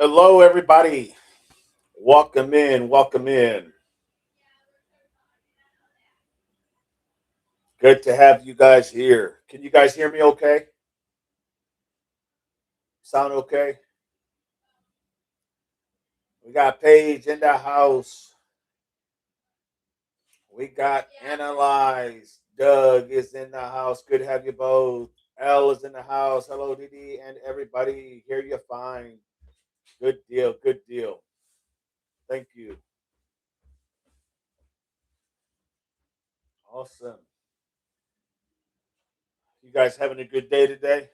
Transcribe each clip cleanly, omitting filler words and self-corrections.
Hello, everybody. Welcome in. Welcome in. Good to have you guys here. Can you guys hear me okay? Sound okay? We got Paige in the house. We got Analyze. Doug is in the house. Good to have you both. L is in the house. Hello, Didi, and everybody. Here you fine. Good deal. Good deal. Thank you. Awesome. You guys having a good day today?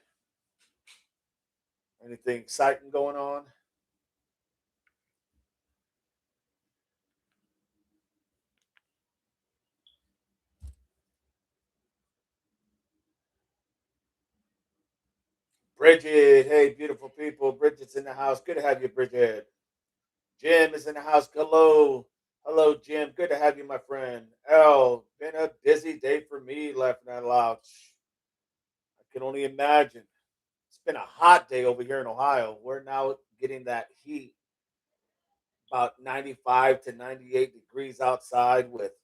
Anything exciting going on? Bridget, hey, beautiful people. Bridget's in the house. Good to have you, Bridget. Jim is in the house. Hello. Hello, Jim. Good to have you, my friend. L, been a busy day for me, laughing out loud. I can only imagine. It's been a hot day over here in Ohio. We're now getting that heat, about 95 to 98 degrees outside, with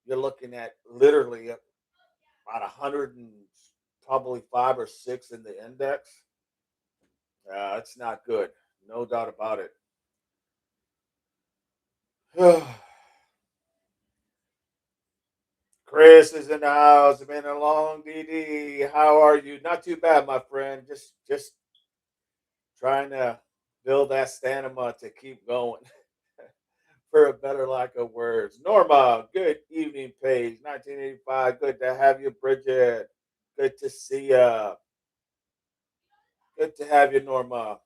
you're looking at literally about 100 and probably 5 or 6 in the index. It's not good. No doubt about it. Chris is in the house. It's been a long DD. How are you? Not too bad, my friend. Just trying to build that stamina to keep going. For a better lack of words. Norma, good evening, Paige. 1985. Good to have you, Bridget. Good to see ya. Good to have you, Norma.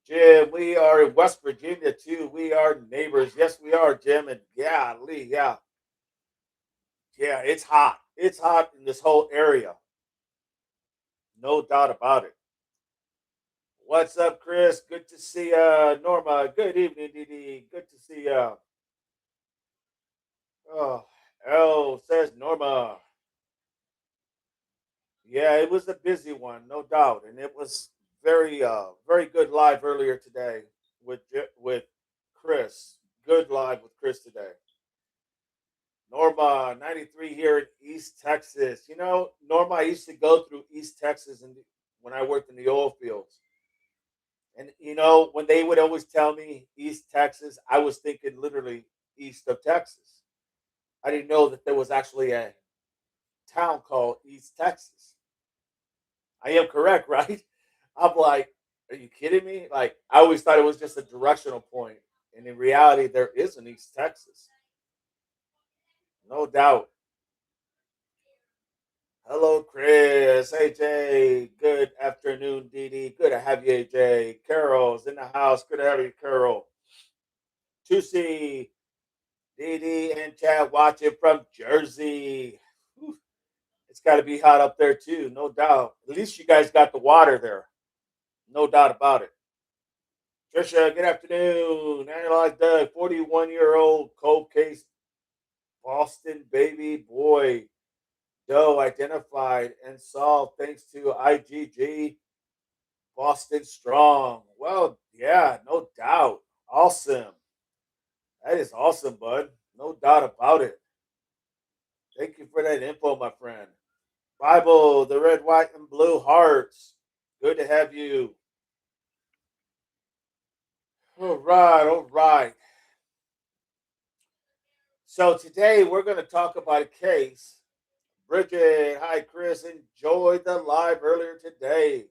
Jim, we are in West Virginia too. We are neighbors. Yes, we are, Jim. And yeah, Lee, yeah, it's hot. It's hot in this whole area. No doubt about it. What's up, Chris? Good to see Norma. Good evening, Didi. Good to see oh, L says Norma. Yeah, it was a busy one, no doubt, and it was very good live earlier today with Chris. Good live with Chris today. Norma, 93 here in East Texas. You know, Norma, I used to go through East Texas when I worked in the oil fields. And you know, when they would always tell me East Texas, I was thinking literally east of Texas. I didn't know that there was actually a town called East Texas. I am correct, right? I'm like, are you kidding me? Like, I always thought it was just a directional point, and in reality, there is an East Texas, no doubt. Hello, Chris. AJ. Good afternoon, Dee. Good to have you, AJ. Carol's in the house. Good to have you, Carol. Tusi, Dee and Chad watching from Jersey. Whew, it's got to be hot up there too, no doubt. At least you guys got the water there, no doubt about it. Trisha, good afternoon. Analyze Doug, 41-year-old cold case Boston baby boy. Doe identified and solved thanks to IgG Boston Strong. Well, yeah, no doubt. Awesome. That is awesome, bud. No doubt about it. Thank you for that info, my friend. Bible, the red, white, and blue hearts. Good to have you. All right, all right. So today we're going to talk about a case. Bridget, hi, Chris. Enjoyed the live earlier today.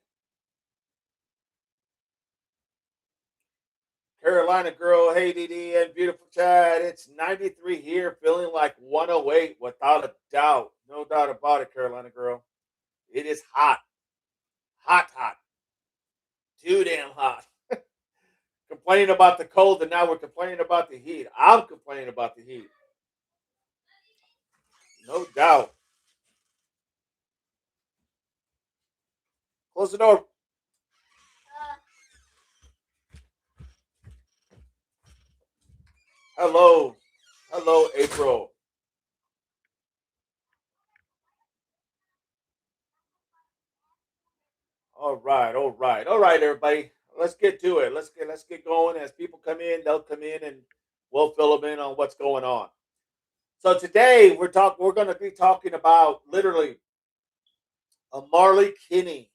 Carolina girl, hey, DD, and beautiful Chad. It's 93 here, feeling like 108 without a doubt. No doubt about it, Carolina girl. It is hot. Hot, hot. Too damn hot. Complaining about the cold, and now we're complaining about the heat. I'm complaining about the heat. No doubt. Close the door. Hello. Hello, April. All right, all right, all right, everybody. let's get to it. Let's get going. As people come in, they'll come in, and we'll fill them in on what's going on. So today we're going to be talking about literally a Marley Kinney.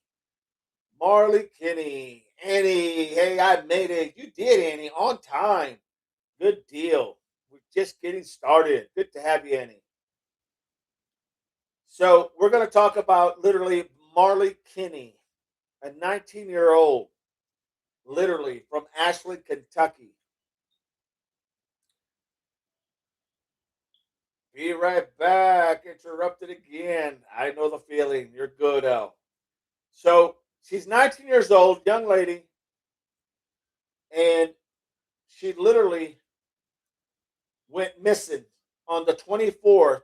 Marley Kinney. Annie, hey, I made it. You did, Annie, on time. Good deal. We're just getting started. Good to have you, Annie. So we're going to talk about literally Marley Kinney, a 19-year-old, literally from Ashland, Kentucky. Be right back. Interrupted again. I know the feeling. You're good, El. So she's 19 years old, young lady, and she literally went missing on the 24th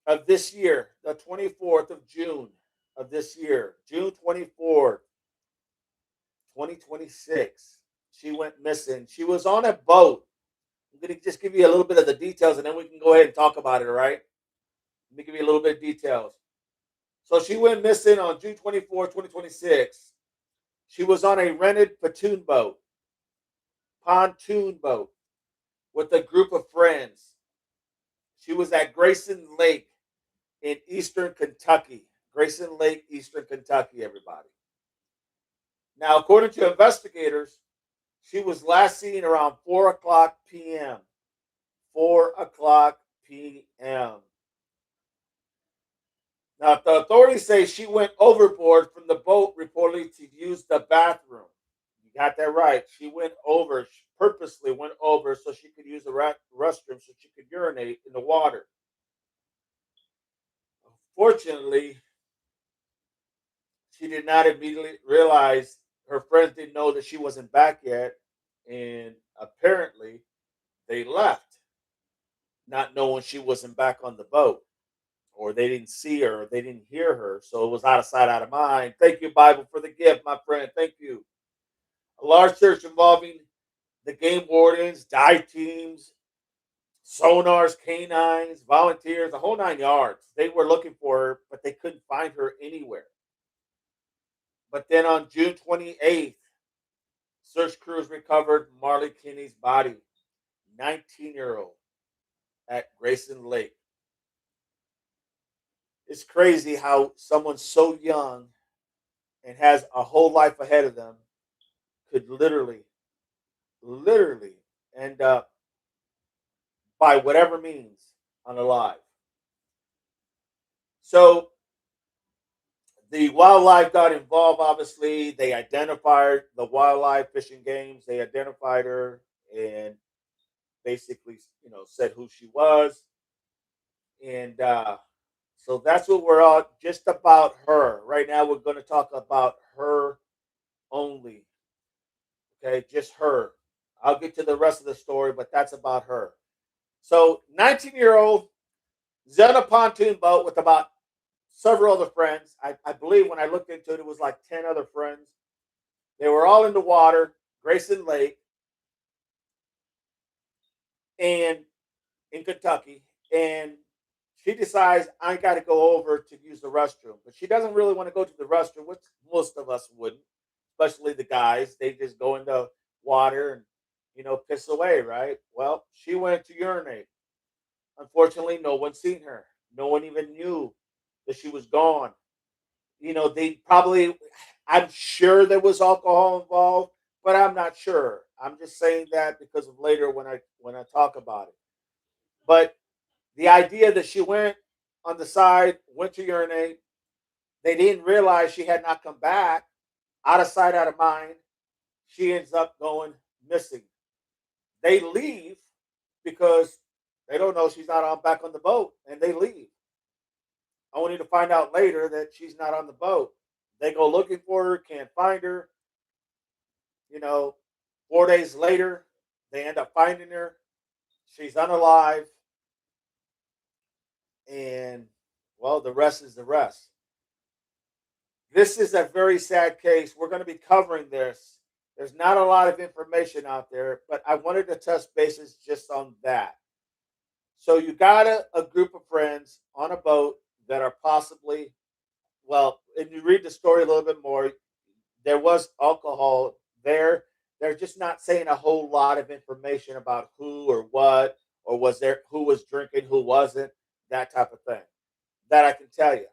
of this year, the 24th of June of this year, June 24th, 2026. She went missing. She was on a boat. I'm going to just give you a little bit of the details and then we can go ahead and talk about it, all right? Let me give you a little bit of details. So she went missing on June 24th, 2026. She was on a rented pontoon boat with a group of friends. She was at Grayson Lake in eastern Kentucky. Grayson Lake, eastern Kentucky, everybody. Now, according to investigators, she was last seen around 4 o'clock p.m. 4 o'clock p.m. Now, the authorities say she went overboard from the boat reportedly to use the bathroom. You got that right. She went over, she purposely went over so she could use the restroom so she could urinate in the water. Fortunately, she did not immediately realize her friends didn't know that she wasn't back yet. And apparently, they left, not knowing she wasn't back on the boat, or they didn't see her, or they didn't hear her. So it was out of sight, out of mind. Thank you, Bible, for the gift, my friend. Thank you. A large search involving the game wardens, dive teams, sonars, canines, volunteers, the whole 9 yards. They were looking for her, but they couldn't find her anywhere. But then on June 28th, search crews recovered Marley Kinney's body, 19-year-old, at Grayson Lake. It's crazy how someone so young and has a whole life ahead of them could literally end up by whatever means unalive. So the wildlife got involved. Obviously, they identified the wildlife fishing games. They identified her and basically, said who she was. And so that's what we're all just about her right now. We're going to talk about her only. Okay, just her. I'll get to the rest of the story, but that's about her. So, 19-year-old is on a pontoon boat with about several other friends. I believe when I looked into it, it was like 10 other friends. They were all in the water, Grayson Lake, and in Kentucky. And she decides, I got to go over to use the restroom. But she doesn't really want to go to the restroom, which most of us wouldn't, especially the guys. They just go in the water and, piss away, right? Well, she went to urinate. Unfortunately, no one seen her. No one even knew that she was gone. They probably, I'm sure there was alcohol involved, but I'm not sure. I'm just saying that because of later when I talk about it. But the idea that she went on the side, went to urinate, they didn't realize she had not come back, out of sight, out of mind. She ends up going missing. They leave because they don't know she's not on back on the boat, and they leave. Only to find out later that she's not on the boat. They go looking for her, can't find her. You know, 4 days later, they end up finding her. She's unalive, and well, the rest is the rest. This is a very sad case. We're going to be covering this. There's not a lot of information out there, but I wanted to touch bases just on that. So you got a group of friends on a boat that are possibly, well, and you read the story a little bit more, there was alcohol there. They're just not saying a whole lot of information about who or what, or was there who was drinking, who wasn't, that type of thing. That I can tell you.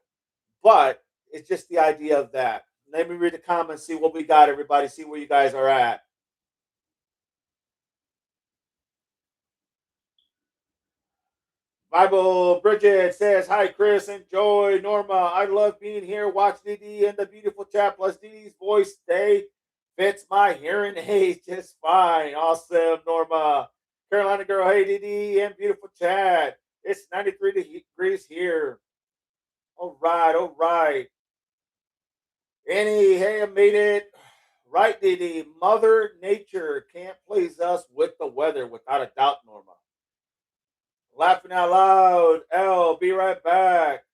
But it's just the idea of that. Let me read the comments, see what we got, everybody, see where you guys are at. Bible Bridget says, "Hi, Chris and Joy. Norma, I love being here. Watch Dee and the beautiful chat. Plus, Dee's voice stay fits my hearing aid just fine. Awesome, Norma. Carolina girl, hey, Dee and beautiful chat. It's 93 degrees here. All right, all right. Annie, hey, I made it. Right, Dee. Mother Nature can't please us with the weather, without a doubt, Norma. Laughing out loud. L, be right back.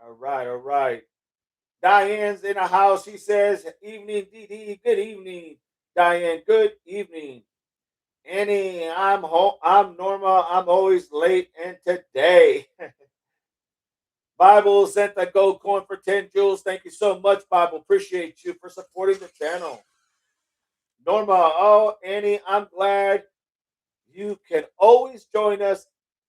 All right, all right. Diane's in the house. She says, "Evening, Dee. Good evening, Diane. Good evening, Annie. I'm home. I'm Norma. I'm always late, and today, Bible sent the gold coin for 10 jewels. Thank you so much, Bible. Appreciate you for supporting the channel, Norma. Oh, Annie, I'm glad you can always join us.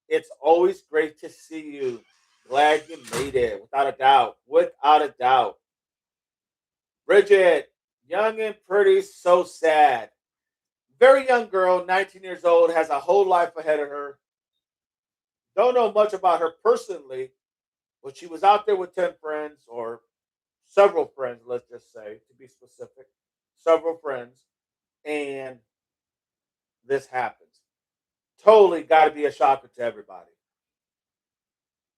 It's always great to see you. Glad you made it, without a doubt. Without a doubt." Bridget, young and pretty, so sad. Very young girl, 19 years old, has a whole life ahead of her. Don't know much about her personally, but she was out there with 10 friends, or several friends, let's just say, to be specific. Several friends. And this happens. Totally got to be a shocker to everybody.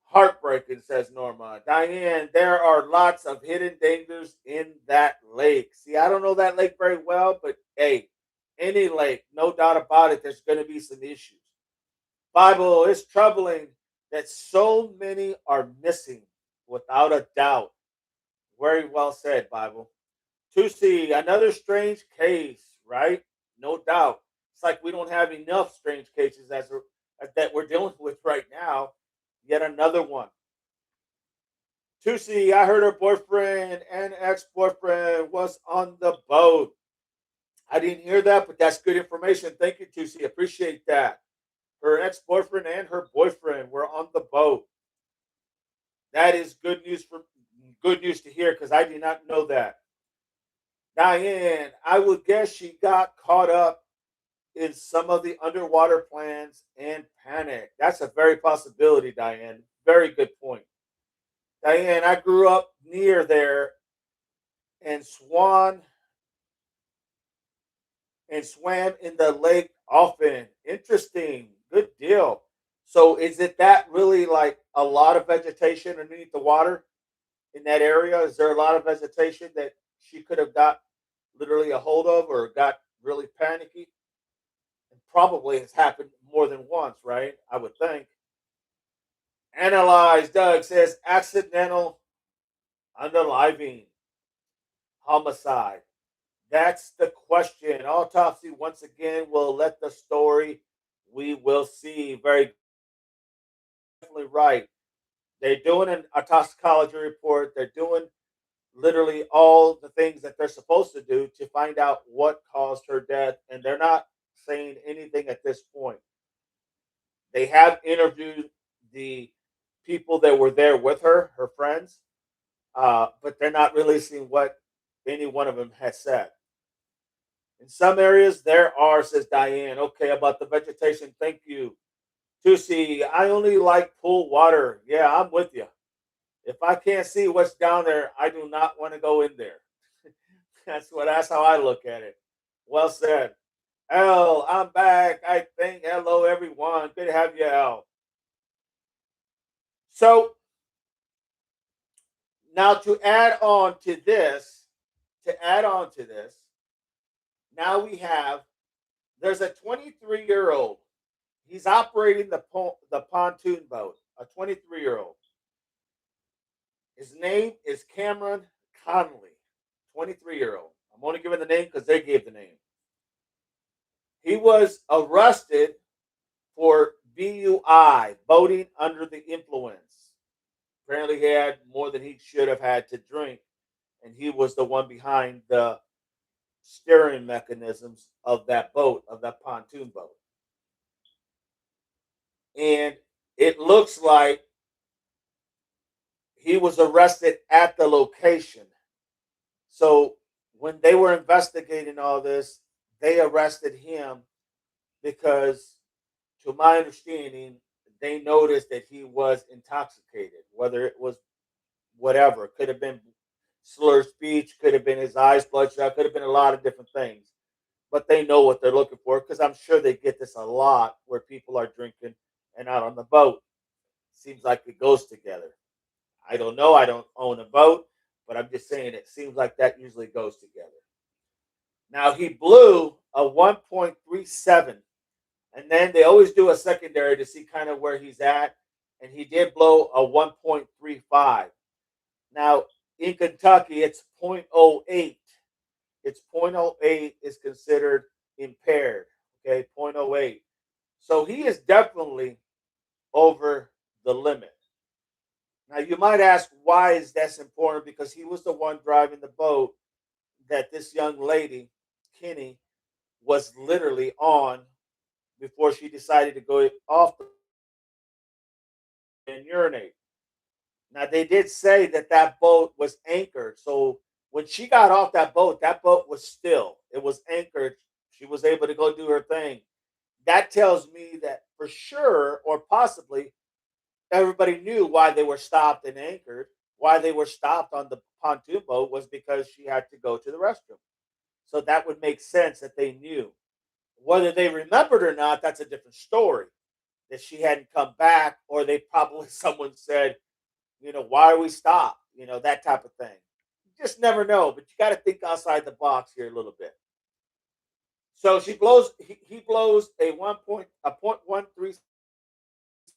Heartbreaking, says Norma. Diane, there are lots of hidden dangers in that lake. See, I don't know that lake very well, but hey, any lake, no doubt about it, there's going to be some issues. Bible, is troubling that so many are missing, without a doubt. Very well said, Bible. To see another strange case, right? No doubt. It's like we don't have enough strange cases as that we're dealing with right now. Yet another one. Tusi, I heard her boyfriend and ex-boyfriend was on the boat. I didn't hear that, but that's good information. Thank you, Tusi. Appreciate that. Her ex-boyfriend and her boyfriend were on the boat. That is good news to hear, because I did not know that. Diane, I would guess she got caught up in some of the underwater plans and panic. That's a very possibility, Diane. Very good point. Diane, I grew up near there and swam in the lake often. Interesting. Good deal. So is it that really like a lot of vegetation underneath the water in that area? Is there a lot of vegetation that she could have got literally a hold of, or got really panicky? And probably has happened more than once, right? I would think. Analyze, Doug says accidental unaliving, homicide. That's the question. Autopsy, once again, will let the story. We will see. Very definitely right. They're doing a toxicology report. They're doing literally all the things that they're supposed to do to find out what caused her death. And they're not saying anything at this point. They have interviewed the people that were there with her, her friends, but they're not releasing what any one of them has said. In some areas, there are, says Diane. Okay, about the vegetation, thank you. Tusi, I only like pool water. Yeah, I'm with you. If I can't see what's down there, I do not want to go in there. That's how I look at it. Well said. L, I'm back. I think. Hello, everyone. Good to have you, L. So now to add on to this, now we have there's a 23-year-old. He's operating the pontoon boat. A 23-year-old. His name is Cameron Connolly. 23-year-old. I'm only giving the name because they gave the name. He was arrested for BUI, boating under the influence. Apparently, he had more than he should have had to drink. and he was the one behind the steering mechanisms of that boat, of that pontoon boat. And it looks like he was arrested at the location. So when they were investigating all this, they arrested him because, to my understanding, they noticed that he was intoxicated, whether it was whatever. It could have been slurred speech, could have been his eyes bloodshot, could have been a lot of different things. But they know what they're looking for because I'm sure they get this a lot where people are drinking and out on the boat. Seems like it goes together. I don't know. I don't own a boat, but I'm just saying it seems like that usually goes together. Now he blew a 1.37, and then they always do a secondary to see kind of where he's at, and he did blow a 1.35. Now in Kentucky, it's zero point zero 0.08. It's zero point zero 0.08 is considered impaired. Okay, zero point zero 0.08. So he is definitely over the limit. Now you might ask, why is that important? Because he was the one driving the boat that this young lady, Kinney, was literally on before she decided to go off and urinate. Now they did say that that boat was anchored, so when she got off that boat was still. It was anchored. She was able to go do her thing. That tells me that for sure, or possibly, everybody knew why they were stopped and anchored. Why they were stopped on the pontoon boat was because she had to go to the restroom. So that would make sense that they knew. Whether they remembered or not, that's a different story. That she hadn't come back, or they probably someone said, why are we stopped? That type of thing. You just never know, but you got to think outside the box here a little bit. So he blows a point 1.3, which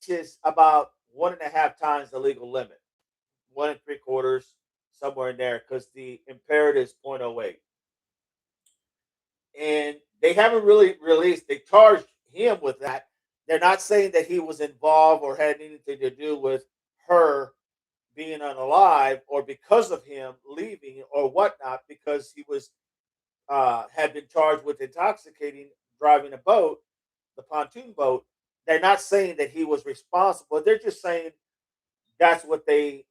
is about 1.5 times the legal limit, 1 3/4, somewhere in there, because the imperative is zero point zero 0.08. And they haven't really released. They charged him with that. They're not saying that he was involved or had anything to do with her being unalive, or because of him leaving or whatnot, because he was had been charged with intoxicating driving a boat, the pontoon boat. They're not saying that he was responsible. They're just saying that's what they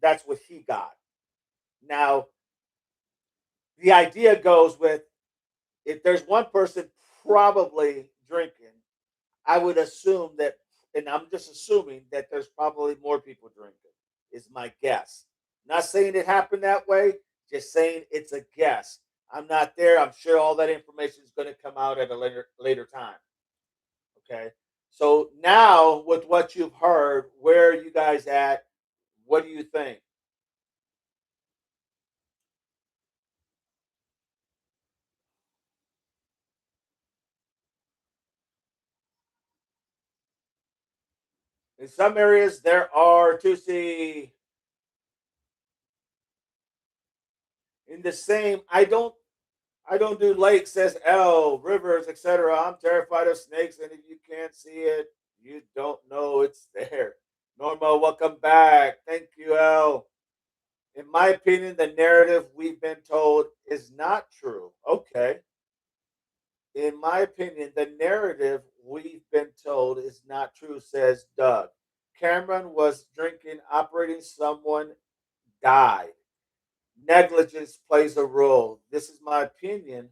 that's what he got. Now the idea goes with, if there's one person probably drinking, I would assume that, and I'm just assuming that there's probably more people drinking, is my guess. Not saying it happened that way, just saying it's a guess. I'm not there. I'm sure all that information is going to come out at a later time. Okay. So now, with what you've heard, where are you guys at? What do you think? In some areas, there are to see in the same. I don't do lakes, says L, rivers, etc. I'm terrified of snakes, and if you can't see it, you don't know it's there. Norma, welcome back. Thank you, L. In my opinion, the narrative we've been told is not true. Okay. In my opinion, the narrative we've been told is not true, says Doug. Cameron was drinking, operating, someone died. Negligence plays a role. This is my opinion,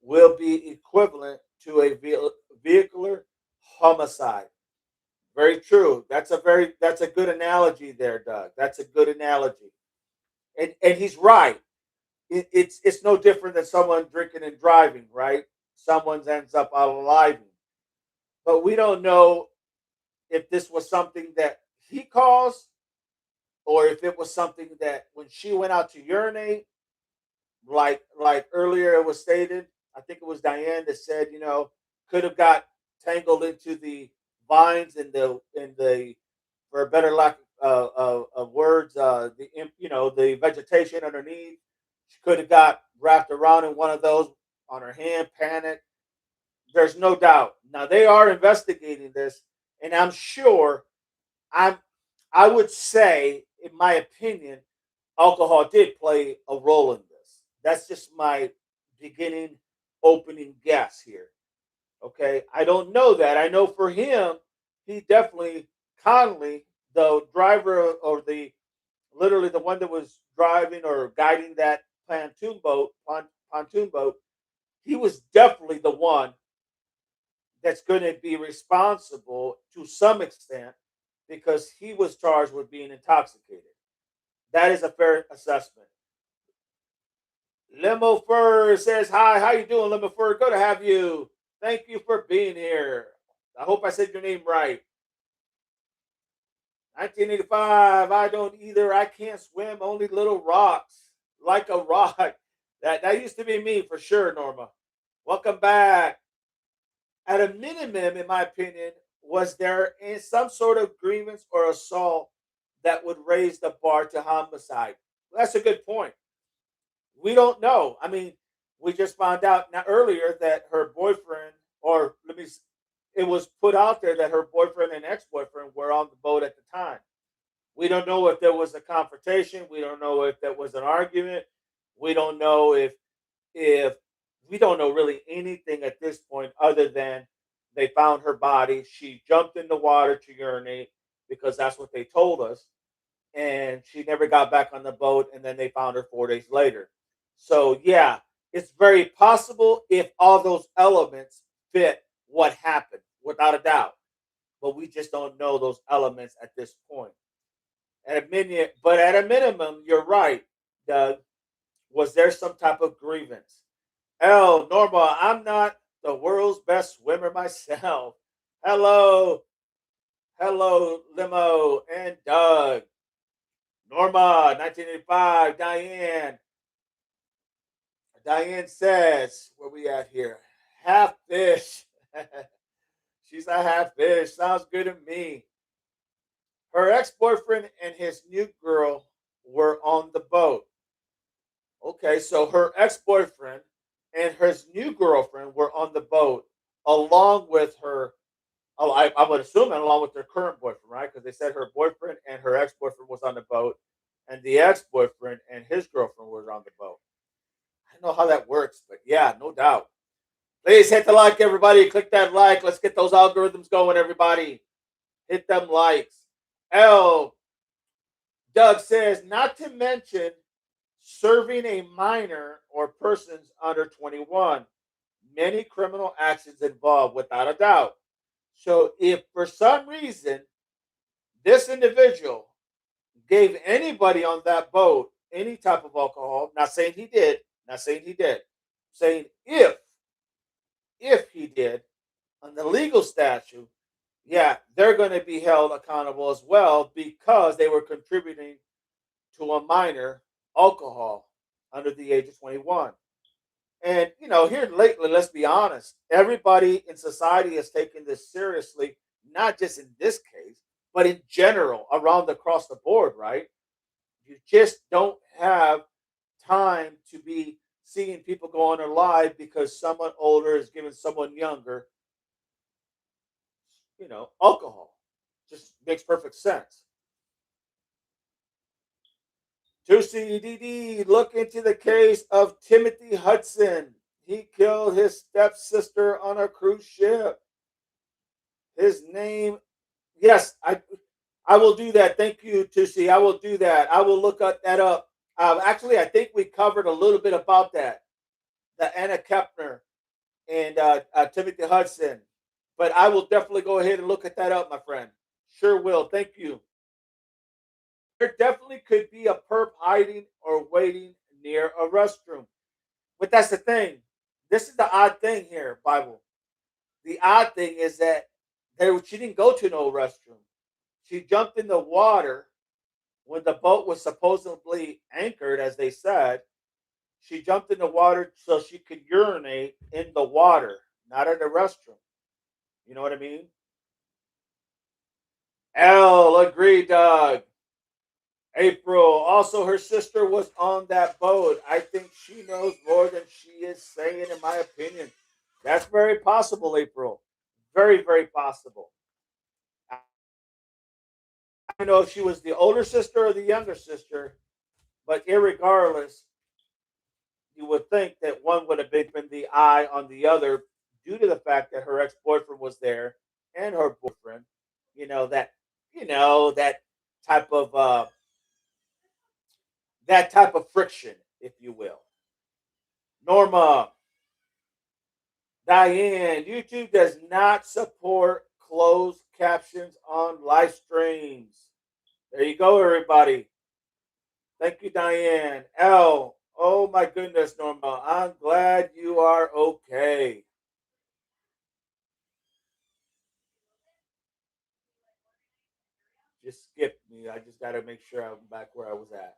will be equivalent to a vehicular homicide. Very true. That's a good analogy there, Doug. That's a good analogy, and he's right. It's no different than someone drinking and driving, right? Someone ends up out alive, but we don't know if this was something that he caused, or if it was something that when she went out to urinate, like earlier it was stated. I think it was Diane that said, could have got tangled into the vines in the for a better lack of words, the vegetation underneath. She could have got wrapped around in one of those on her hand, panicked. There's no doubt. Now they are investigating this, and I'm sure I'm I would say, in my opinion, alcohol did play a role in this. That's just my beginning opening guess here. Okay, I don't know that. I know for him, he definitely Conley, the driver or the literally the one that was driving or guiding that pontoon boat. He was definitely the one that's going to be responsible to some extent because he was charged with being intoxicated. That is a fair assessment. Limo Fur says, "Hi, how you doing, Limo Fur? Good to have you. Thank you for being here. I hope I said your name right." 1985. I don't either. I can't swim. Only little rocks, like a rock. That used to be me for sure, Norma. Welcome back. At a minimum, in my opinion, was there some sort of grievance or assault that would raise the bar to homicide? Well, that's a good point. We don't know. I mean, we just found out now earlier that her boyfriend, or it was put out there that her boyfriend and ex-boyfriend were on the boat at the time. We don't know if there was a confrontation. We don't know if there was an argument. We don't know if we don't know really anything at this point other than they found her body. She jumped in the water to urinate because that's what they told us, and she never got back on the boat. And then they found her 4 days later. So yeah, it's very possible if all those elements fit what happened, without a doubt. But we just don't know those elements at this point. But at a minimum, you're right, Doug. Was there some type of grievance? Norma, I'm not the world's best swimmer myself. Hello, hello, Limo and Doug. Norma, 1985, Diane. Diane says, where we at here? Half fish. She's a half fish. Sounds good to me. Her ex boyfriend and his new girl were on the boat. Okay, so her ex boyfriend and his new girlfriend were on the boat along with her. Oh, I would assume, and along with their current boyfriend, right? Because they said her boyfriend and her ex boyfriend was on the boat, and the ex boyfriend and his girlfriend was on the boat. I don't know how that works, but yeah, no doubt. Please hit the like, everybody. Click that like. Let's get those algorithms going, everybody. Hit them likes. L. Doug says, not to mention serving a minor or persons under 21. Many criminal actions involved, without a doubt. So, if for some reason this individual gave anybody on that boat any type of alcohol, not saying he did, not saying he did, saying if he did, on the legal statute, yeah, they're going to be held accountable as well because they were contributing to a minor alcohol under the age of 21. And, here lately, let's be honest, everybody in society has taken this seriously, not just in this case, but in general, around across the board, right? You just don't have time to be seeing people go on their live because someone older is giving someone younger, alcohol. Just makes perfect sense. 2CDD, look into the case of Timothy Hudson. He killed his stepsister on a cruise ship. His name, yes, I will do that. Thank you, Tusi. I will do that. I will look that up. Actually, I think we covered a little bit about that. The Anna Kepner and Timothy Hudson. But I will definitely go ahead and look at that up, my friend. Sure will. Thank you. There definitely could be a perp hiding or waiting near a restroom. But that's the thing. This is the odd thing here, Bible. The odd thing is that she didn't go to no restroom. She jumped in the water when the boat was supposedly anchored, as they said. She jumped in the water so she could urinate in the water, not in the restroom. You know what I mean? L, agree, Doug. April, also her sister was on that boat. I think she knows more than she is saying, in my opinion. That's very possible, April. Very, very possible. I don't know if she was the older sister or the younger sister, But irregardless, you would think that one would have been the eye on the other due to the fact that her ex-boyfriend was there and her boyfriend. You know that that type of friction, if you will. Norma, Diane, YouTube does not support closed captions on live streams. There you go, everybody. Thank you, Diane. L, oh my goodness, Norma. I'm glad you are okay. Just skip me. I just got to make sure I'm back where I was at.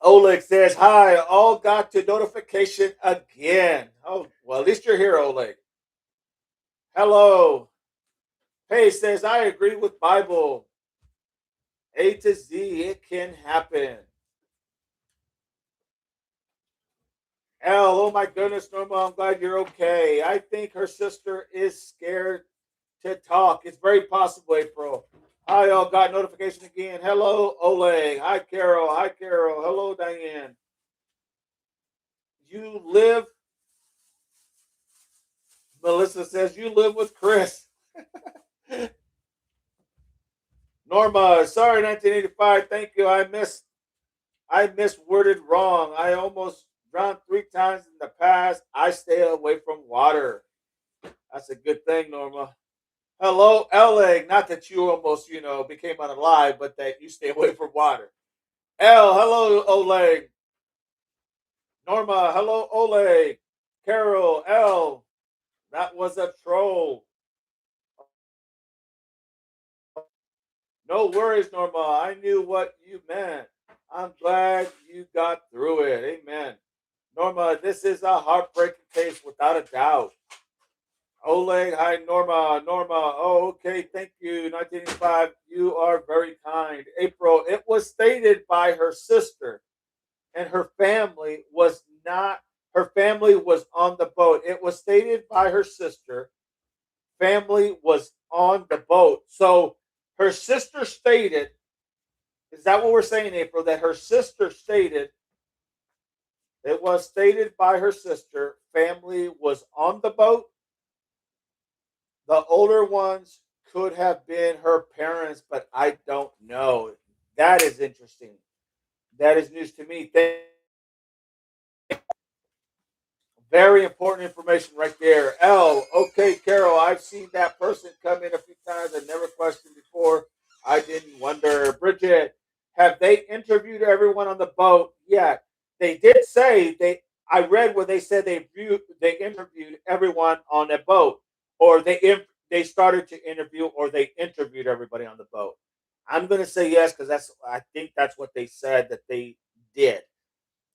Oleg says, hi, all got to notification again. Oh, well, at least you're here, Oleg. Hello. Hey says, I agree with Bible. A to Z, it can happen. L, oh my goodness, Norma, I'm glad you're okay. I think her sister is scared to talk. It's very possible, April. Hi, all got notification again. Hello, Oleg. Hi, Carol. Hi, Carol. Hello, Diane. You live, Melissa says, you live with Chris. Norma, sorry, 1985. Thank you. I misworded wrong. I almost drowned 3 times in the past. I stay away from water. That's a good thing, Norma. Hello, LA. Not that you almost, became unalive, but that you stay away from water. L, hello, Oleg. Norma, hello, Oleg. Carol, L, that was a troll. No worries, Norma. I knew what you meant. I'm glad you got through it. Amen. Norma, this is a heartbreaking case without a doubt. Oleg, hi, Norma. Norma, oh, okay, thank you. 1985, you are very kind. April, it was stated by her sister, and her family was not, her family was on the boat. It was stated by her sister, family was on the boat. So her sister stated, is that what we're saying, April? That her sister stated, it was stated by her sister, family was on the boat. The older ones could have been her parents, but I don't know. That is interesting. That is news to me. Very important information right there. L, okay, Carol, I've seen that person come in a few times. I never questioned before. I didn't wonder. Bridget, have they interviewed everyone on the boat yet? They did say they. I read where they said they interviewed everyone on the boat, or they started to interview, or they interviewed everybody on the boat. I'm going to say yes because I think that's what they said that they did.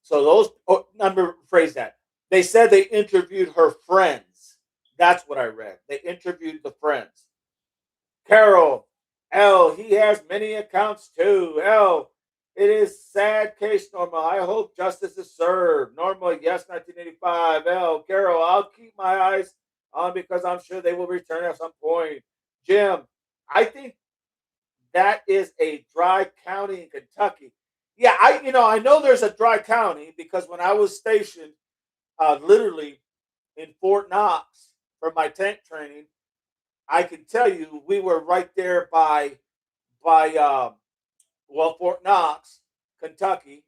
So those, oh, let me rephrase that. They said they interviewed her friends. That's what I read. They interviewed the friends. Carol, L, he has many accounts too. L, it is sad case, Norma. I hope justice is served. Norma, yes, 1985. L, Carol, I'll keep my eyes on because I'm sure they will return at some point. Jim, I think that is a dry county in Kentucky. Yeah, I know there's a dry county because when I was stationed, literally in Fort Knox for my tank training, I can tell you we were right there by Fort Knox, Kentucky,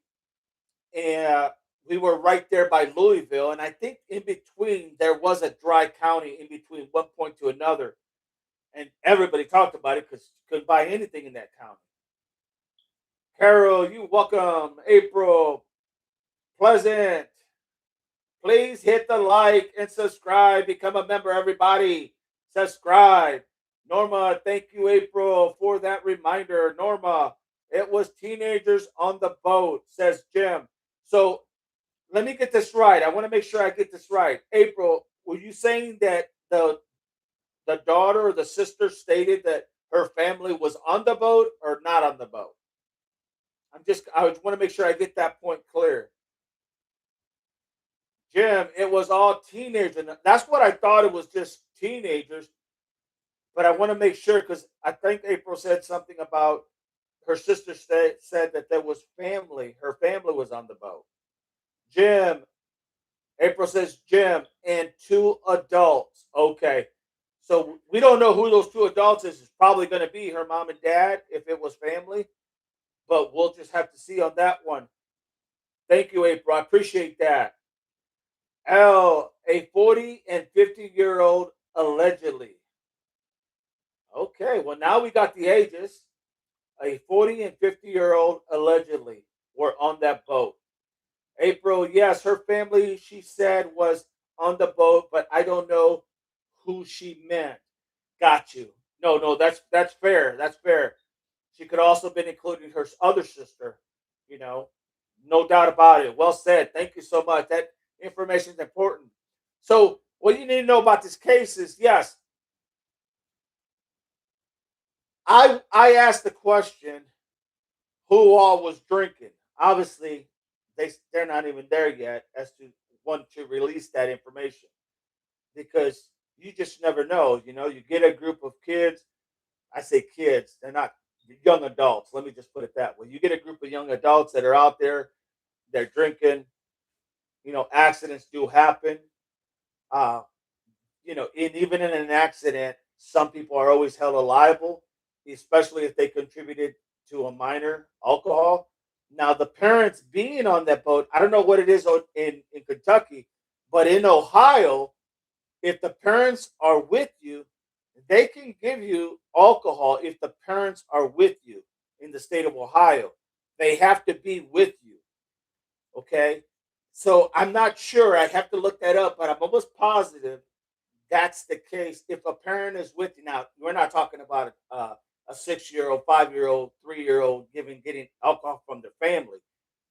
and we were right there by Louisville, and I think in between there was a dry county in between one point to another, and everybody talked about it because couldn't buy anything in that county. Carol, you welcome. April, Pleasant. Please hit the like and subscribe. Become a member, everybody. Subscribe. Norma, thank you, April, for that reminder. Norma, it was teenagers on the boat, says Jim. So let me get this right. I want to make sure I get this right. April, were you saying that the daughter or the sister stated that her family was on the boat or not on the boat? I want to make sure I get that point clear. Jim, it was all teenagers. And that's what I thought, it was just teenagers. but I want to make sure because I think April said something about her sister said that there was family. Her family was on the boat. Jim, April says Jim and two adults. Okay. So we don't know who those two adults is. It's probably going to be her mom and dad if it was family, but we'll just have to see on that one. Thank you, April. I appreciate that. L, a 40 and 50-year old allegedly. Okay, well, now we got the ages. A 40 and 50-year old allegedly were on that boat. April, yes, her family, she said, was on the boat, but I don't know who she meant. Got you. No, no, that's fair. That's fair. She could also have been including her other sister, you know, no doubt about it. Well said. Thank you so much. That information is important. So, what you need to know about this case is yes, I asked the question who all was drinking. Obviously, they're not even there yet as to want to release that information because you just never know. You know, you get a group of kids. I say kids; they're not young adults. Let me just put it that way. You get a group of young adults that are out there. They're drinking. You know, accidents do happen. Uh, even in an accident, some people are always held liable, especially if they contributed to a minor alcohol. Now, the parents being on that boat, I don't know what it is in Kentucky, but in Ohio, if the parents are with you, they can give you alcohol if the parents are with you in the state of Ohio. They have to be with you. Okay. So I'm not sure. I'd have to look that up, but I'm almost positive that's the case. If a parent is with you, now we're not talking about a 6 year old, 5 year old, 3 year old getting alcohol from their family.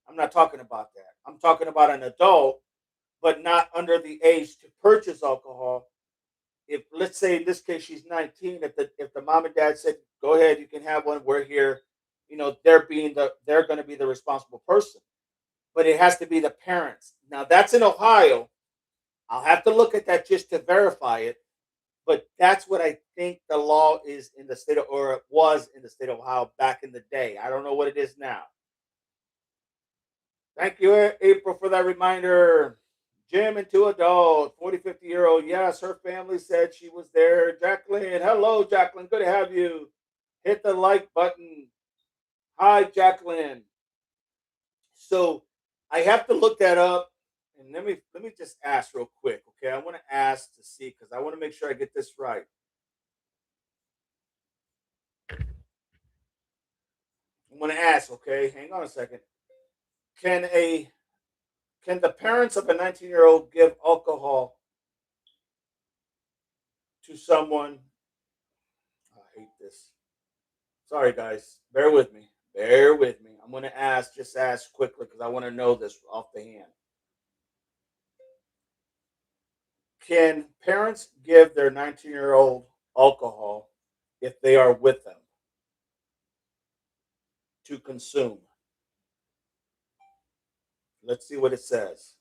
I'm not talking about that. I'm talking about an adult, but not under the age to purchase alcohol. If let's say in this case she's 19, if the mom and dad said go ahead, you can have one. We're here. They're going to be the responsible person, but it has to be the parents. Now that's in Ohio. I'll have to look at that just to verify it, but that's what I think the law is in the state of, or it was in the state of Ohio back in the day. I don't know what it is now. Thank you, April, for that reminder. Jim and two adults, 40, 50-year-old. Yes, her family said she was there. Jacqueline, hello, Jacqueline. Good to have you. Hit the like button. Hi, Jacqueline. So I have to look that up. And let me just ask real quick. Okay. I want to ask to see because I want to make sure I get this right. I'm going to ask, okay? Hang on a second. Can a can the parents of a 19-year-old give alcohol to someone? I hate this. Sorry, guys. Bear with me. Bear with me. I'm going to just ask quickly because I want to know this off the hand. Can parents give their 19-year-old alcohol if they are with them to consume? Let's see what it says.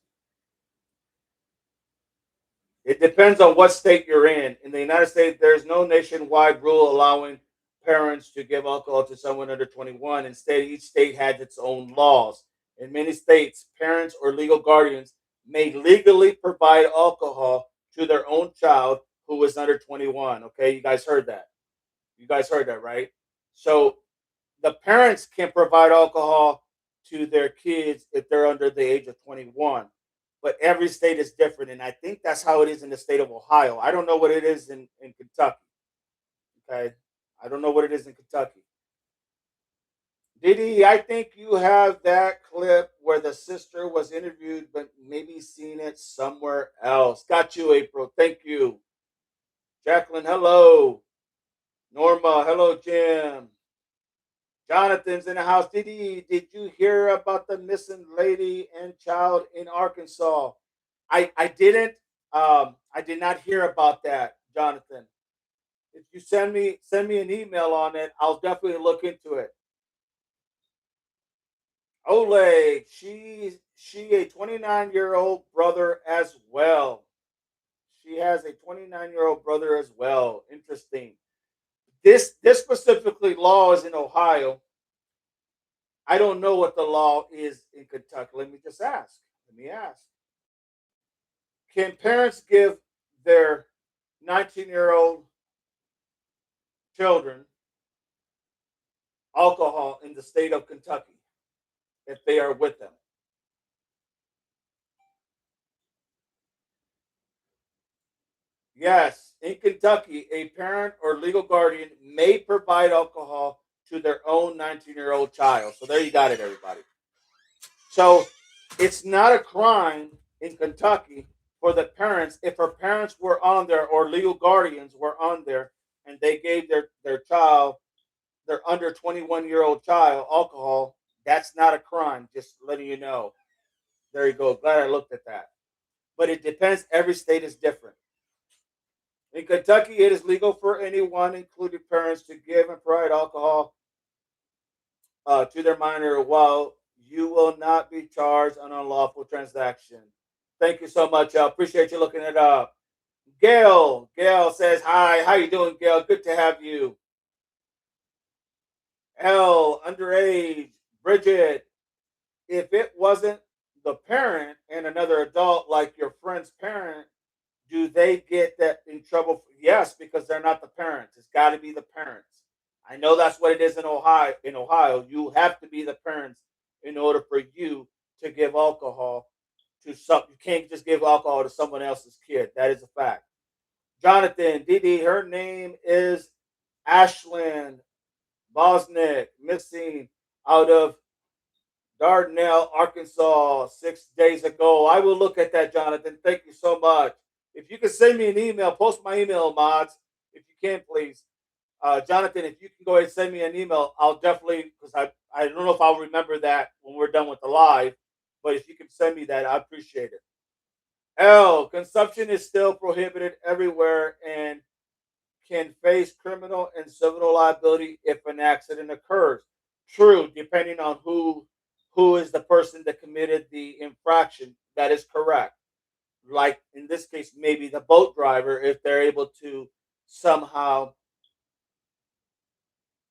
It depends on what state you're in. In the United States, there's no nationwide rule allowing parents to give alcohol to someone under 21. Instead, each state has its own laws. In many states, parents or legal guardians may legally provide alcohol to their own child who is under 21. Okay, you guys heard that. You guys heard that, right? So the parents can provide alcohol to their kids if they're under the age of 21, but every state is different, and I think that's how it is in the state of Ohio. I don't know what it is in Kentucky. Okay, I don't know what it is in Kentucky. Didi, I think you have that clip where the sister was interviewed, but maybe seen it somewhere else. Got you, April. Thank you. Jacqueline, hello. Norma, hello, Jim. Jonathan's in the house. Did you hear about the missing lady and child in Arkansas? I didn't. I did not hear about that, Jonathan. If you send me an email on it, I'll definitely look into it. Ole, she a 29-year-old brother as well. She has a 29-year-old brother as well. Interesting. This specifically law is in Ohio. I don't know what the law is in Kentucky. Let me just ask. Let me ask. Can parents give their 19-year-old children alcohol in the state of Kentucky if they are with them? Yes, in Kentucky, a parent or legal guardian may provide alcohol to their own 19-year-old child. So there you got it, everybody. So it's not a crime in Kentucky for the parents if her parents were on there or legal guardians were on there and they gave their child, their under 21-year-old child, alcohol. That's not a crime. Just letting you know. There you go. Glad I looked at that. But it depends. Every state is different. In Kentucky, it is legal for anyone, including parents, to give and provide alcohol to their minor while you will not be charged on unlawful transaction. Thank you so much. I appreciate you looking it up. Gail says hi. How you doing, Gail? Good to have you. L, underage. Bridget, if it wasn't the parent and another adult like your friend's parent, do they get that in trouble? Yes, because they're not the parents. It's got to be the parents. I know that's what it is in Ohio. In Ohio, you have to be the parents in order for you to give alcohol to some. You can't just give alcohol to someone else's kid. That is a fact. Jonathan, Didi, her name is Ashland Bosnick, missing out of Dardanelle, Arkansas, 6 days ago. I will look at that, Jonathan. Thank you so much. If you can send me an email, post my email, mods, if you can, please. Jonathan, if you can go ahead and send me an email, I'll definitely, because I don't know if I'll remember that when we're done with the live, but if you can send me that, I appreciate it. L, consumption is still prohibited everywhere and can face criminal and civil liability if an accident occurs. True, depending on who is the person that committed the infraction. That is correct. Like in this case, maybe the boat driver, if they're able to somehow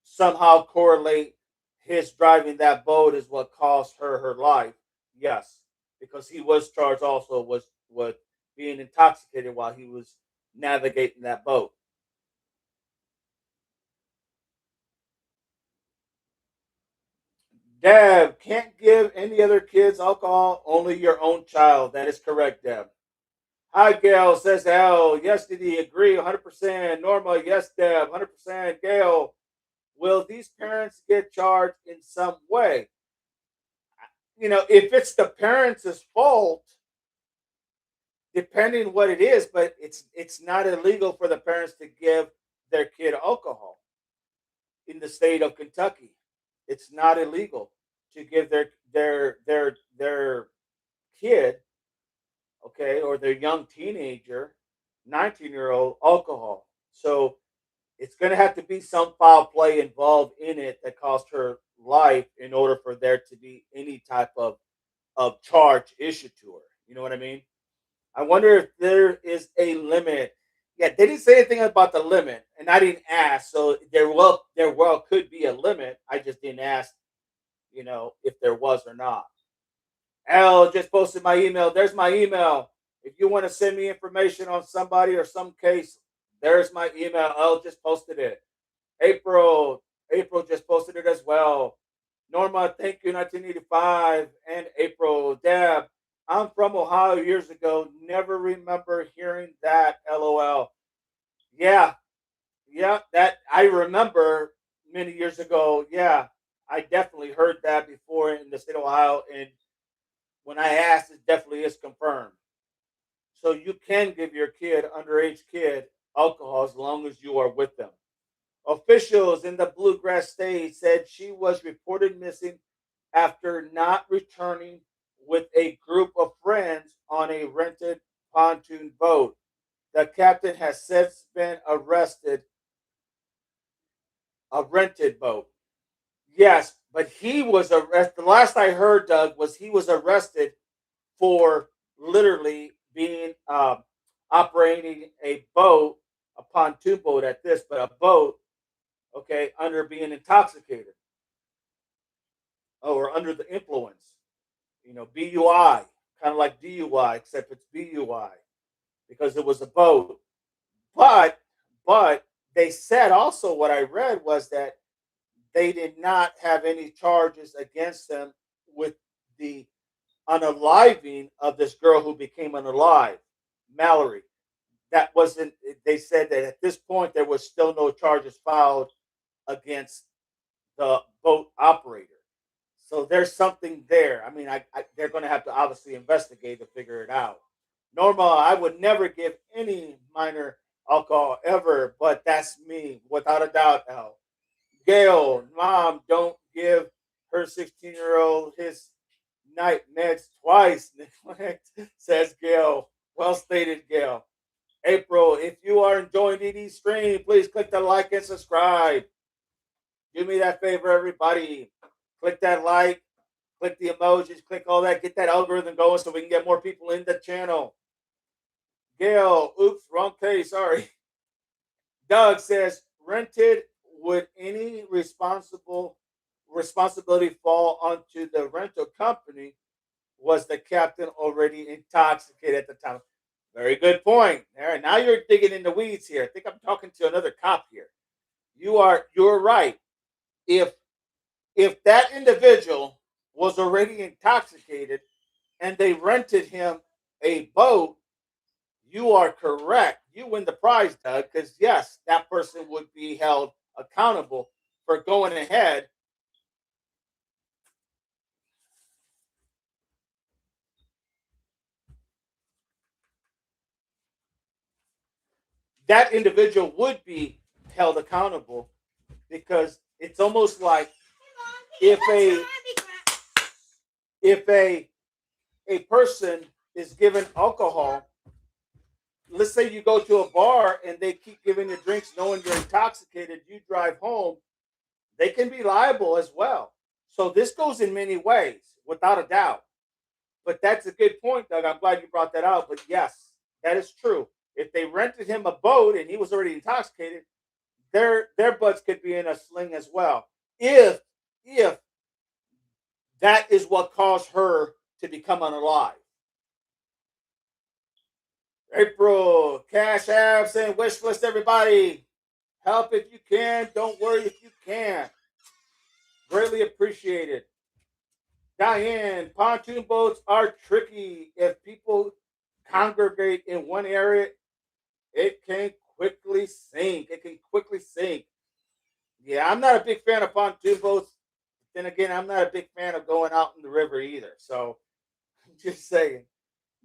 somehow correlate his driving that boat is what cost her life. Yes, because he was charged also was with being intoxicated while he was navigating that boat. Deb, can't give any other kids alcohol, only your own child. That is correct, Deb. Hi, Gail, says Al. Yes, did he agree? 100%. Norma, yes, Deb. 100%. Gail, will these parents get charged in some way? If it's the parents' fault, depending what it is, but it's not illegal for the parents to give their kid alcohol in the state of Kentucky. It's not illegal to give their kid, okay, or their young teenager, 19-year-old alcohol. So it's going to have to be some foul play involved in it that cost her life in order for there to be any type of charge issued to her. You know what I mean? I wonder if there is a limit. Yeah, they didn't say anything about the limit, and I didn't ask. So there well could be a limit. I just didn't ask, if there was or not. Al just posted my email. There's my email. If you want to send me information on somebody or some case, there's my email. Al just posted it. April, April just posted it as well. Norma, thank you, 1985. And April, Deb, I'm from Ohio years ago. Never remember hearing that. LOL. Yeah, yeah, that I remember many years ago. Yeah, I definitely heard that before in the state of Ohio. And when I asked, it definitely is confirmed. So you can give your underage kid, alcohol as long as you are with them. Officials in the Bluegrass State said she was reported missing after not returning with a group of friends on a rented pontoon boat. The captain has since been arrested. A rented boat. Yes, but he was arrested. The last I heard, Doug, was he was arrested for literally being operating a boat, a pontoon boat at this, but a boat okay, under being intoxicated or under the influence. BUI, kind of like DUI, except it's BUI because it was a boat. But but they said also what I read was that they did not have any charges against them with the unaliving of this girl who became unalive, Mallory. That wasn't. They said that at this point there was still no charges filed against the boat operator. So there's something there. I mean, they're going to have to obviously investigate to figure it out. Normal, I would never give any minor alcohol ever, but that's me without a doubt. Al. Gail, mom, don't give her 16-year-old his night meds twice. Neglect, says Gail. Well stated, Gail. April, if you are enjoying DD's stream, please click the like and subscribe. Do me that favor, everybody. Click that like, click the emojis, click all that, get that algorithm going so we can get more people in the channel. Gail, oops, wrong case, sorry. Doug says, rented, would any responsibility fall onto the rental company? Was the captain already intoxicated at the time? Very good point. All right, now you're digging in the weeds here. I think I'm talking to another cop here. You're right. If that individual was already intoxicated and they rented him a boat, you are correct. You win the prize, Doug, because yes, that person would be held accountable for going ahead. That individual would be held accountable because it's almost like if a if a person is given alcohol, let's say you go to a bar and they keep giving you drinks knowing you're intoxicated, you drive home, they can be liable as well. So this goes in many ways, without a doubt. But that's a good point, Doug. I'm glad you brought that out. But yes, that is true. If they rented him a boat and he was already intoxicated, their butts could be in a sling as well. If that is what caused her to become unalive. April, Cash App saying wish list everybody. Help if you can. Don't worry if you can. Greatly appreciated. Diane, pontoon boats are tricky. If people congregate in one area, it can quickly sink. It can quickly sink. Yeah, I'm not a big fan of pontoon boats. Then again, I'm not a big fan of going out in the river either. So I'm just saying.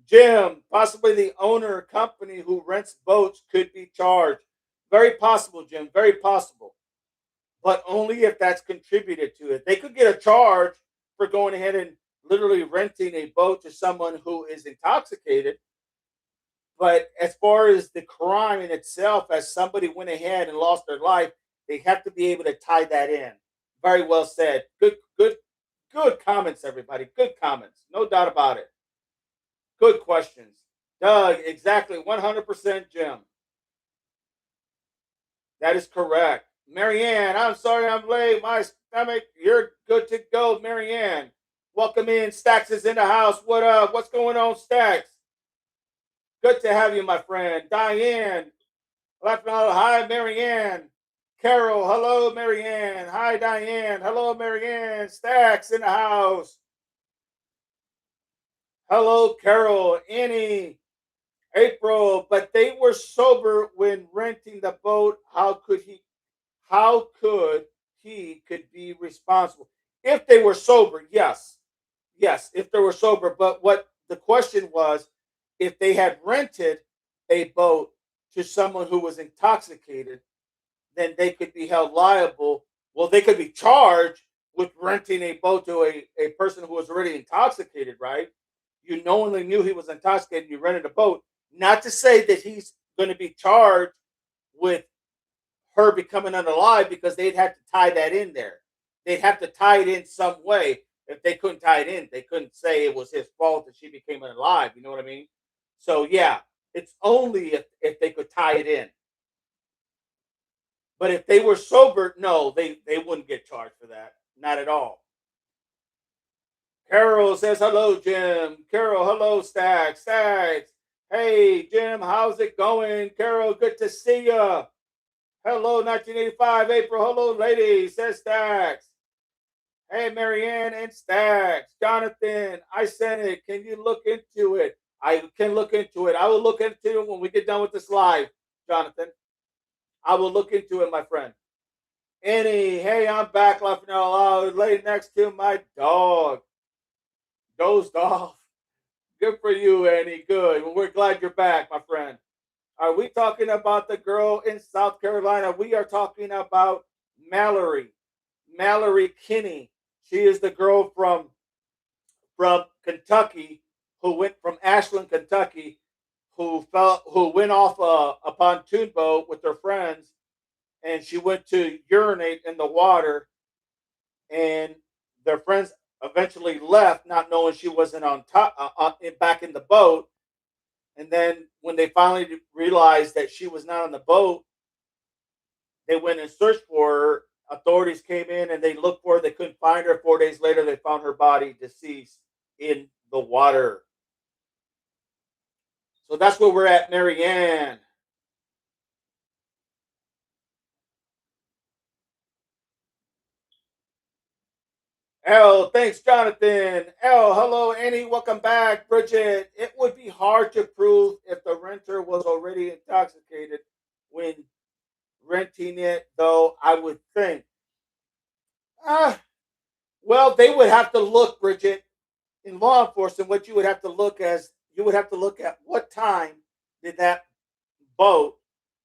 Jim, possibly the owner company who rents boats could be charged. Very possible, Jim. Very possible. But only if that's contributed to it. They could get a charge for going ahead and literally renting a boat to someone who is intoxicated. But as far as the crime in itself, as somebody went ahead and lost their life, they have to be able to tie that in. Very well said. Good comments, everybody. Good comments. No doubt about it. Good questions. Doug, exactly 100% Jim. That is correct. Marianne, I'm sorry I'm late. My stomach, you're good to go, Marianne. Welcome in. Stacks is in the house. What up? What's going on, Stacks? Good to have you, my friend. Diane, laughing out. Hi, Marianne. Carol, hello, Marianne. Hi, Diane. Hello, Marianne. Stacks in the house. Hello, Carol. Annie, April. But they were sober when renting the boat. How could he could be responsible? If they were sober, yes. Yes, if they were sober. But what the question was, if they had rented a boat to someone who was intoxicated, then they could be held liable. Well, they could be charged with renting a boat to a person who was already intoxicated, right? You knowingly knew he was intoxicated, you rented a boat. Not to say that he's going to be charged with her becoming unalive because they'd have to tie that in there. They'd have to tie it in some way. If they couldn't tie it in, they couldn't say it was his fault that she became unalive. You know what I mean? So yeah, it's only if they could tie it in. But if they were sober, no, they wouldn't get charged for that. Not at all. Carol says hello, Jim. Carol, hello, Stacks. Stacks. Hey, Jim, how's it going? Carol, good to see you. Hello, 1985 April. Hello, ladies. Says Stacks. Hey, Marianne and Stacks. Jonathan, I sent it. Can you look into it? I can look into it. I will look into it when we get done with this live, Jonathan. I will look into it, my friend. Annie, hey, I'm back laughing out loud. Lay next to my dog. Dozed off. Good for you, Annie. Good. Well, we're glad you're back, my friend. Are we talking about the girl in South Carolina? We are talking about Mallory. Mallory Kinney. She is the girl from Kentucky who went from Ashland, Kentucky, who went off a pontoon boat with her friends, and she went to urinate in the water, and their friends eventually left, not knowing she wasn't on top, back in the boat. And then when they finally realized that she was not on the boat, they went and searched for her. Authorities came in and they looked for her. They couldn't find her. 4 days later, they found her body deceased in the water. So that's where we're at, Marianne. L, thanks, Jonathan. L, hello, Annie. Welcome back, Bridget. It would be hard to prove if the renter was already intoxicated when renting it, though, I would think. Ah, well, they would have to look, Bridget, in law enforcement. What you would have to look as you would have to look at what time did that boat,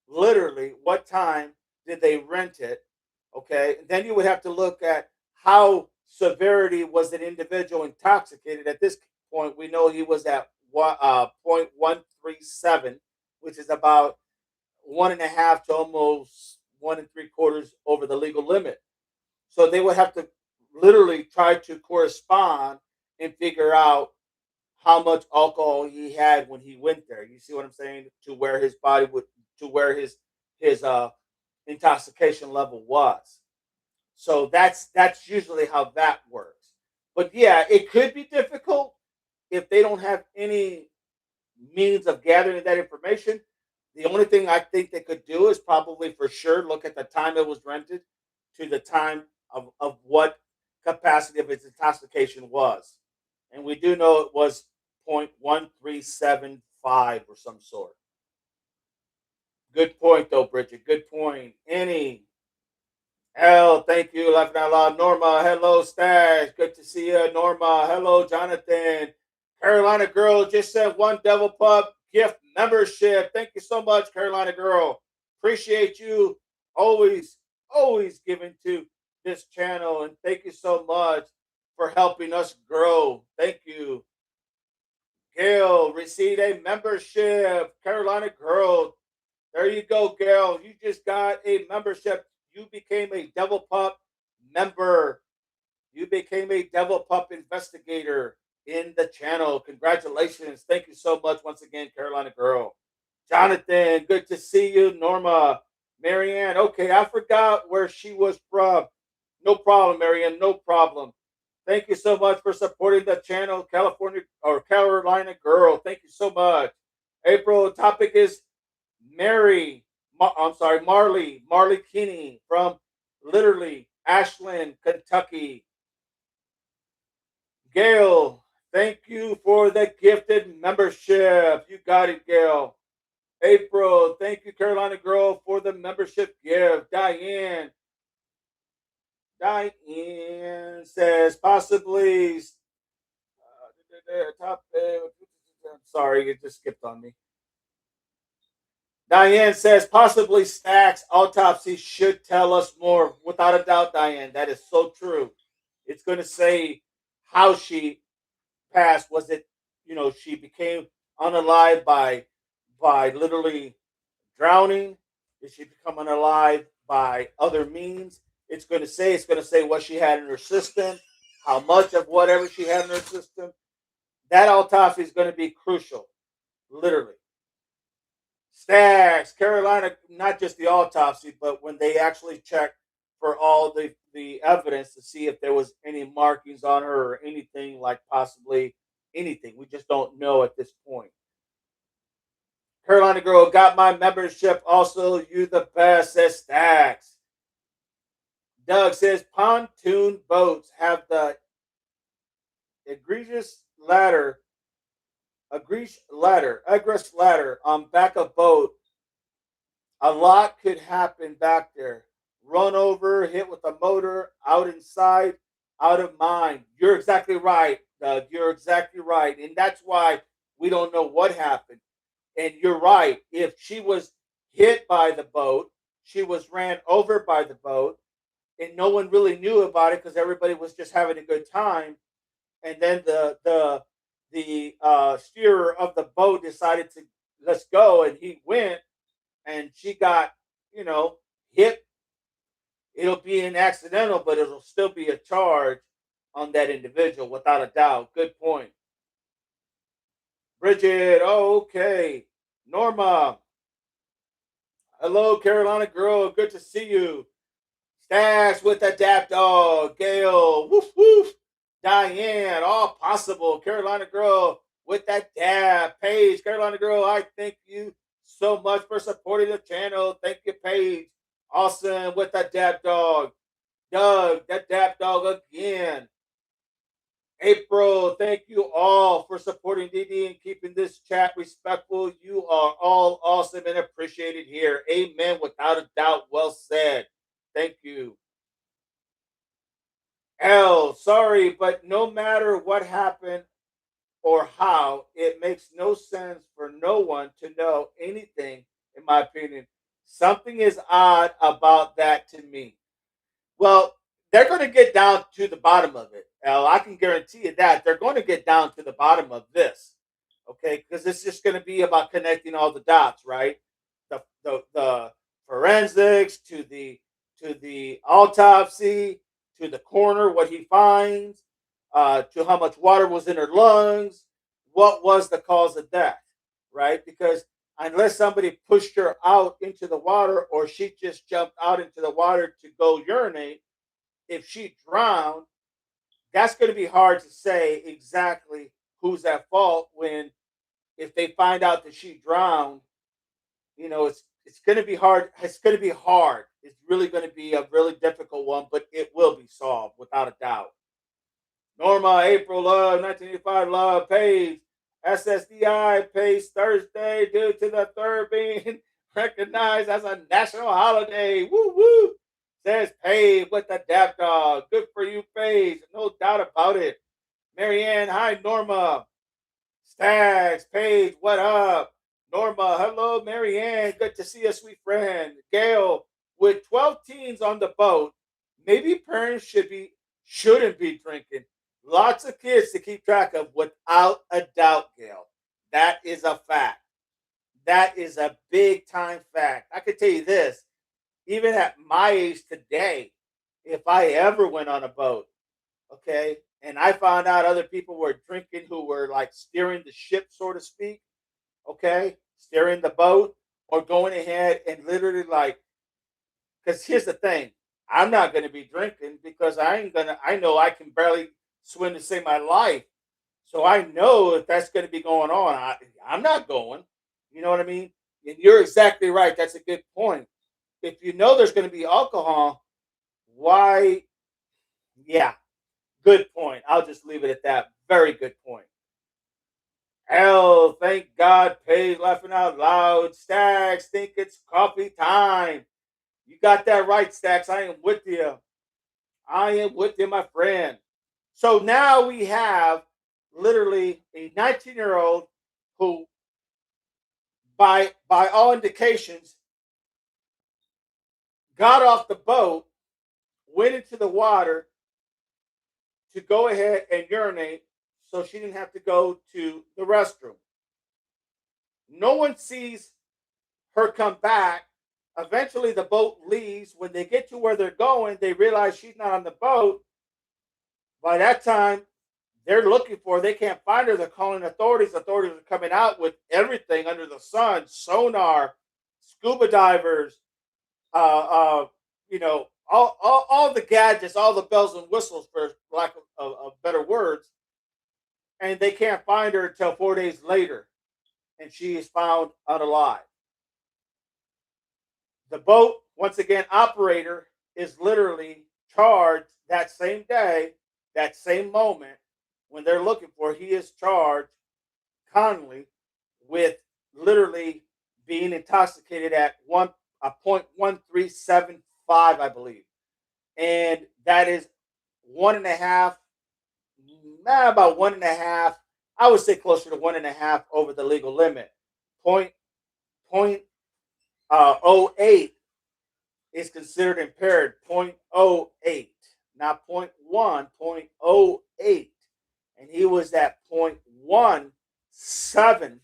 literally, what time did they rent it? Okay, and then you would have to look at how severity was an individual intoxicated. At this point, we know he was at 0.137, which is about 1.5 to almost 1 3/4 over the legal limit. So they would have to literally try to correspond and figure out how much alcohol he had when he went there. You see what I'm saying? To where his body would, to where his intoxication level was. So that's usually how that works. But yeah, it could be difficult if they don't have any means of gathering that information. The only thing I think they could do is probably for sure look at the time it was rented to the time of what capacity of its intoxication was. And we do know it was 0.1375 or some sort. Good point, though, Bridget. Good point. Annie, L, thank you. Laughing out loud. Norma, hello, Stash. Good to see you, Norma. Hello, Jonathan. Carolina Girl just said one Devil Pub gift membership. Thank you so much, Carolina Girl. Appreciate you always, always giving to this channel. And thank you so much for helping us grow. Thank you. Gail received a membership. Carolina Girl. There you go, Gail. You just got a membership. You became a Devil Pup member. You became a Devil Pup investigator in the channel. Congratulations. Thank you so much once again, Carolina Girl. Jonathan, good to see you. Norma, Marianne. Okay, I forgot where she was from. No problem, Marianne. No problem. Thank you so much for supporting the channel, California or Carolina Girl. Thank you so much. April, topic is Marley Kinney from literally Ashland, Kentucky. Gail, thank you for the gifted membership. You got it, Gail. April, thank you, Carolina Girl, for the membership gift. Diane says possibly. I'm sorry, it just skipped on me. Diane says possibly Stacks autopsy should tell us more. Without a doubt, Diane, that is so true. It's going to say how she passed. Was it, she became unalive by literally drowning? Did she become unalive by other means? It's going to say what she had in her system, how much of whatever she had in her system. That autopsy is going to be crucial, literally. Stags, Carolina, not just the autopsy, but when they actually checked for all the evidence to see if there was any markings on her or anything like possibly anything. We just don't know at this point. Carolina girl got my membership. Also, you the best, says Stags. Doug says pontoon boats have the egregious ladder, egress ladder on back of boat. A lot could happen back there. Run over, hit with a motor, out inside, out of mind. You're exactly right, Doug. You're exactly right. And that's why we don't know what happened. And you're right. If she was hit by the boat, she was ran over by the boat, and no one really knew about it because everybody was just having a good time. And then the steerer of the boat decided to let's go, and he went, and she got you know hit. It'll be an accidental, but it'll still be a charge on that individual without a doubt. Good point. Bridget, oh, okay. Norma, hello, Carolina girl. Good to see you. Stash with the Dap Dog. Gail, woof, woof. Diane, all possible. Carolina girl with that dab. Paige, Carolina girl, I thank you so much for supporting the channel. Thank you, Paige. Awesome with the Dap Dog. Doug, that Dap Dog again. April, thank you all for supporting DD and keeping this chat respectful. You are all awesome and appreciated here. Amen. Without a doubt. Well said. Thank you. L, sorry, but no matter what happened or how, it makes no sense for no one to know anything, in my opinion. Something is odd about that to me. Well, they're going to get down to the bottom of it. Al, I can guarantee you that they're going to get down to the bottom of this. Okay, because it's just going to be about connecting all the dots, right? The forensics to the autopsy to the coroner, what he finds, to how much water was in her lungs, what was the cause of death, right? Because unless somebody pushed her out into the water or she just jumped out into the water to go urinate, if she drowned, that's going to be hard to say exactly who's at fault when if they find out that she drowned, it's going to be hard. It's going to be hard. It's really going to be a really difficult one, but it will be solved without a doubt. Norma, April, love, 1985, love, Paige, SSDI, Paige, Thursday, due to the third being recognized as a national holiday. Woo woo. Says Paige with the Dap Dog. Good for you, Paige. No doubt about it. Marianne, hi, Norma. Stags, Paige, what up? Norma, hello, Marianne. Good to see you, sweet friend. Gail, with 12 teens on the boat, maybe parents shouldn't be drinking. Lots of kids to keep track of without a doubt, Gail. That is a fact. That is a big time fact. I can tell you this, even at my age today, if I ever went on a boat, okay, and I found out other people were drinking who were like steering the ship, so to speak, okay, steering the boat or going ahead and literally like, because here's the thing, I'm not going to be drinking because I know I can barely swim to save my life. So I know if that's going to be going on, I'm not going. You know what I mean? And you're exactly right. That's a good point. If you know there's going to be alcohol, why? Yeah, good point. I'll just leave it at that. Very good point. Hell, thank God, Paige laughing out loud. Stacks, think it's coffee time. You got that right, Stacks. I am with you. I am with you, my friend. So now we have literally a 19-year-old who, by all indications, got off the boat, went into the water to go ahead and urinate so she didn't have to go to the restroom. No one sees her come back. Eventually, the boat leaves. When they get to where they're going, they realize she's not on the boat. By that time, They're looking for her. They can't find her. They're calling authorities. Authorities are coming out with everything under the sun: sonar, scuba divers, all the gadgets, all the bells and whistles, for lack of better words. And they can't find her until 4 days later, and she is found unalive. The boat, once again, operator is literally charged that same day, that same moment when they're looking for. He is charged Conley with literally being intoxicated at one a 0.1375, I believe, and that is one and a half, about one and a half. I would say closer to one and a half over the legal limit. Point oh 08 is considered impaired. 0.08, not point 0.1, 0.08, and he was at 0.17.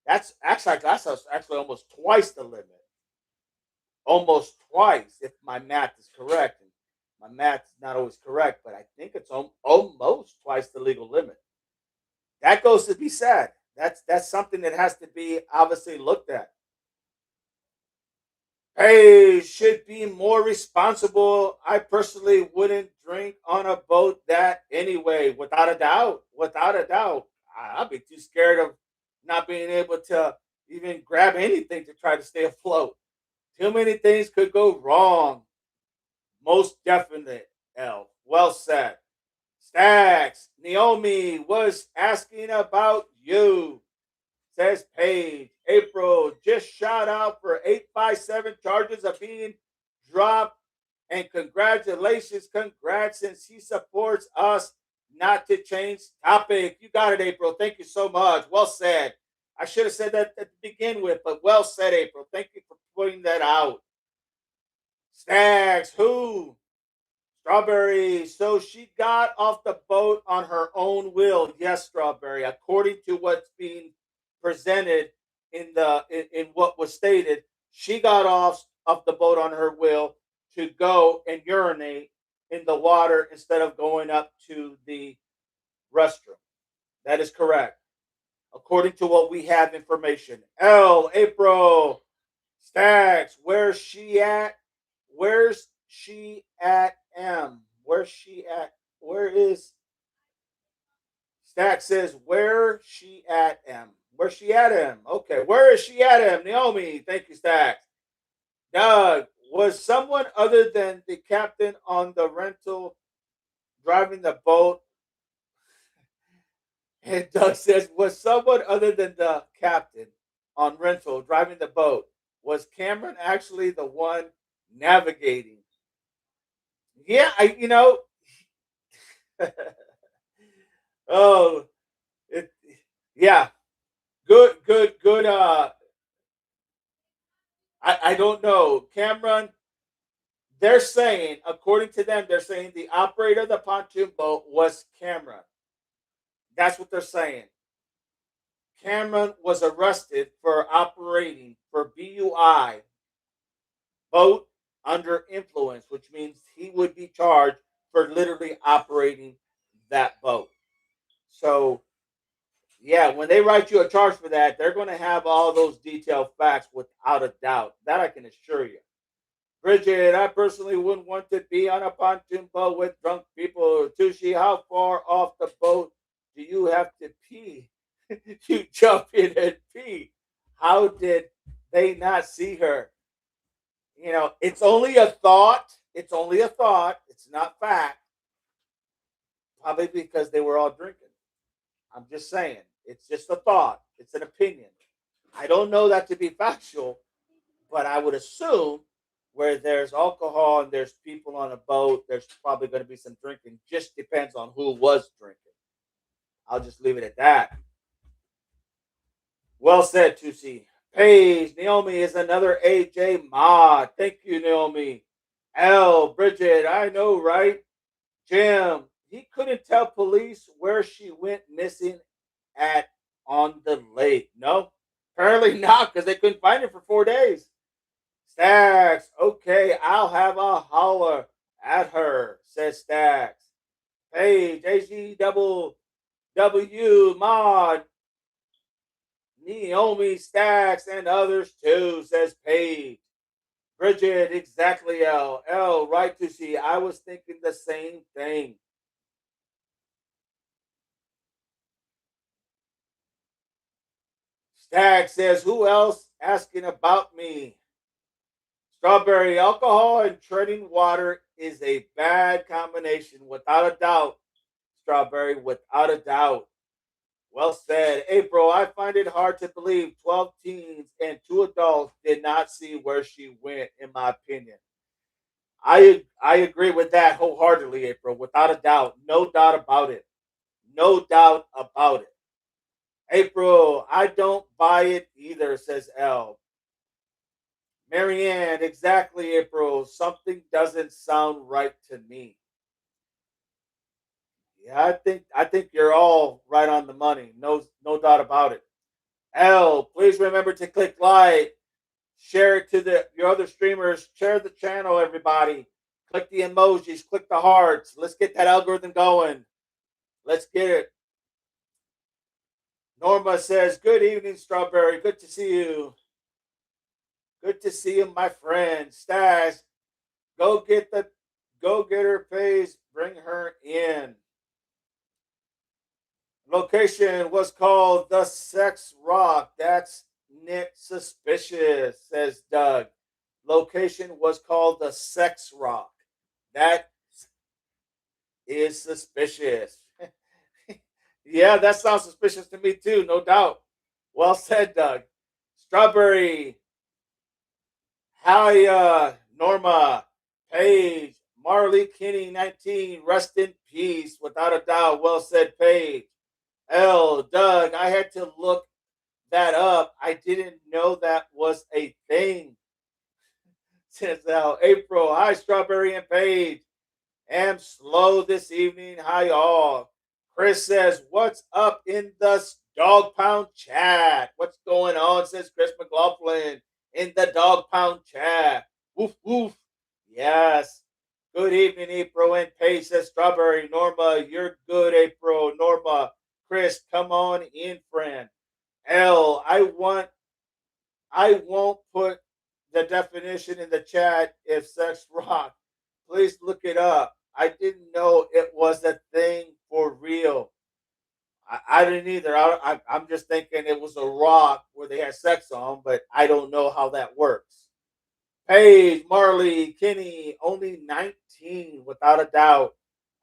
That's actually almost twice the limit. Almost twice, if my math is correct. And my math is not always correct, but I think it's almost twice the legal limit. That goes to be said. That's something that has to be obviously looked at. Hey, should be more responsible. I personally wouldn't drink on a boat that anyway, without a doubt. Without a doubt. I'd be too scared of not being able to even grab anything to try to stay afloat. Too many things could go wrong. Most definite, L. Well said. Stacks, Naomi was asking about you. Says Paige. April just shout out for 857 charges of being dropped. And congratulations, congrats, since he supports us not to change topic. You got it, April. Thank you so much. Well said. I should have said that to begin with, but well said, April. Thank you for putting that out. Stacks, who? Strawberry. So she got off the boat on her own will. Yes, Strawberry. According to what's being presented in what was stated, she got off the boat on her will to go and urinate in the water instead of going up to the restroom. That is correct. According to what we have information. L. April. Stacks. Where's she at? Where's she at? M. Where's she at? Where is Stack says where she at M? Where's she at M? Okay, where is she at M? Naomi, thank you, Stack. Doug, was someone other than the captain on the rental driving the boat? And Doug says, was someone other than the captain on rental driving the boat? Was Cameron actually the one navigating? Yeah, oh, it, yeah, good. I don't know. Cameron, they're saying, according to them, they're saying the operator of the pontoon boat was Cameron. That's what they're saying. Cameron was arrested for operating for BUI, boat under influence, which means he would be charged for literally operating that boat. So, yeah, when they write you a charge for that, they're going to have all those detailed facts without a doubt. That I can assure you. Bridget, I personally wouldn't want to be on a pontoon boat with drunk people. Tushi, how far off the boat do you have to pee? You jump in and pee. How did they not see her? It's only a thought. It's only a thought. It's not fact. Probably because they were all drinking. I'm just saying. It's just a thought. It's an opinion. I don't know that to be factual, but I would assume where there's alcohol and there's people on a boat, there's probably going to be some drinking. Just depends on who was drinking. I'll just leave it at that. Well said, Tusi. Paige, Naomi is another AJ mod. Thank you, Naomi. L, Bridget, I know, right? Jim, he couldn't tell police where she went missing at on the lake. No, apparently not, because they couldn't find her for 4 days. Stacks, okay, I'll have a holler at her, says Stacks. Paige, AG double W, Mod, Naomi Stacks, and others too, says Paige. Bridget, exactly, L. L, right to see. I was thinking the same thing. Stack says, who else asking about me? Strawberry alcohol and treading water is a bad combination, without a doubt. Strawberry, without a doubt. Well said. April, I find it hard to believe 12 teens and two adults did not see where she went, in my opinion. I agree with that wholeheartedly, April, without a doubt. No doubt about it. No doubt about it. April, I don't buy it either, says L. Marianne, exactly, April. Something doesn't sound right to me. Yeah, I think you're all right on the money. No doubt about it. L, please remember to click like, share it to your other streamers, share the channel, everybody. Click the emojis, click the hearts. Let's get that algorithm going. Let's get it. Norma says, good evening, Strawberry. Good to see you. Good to see you, my friend. Stash, go get the go get her face, bring her in. Location was called the Sex Rock. That's Nick suspicious, says Doug. Location was called the Sex Rock. That is suspicious. Yeah, that sounds suspicious to me too, no doubt. Well said, Doug. Strawberry, Halia, Norma, Paige, Marley Kinney, 19, rest in peace, without a doubt. Well said, Paige. L, Doug, I had to look that up. I didn't know that was a thing. Says L. April, hi, Strawberry and Paige. Am slow this evening. Hi, all. Chris says, what's up in the dog pound chat? What's going on? Says Chris McLaughlin in the dog pound chat. Woof, woof. Yes. Good evening, April and Paige, says Strawberry. Norma, you're good, April. Norma, Chris, come on in, friend. L, I won't put the definition in the chat if sex rock. Please look it up. I didn't know it was a thing for real. I didn't either. I'm just thinking it was a rock where they had sex on, but I don't know how that works. Paige, Marley, Kinney, only 19 without a doubt.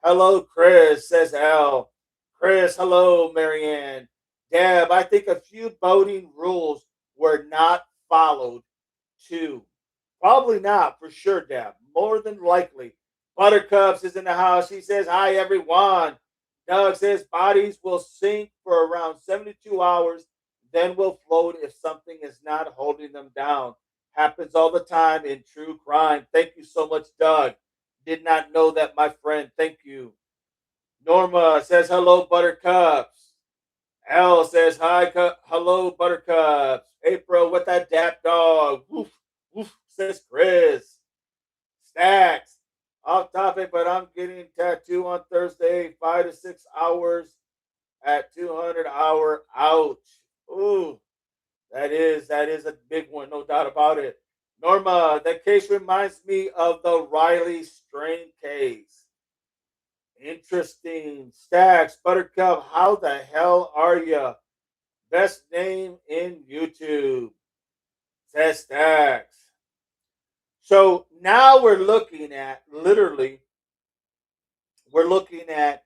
Hello, Chris, says L. Chris, hello, Marianne. Deb, I think a few boating rules were not followed too. Probably not, for sure, Deb. More than likely. Buttercups is in the house. She says, hi, everyone. Doug says bodies will sink for around 72 hours, then will float if something is not holding them down. Happens all the time in true crime. Thank you so much, Doug. Did not know that, my friend. Thank you. Norma says, hello, Buttercups. Al says, hi, hello, Buttercups. April with that dap dog. Woof, woof, says Chris. Stacks. Off topic, but I'm getting tattoo on Thursday, 5 to 6 hours at 200 hour. Ouch. Ooh, that is a big one, no doubt about it. Norma, that case reminds me of the Riley strain case. Interesting. Stacks, Buttercup, how the hell are you? Best name in YouTube. Says Stacks. So now we're looking at literally, we're looking at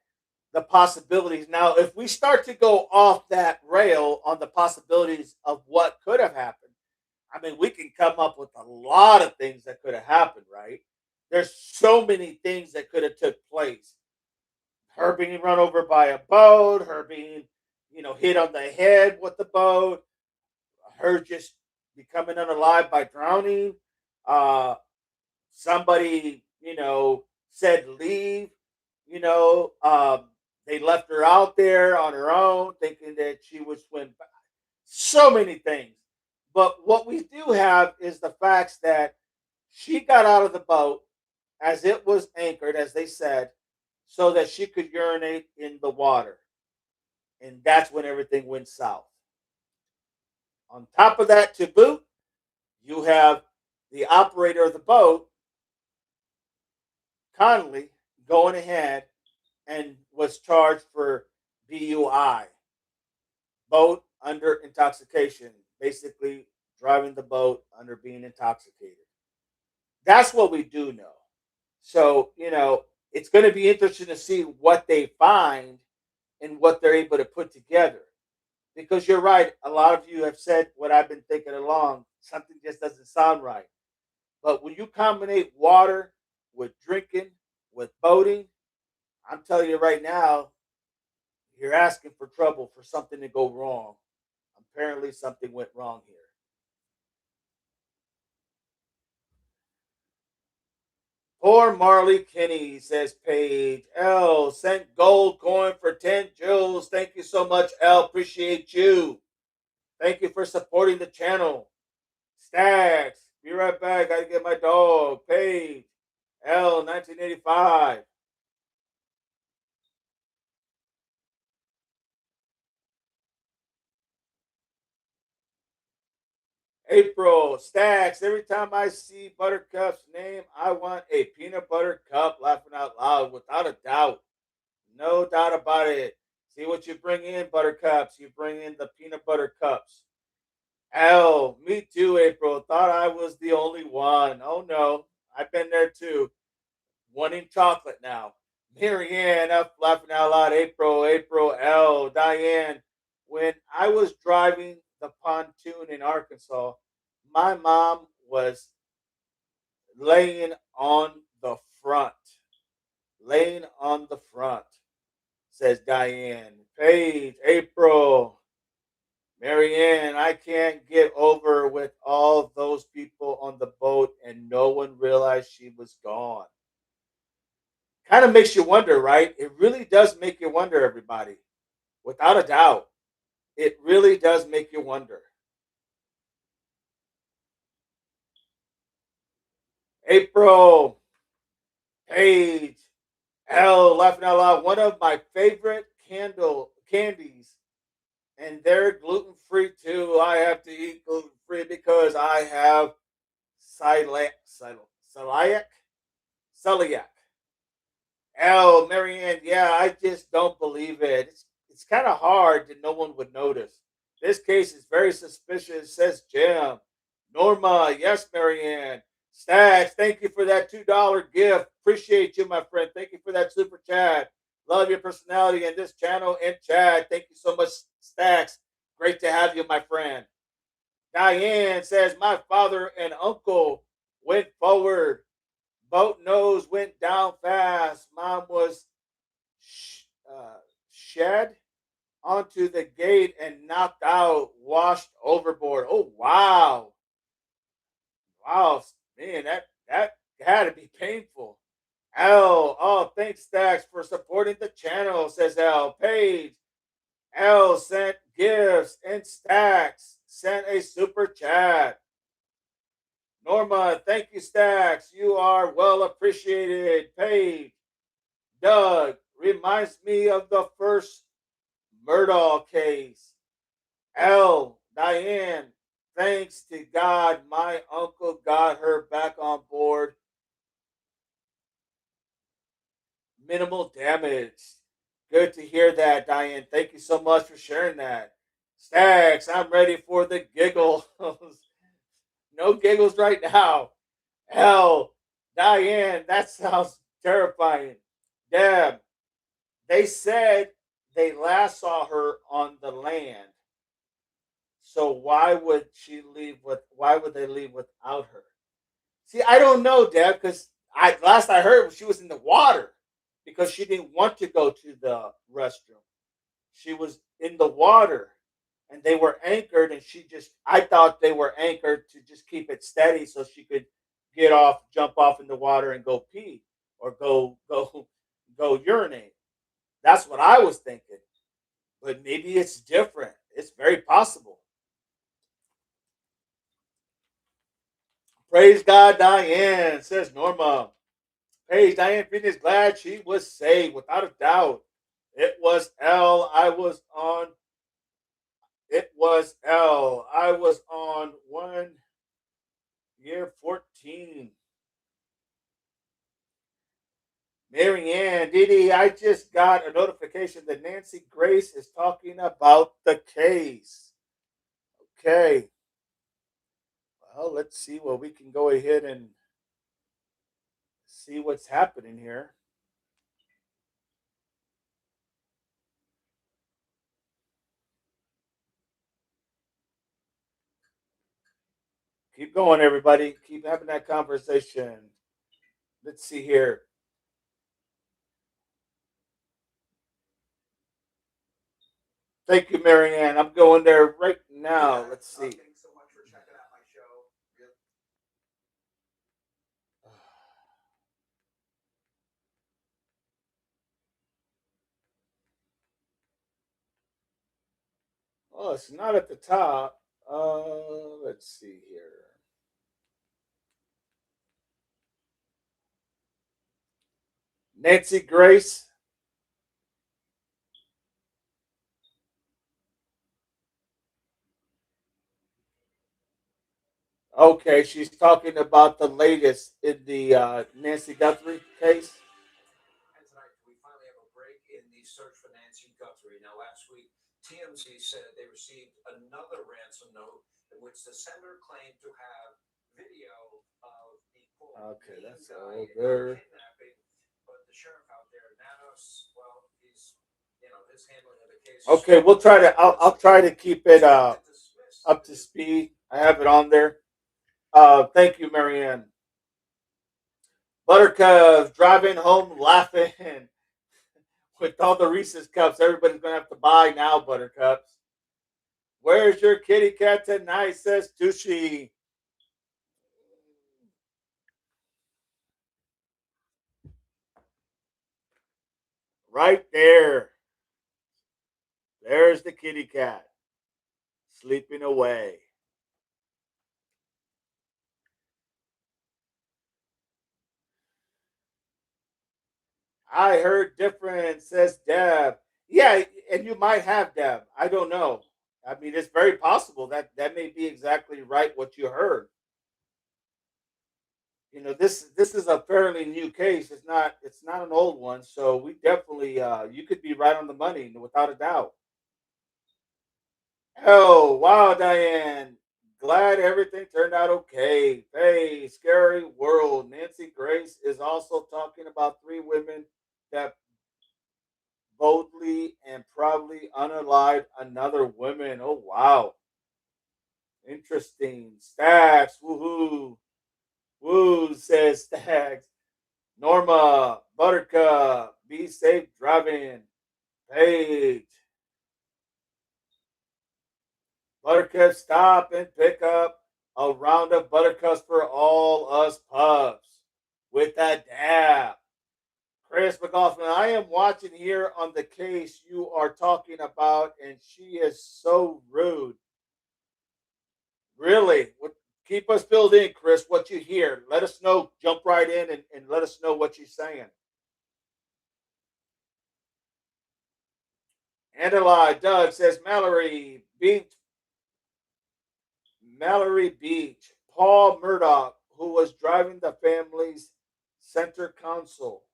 the possibilities. Now, if we start to go off that rail on the possibilities of what could have happened, I mean, we can come up with a lot of things that could have happened, right? There's so many things that could have took place. Her being run over by a boat, her being, hit on the head with the boat, her just becoming unalive by drowning. Uh, Somebody, said leave. You know, they left her out there on her own, thinking that she would swim. So many things. But what we do have is the facts that she got out of the boat as it was anchored, as they said. so that she could urinate in the water. And that's when everything went south. On top of that, to boot, you have the operator of the boat, Connolly, going ahead and was charged for BUI, boat under intoxication, basically driving the boat under being intoxicated. That's what we do know. So, it's going to be interesting to see what they find and what they're able to put together. Because you're right, a lot of you have said what I've been thinking along. Something just doesn't sound right. But when you combine water with drinking, with boating, I'm telling you right now, you're asking for trouble for something to go wrong. Apparently, something went wrong here. Poor Marley Kinney, says Paige. L sent gold coin for 10 joules. Thank you so much, L. Appreciate you. Thank you for supporting the channel. Stacks, be right back. Gotta get my dog. Paige, L 1985. April, Stacks. Every time I see Buttercup's name, I want a peanut butter cup. Laughing out loud, without a doubt. No doubt about it. See what you bring in, Buttercups. You bring in the peanut butter cups. L, me too, April. Thought I was the only one. Oh no, I've been there too. Wanting chocolate now. Marianne, up laughing out loud. April, L, Diane. When I was driving the pontoon in Arkansas, my mom was laying on the front. Laying on the front, says Diane. Paige, April, Marianne, I can't get over with all those people on the boat and no one realized she was gone. Kind of makes you wonder, right? It really does make you wonder, everybody. Without a doubt. It really does make you wonder. April, Paige, L, laughing out loud. One of my favorite candies, and they're gluten free too. I have to eat gluten free because I have celiac. Celiac. Oh, Marianne, yeah, I just don't believe it. It's kind of hard that no one would notice. This case is very suspicious, says Jim. Norma, yes, Marianne. Stacks, thank you for that $2 gift. Appreciate you, my friend. Thank you for that super chat. Love your personality in this channel and chat. Thank you so much, Stacks. Great to have you, my friend. Diane says, my father and uncle went forward. Boat nose went down fast. Mom was shed onto the gate and knocked out, washed overboard. Oh wow, wow, man, that had to be painful. L, oh, thanks, Stacks, for supporting the channel. Says L. Paige, L sent gifts and Stacks sent a super chat. Norma, thank you, Stacks. You are well appreciated. Paige, Doug, reminds me of the first Murdaugh case. L, Diane, thanks to God, my uncle got her back on board. Minimal damage. Good to hear that, Diane. Thank you so much for sharing that. Stacks, I'm ready for the giggles. No giggles right now. L, Diane, that sounds terrifying. Deb, they said they last saw her on the land. So why would they leave without her? See, I don't know, Deb, because I last I heard she was in the water because she didn't want to go to the restroom. She was in the water and they were anchored and I thought they were anchored to just keep it steady so she could jump off in the water and go pee or go urinate. That's what I was thinking. But maybe it's different. It's very possible. Praise God, Diane, says Norma. Paige, Diane Phoenix, glad she was saved, without a doubt. It was L. It was L. I was on 1 year 14. Marianne, Didi, I just got a notification that Nancy Grace is talking about the case. Okay. Well, let's see. Well, we can go ahead and see what's happening here. Keep going, everybody. Keep having that conversation. Let's see here. Thank you, Marianne. I'm going there right now. Let's see. Thanks so much for checking out my show. Oh, it's not at the top. Let's see here. Nancy Grace. Okay, she's talking about the latest in the Nancy Guthrie case. And tonight we finally have a break in the search for Nancy Guthrie. Now, last week, TMZ said they received another ransom note in which the sender claimed to have video of the quote. Okay, that's over. Kidnapping, but the sheriff out there, Nanos, well, he's his handling of the case. Okay, we'll try to. I'll try to keep it up to speed. I have it on there. Thank you, Marianne. Buttercup driving home laughing with all the Reese's cups. Everybody's gonna have to buy now, Buttercups. Where's your kitty cat tonight? Says Tushy. Right there. There's the kitty cat sleeping away. I heard different, says Deb. Yeah, and you might have Deb. I don't know. I mean, it's very possible that that may be exactly right what you heard. This is a fairly new case. It's not an old one, so we definitely you could be right on the money without a doubt. Oh wow, Diane. Glad everything turned out okay. Hey, scary world. Nancy Grace is also talking about three women that boldly and proudly unalived another woman. Oh wow. Interesting. Stacks. Woohoo. Woo, says Stacks. Norma, Buttercup, be safe driving. Paige, Buttercup, stop and pick up a round of Buttercups for all us pups with that dab. Chris McGoffin, I am watching here on the case you are talking about, and she is so rude. Really? Keep us filled in, Chris, what you hear. Let us know. Jump right in and let us know what she's saying. Andalai Doug says Mallory Beach, Paul Murdoch, who was driving the family's center console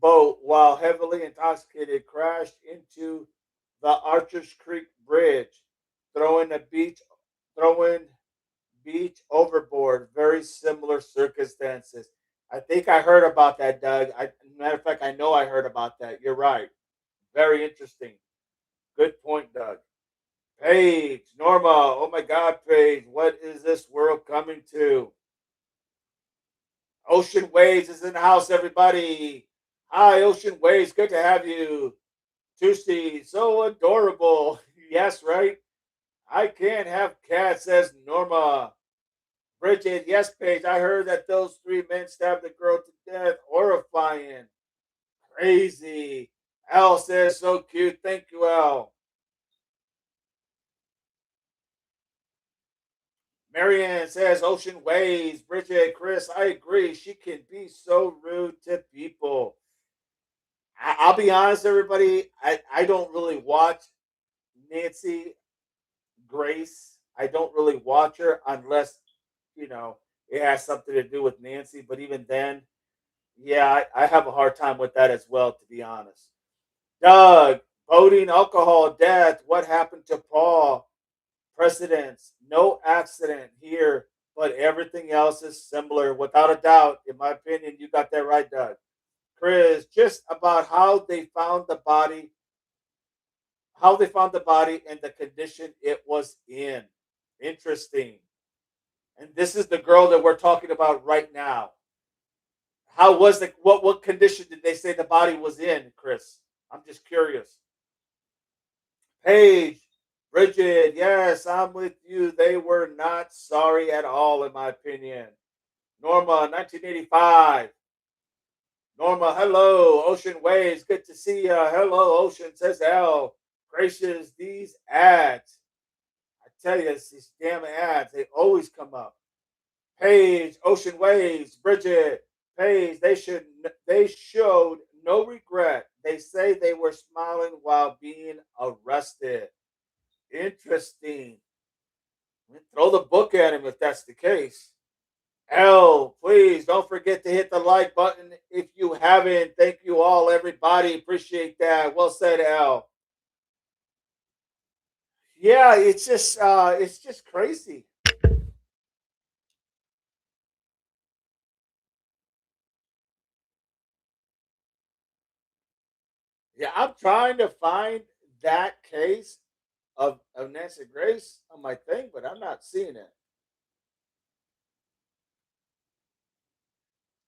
boat while heavily intoxicated, crashed into the Archers Creek Bridge, throwing the throwing beach overboard. Very similar circumstances. I think I heard about that, Doug. Matter of fact, I know I heard about that. You're right. Very interesting. Good point, Doug. Paige, Norma, oh my God, Paige, what is this world coming to? Ocean Waves is in the house, everybody. Hi, Ocean Waves, good to have you. Tuesday, so adorable. Yes, right? I can't have cats, says Norma. Bridget, yes, Paige, I heard that those three men stabbed the girl to death. Horrifying. Crazy. Al says, so cute. Thank you, Al. Marianne says ocean waves. Bridget, Chris, I agree. She can be so rude to people. I'll be honest, everybody. I don't really watch Nancy Grace. I don't really watch her unless you know it has something to do with Nancy. But even then, yeah, I have a hard time with that as well, to be honest. Doug, voting alcohol death. What happened to Paul? Precedents. No accident here, but everything else is similar. Without a doubt, in my opinion, you got that right, Doug. Chris, just about how they found the body and the condition it was in. Interesting. And this is the girl that we're talking about right now. How was the what condition did they say the body was in, Chris? I'm just curious. Paige, Bridget, yes, I'm with you. They were not sorry at all, in my opinion. Norma, 1985. Norma, hello. Ocean Waves, good to see you. Hello, Ocean, says L. Gracious, these ads. I tell you, it's these damn ads, they always come up. Paige, Ocean Waves, Bridget, Paige, they showed no regret. They say they were smiling while being arrested. Interesting. Throw the book at him if that's the case. L, please don't forget to hit the like button if you haven't. Thank you all, everybody. Appreciate that. Well said, L. Yeah, it's just crazy. Yeah, I'm trying to find that case of Nancy Grace on my thing, but I'm not seeing it.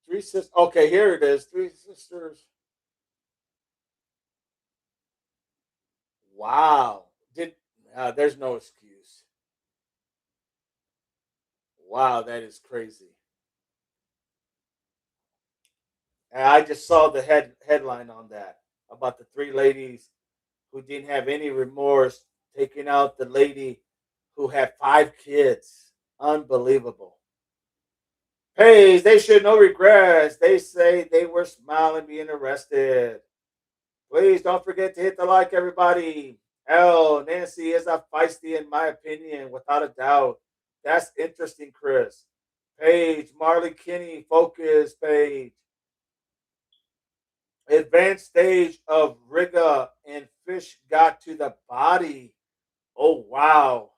Three sisters. Okay, here it is. Three sisters. Wow. Did There's no excuse. Wow, that is crazy. And I just saw the headline on that about the three ladies who didn't have any remorse taking out the lady who had five kids. Unbelievable. Hey, they should no regrets. They say they were smiling being arrested. Please don't forget to hit the like, everybody. L, Nancy is a feisty, in my opinion, without a doubt. That's interesting, Chris. Paige, Marley Kinney, focus, Paige. Advanced stage of Riga and fish got to the body. Oh, wow.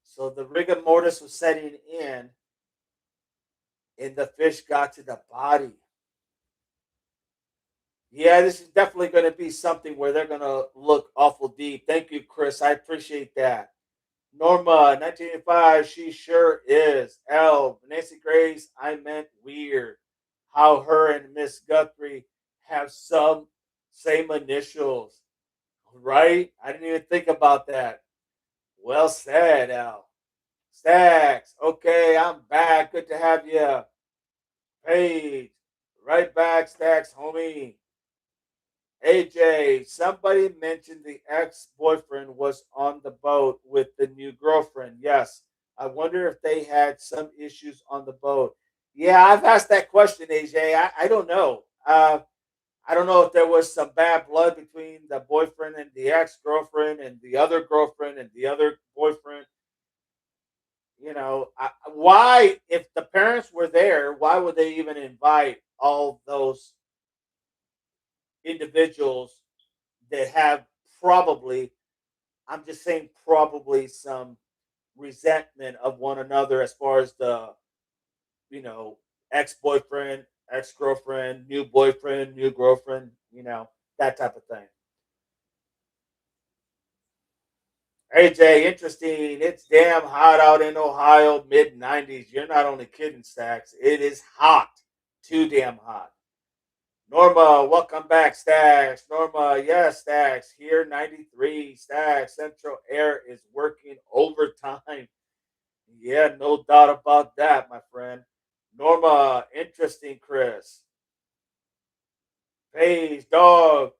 So the rigor mortis was setting in and the fish got to the body. Yeah, this is definitely going to be something where they're going to look awful deep. Thank you, Chris. I appreciate that. Norma, 1985, she sure is. L, Nancy Grace, I meant weird. How her and Miss Guthrie have some same initials, right? I didn't even think about that. Well said, Al. Stacks, okay, I'm back. Good to have you. Paige, right back, Stacks, homie. AJ, somebody mentioned the ex boyfriend was on the boat with the new girlfriend. Yes. I wonder if they had some issues on the boat. Yeah, I've asked that question, AJ. I don't know. I don't know if there was some bad blood between the boyfriend and the ex girlfriend and the other girlfriend and the other boyfriend. Why, if the parents were there, why would they even invite all those individuals that have probably, I'm just saying, probably some resentment of one another as far as the, you know, ex boyfriend, ex girlfriend, new boyfriend, new girlfriend, that type of thing. AJ, interesting. It's damn hot out in Ohio, mid 90s. You're not only kidding, Stacks. It is hot. Too damn hot. Norma, welcome back, Stacks. Norma, yes, Stacks. Here, 93. Stacks. Central Air is working overtime. Yeah, no doubt about that, my friend. Norma, interesting, Chris. Paige, dog,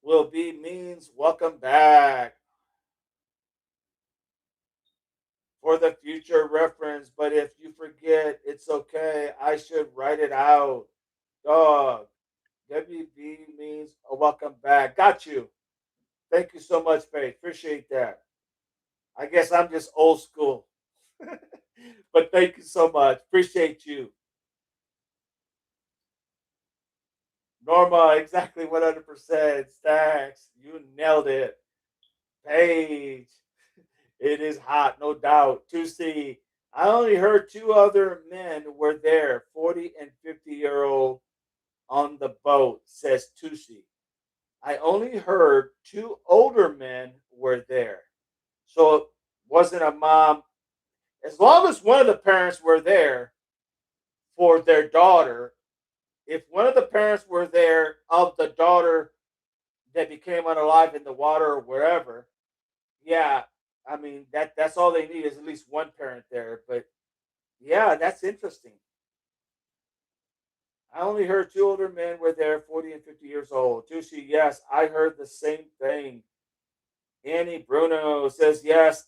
will be means welcome back. for the future reference. But if you forget, it's okay. I should write it out. Dog. WB means a welcome back. Got you. Thank you so much, Faith. Appreciate that. I guess I'm just old school. But thank you so much. Appreciate you. Norma, exactly 100%. Stacks, you nailed it. Paige, it is hot, no doubt. 2C, I only heard two other men were there, 40 and 50-year-old on the boat, says 2C. I only heard two older men were there. So it wasn't a mom. As long as one of the parents were there for their daughter, if one of the parents were there of the daughter that became unalive in the water or wherever, yeah, I mean that's all they need is at least one parent there. But yeah, that's interesting. I only heard two older men were there, 40 and 50 years old. Tushi, yes, I heard the same thing. Annie Bruno says yes,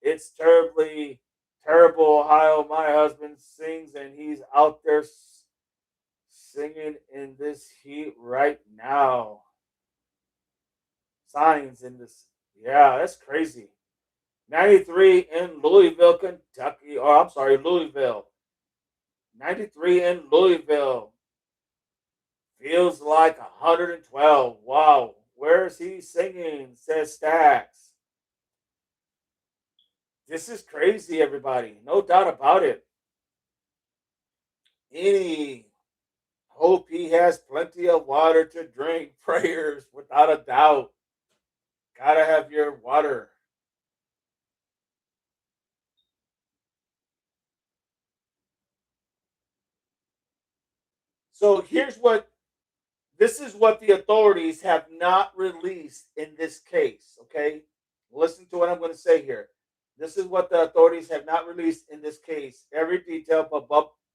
it's terribly terrible how my husband sings and he's out there singing in this heat right now. Signs in this. Yeah, that's crazy. 93 in Louisville, Kentucky. Or I'm sorry, Louisville. 93 in Louisville. Feels like 112. Wow. Where is he singing? Says Stacks. This is crazy, everybody. No doubt about it. Any hope he has plenty of water to drink. Prayers, without a doubt. Gotta have your water. So here's what this is what the authorities have not released in this case. Okay, listen to what I'm going to say here. This is what the authorities have not released in this case. Every detail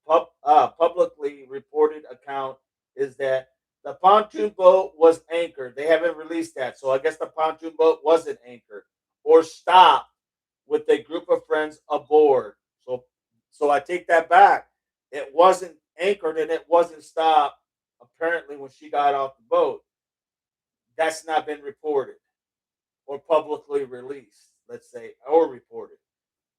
publicly reported account is that the pontoon boat was anchored. They haven't released that, so I guess the pontoon boat wasn't anchored or stopped with a group of friends aboard. So I take that back. It wasn't anchored and it wasn't stopped. Apparently, when she got off the boat, that's not been reported or publicly released. Let's say or reported.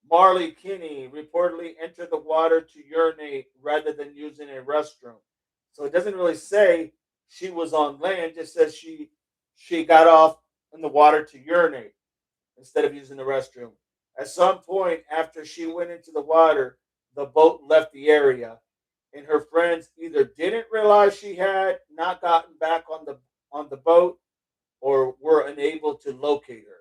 Marley Kinney reportedly entered the water to urinate rather than using a restroom. So it doesn't really say she was on land; just says she got off in the water to urinate instead of using the restroom. At some point after she went into the water, the boat left the area, and her friends either didn't realize she had not gotten back on the boat or were unable to locate her.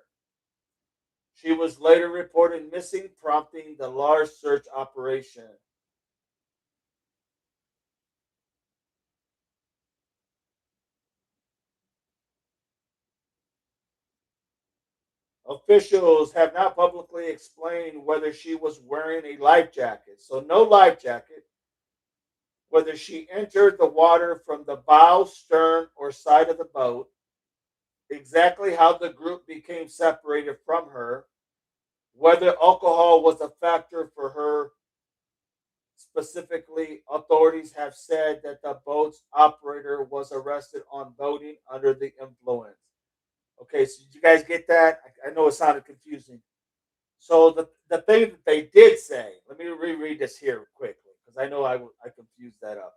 She was later reported missing, prompting the large search operation. Officials have not publicly explained whether she was wearing a life jacket. So, no life jacket. Whether she entered the water from the bow, stern, or side of the boat, exactly how the group became separated from her, whether alcohol was a factor for her specifically. Authorities have said that the boat's operator was arrested on boating under the influence. Okay, so did you guys get that? I know it sounded confusing. So the thing that they did say, let me reread this here quickly because I know I confused that up.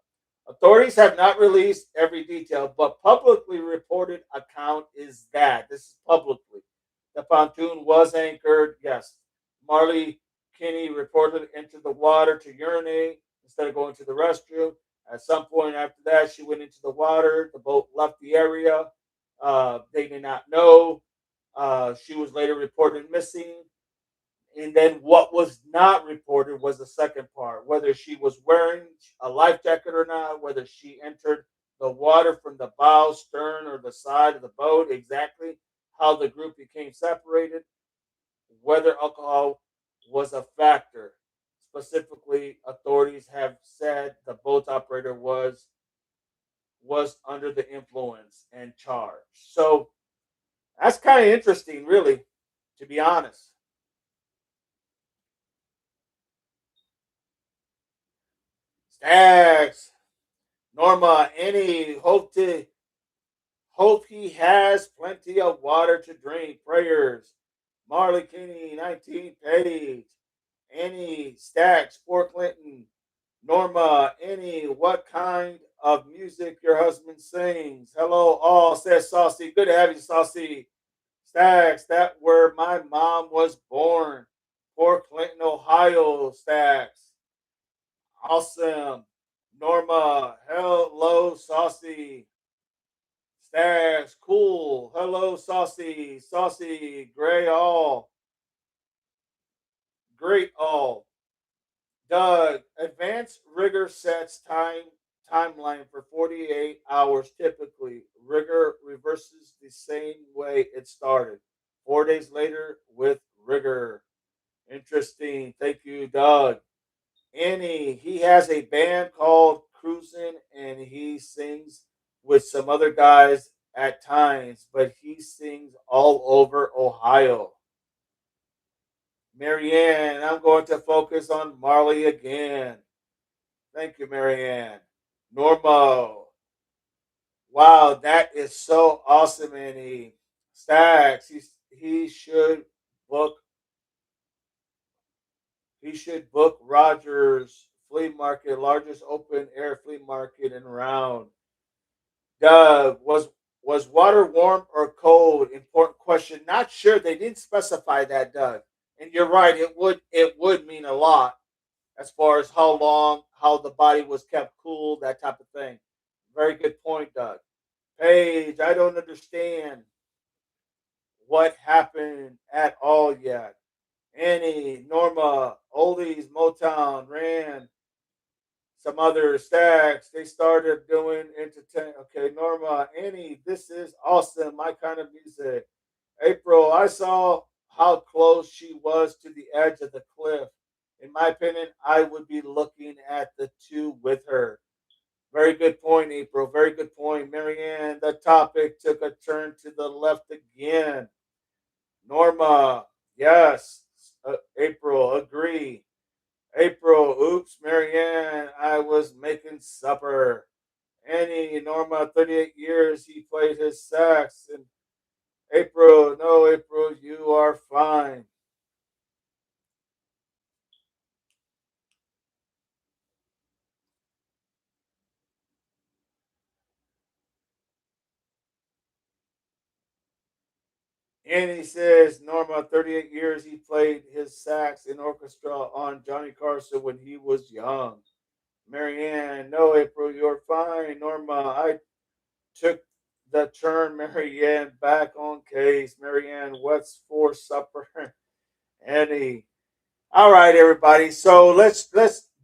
Authorities have not released every detail, but publicly reported account is that this is publicly. The pontoon was anchored. Yes, Marley Kinney reported entered the water to urinate instead of going to the restroom. At some point after that, she went into the water. The boat left the area. They did not know. She was later reported missing. And then what was not reported was the second part, whether she was wearing a life jacket or not, whether she entered the water from the bow, stern, or the side of the boat, exactly how the group became separated, whether alcohol was a factor. Specifically, authorities have said the boat operator was under the influence and charged. So that's kind of interesting, really, to be honest. Stacks. Norma, any hope he has plenty of water to drink. Prayers. Marley Kinney, 19 Page. Annie Stacks, Fort Clinton. Norma, Annie, what kind of music your husband sings? Hello, all, says Saucy. Good to have you, Saucy. Stacks, that where my mom was born. Fort Clinton, Ohio, Stacks. Awesome. Norma, hello, Saucy. Stacks, cool. Hello, Saucy. Saucy, gray all. Great all. Doug, advanced rigor sets timeline for 48 hours typically. Rigor reverses the same way it started. 4 days later with rigor. Interesting. Thank you, Doug. Annie, he has a band called Cruisin' and he sings with some other guys at times, but he sings all over Ohio. Marianne, I'm going to focus on Marley again. Thank you, Marianne. Normo. Wow, that is so awesome, Annie. Stacks. He should book Rogers Flea Market, largest open air flea market in round. Doug, was water warm or cold? Important question. Not sure. They didn't specify that, Doug. And you're right. It would mean a lot as far as how long, how the body was kept cool, that type of thing. Very good point, Doug. Paige, I don't understand what happened at all yet. Annie, Norma, Oldies, Motown, Ran, some other stacks. They started doing entertain. Okay, Norma, Annie, this is awesome. My kind of music. April, I saw how close she was to the edge of the cliff. In my opinion, I would be looking at the two with her. Very good point, April. Very good point. Marianne, the topic took a turn to the left again. Norma, yes. April, agree. April, oops, Marianne, I was making supper. Annie, Norma, 38 years he played his sax. And April, no, April, you are fine. Annie says, Norma, 38 years he played his sax in orchestra on Johnny Carson when he was young. Marianne, no, April, you're fine. Norma, I took the turn, Marianne, back on case. Marianne, what's for supper? Annie. All right, everybody. So let's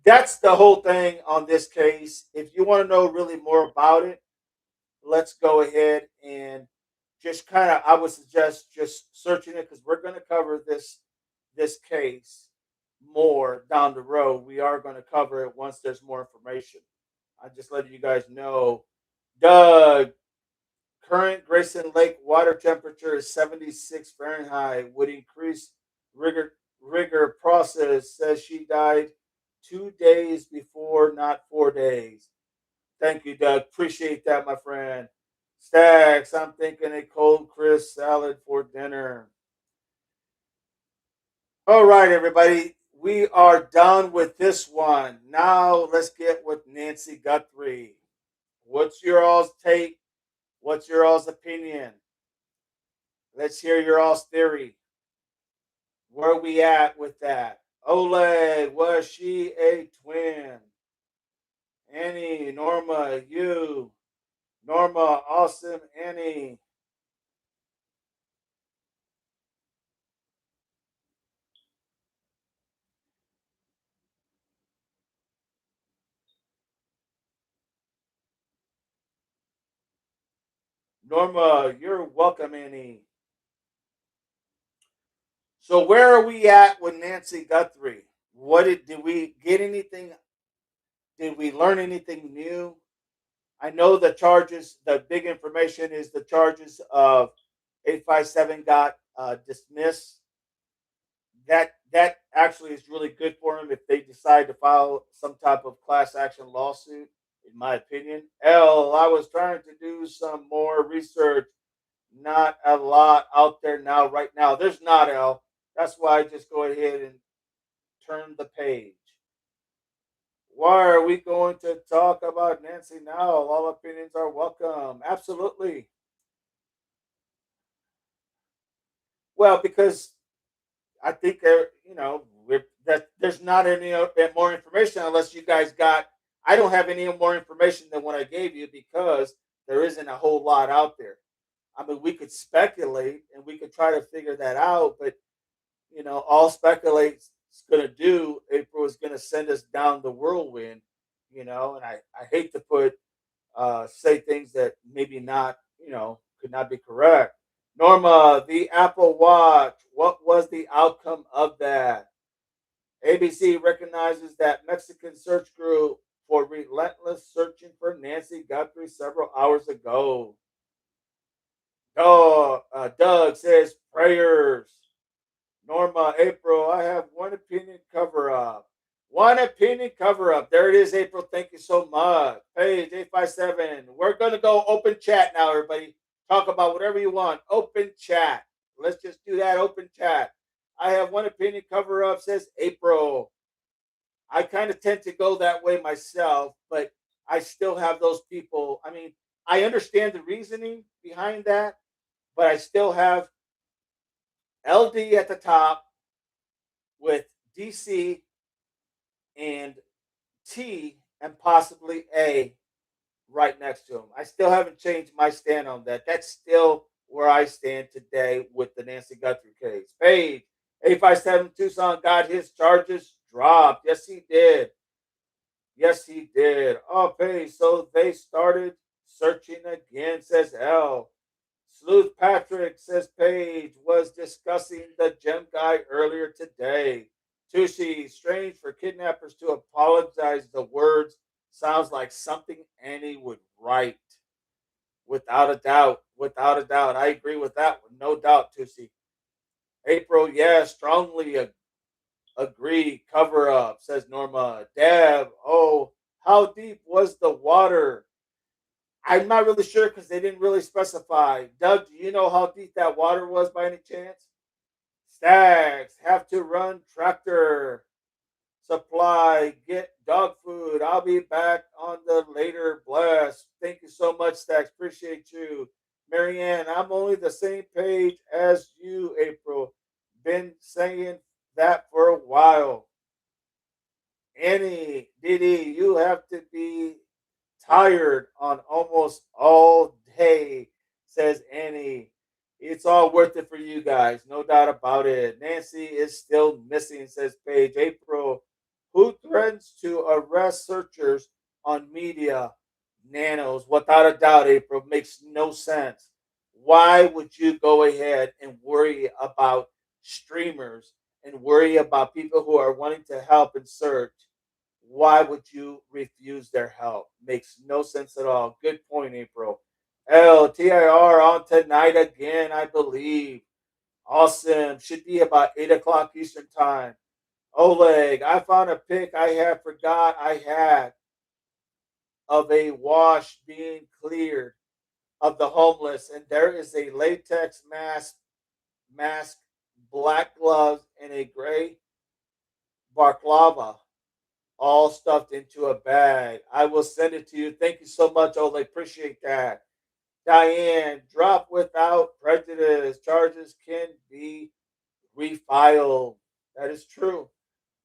that's the whole thing on this case. If you want to know really more about it, let's go ahead and just kind of I would suggest just searching it because we're going to cover this case more down the road. We are going to cover it once there's more information. I just letting you guys know. Doug, current Grayson Lake water temperature is 76 Fahrenheit. Would increase rigor process. Says she died 2 days before, not 4 days. Thank you, Doug. Appreciate that, my friend. Stacks, I'm thinking a cold crisp salad for dinner. All right, everybody. We are done with this one. Now let's get with Nancy Guthrie. What's your all's take? What's your all's opinion? Let's hear your all's theory. Where are we at with that? Oleg, was she a twin? Annie, Norma, you. Norma, awesome, Annie. Norma, you're welcome, Annie. So where are we at with Nancy Guthrie? Did we get anything? Did we learn anything new? I know the charges. The big information is the charges of 857 got dismissed. that actually is really good for them if they decide to file some type of class action lawsuit, in my opinion. L, I was trying to do some more research. Not a lot out there now, right now. There's not, L. That's why I just go ahead and turn the page. Why are we going to talk about Nancy now? All opinions are welcome. Absolutely. Well, because I think that there's not any more information unless you guys got. I don't have any more information than what I gave you because there isn't a whole lot out there. I mean, we could speculate and we could try to figure that out, but all speculate's going to do, April is going to send us down the whirlwind. And I hate to say things that maybe not, could not be correct. Norma, the Apple Watch, what was the outcome of that? ABC recognizes that Mexican search group for relentless searching for Nancy Guthrie several hours ago. Doug says prayers. Norma, April, I have one opinion cover up. One opinion cover up. There it is, April. Thank you so much. Page 857. We're going to go open chat now, everybody. Talk about whatever you want. Open chat. Let's just do that. Open chat. I have one opinion cover up, says April. I kind of tend to go that way myself, but I still have those people. I mean, I understand the reasoning behind that, but I still have LD at the top with DC and T and possibly A right next to him. I still haven't changed my stand on that. That's still where I stand today with the Nancy Guthrie case. Page 857 Tucson got his charges dropped. Yes, he did. Yes, he did. Oh, Page. So they started searching again, says L. Sleuth Patrick, says Page, was discussing the gem guy earlier today. Tushi, strange for kidnappers to apologize. The words sounds like something Annie would write. Without a doubt. Without a doubt. I agree with that one. No doubt, Tushi. April, yes, strongly agree. Cover up, says Norma. Deb, oh, how deep was the water? I'm not really sure because they didn't really specify. Doug, do you know how deep that water was by any chance? Stags have to run tractor supply, get dog food. I'll be back on the later blast. Thank you so much, Stags. Appreciate you. Marianne, I'm only the same page as you, April. Been saying that for a while. Annie, Didi, you have to be tired on almost all day, says Annie. It's all worth it for you guys, no doubt about it. Nancy is still missing, says Paige. April, who threatens to arrest searchers on media? Nanos, without a doubt, April, makes no sense. Why would you go ahead and worry about streamers and worry about people who are wanting to help and search? Why would you refuse their help? Makes no sense at all. Good point, April. LTIR on tonight again, I believe. Awesome. Should be about 8 o'clock Eastern time. Oleg, I found a pic I had forgot I had of a wash being cleared of the homeless, and there is a latex mask, black gloves, and a gray balaclava all stuffed into a bag. I will send it to you. Thank you so much, Ole. Appreciate that. Diane, drop without prejudice. Charges can be refiled. That is true.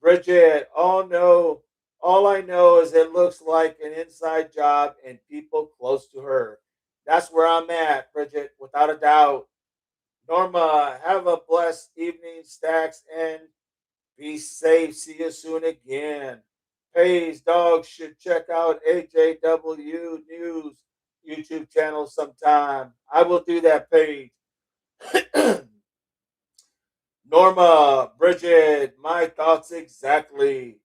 Bridget, oh no. All I know is it looks like an inside job and people close to her. That's where I'm at, Bridget, without a doubt. Norma, have a blessed evening, Stacks, and be safe. See you soon again. Pays dogs should check out AJW News YouTube channel sometime. I will do that, Paige. Norma, Bridget, my thoughts exactly.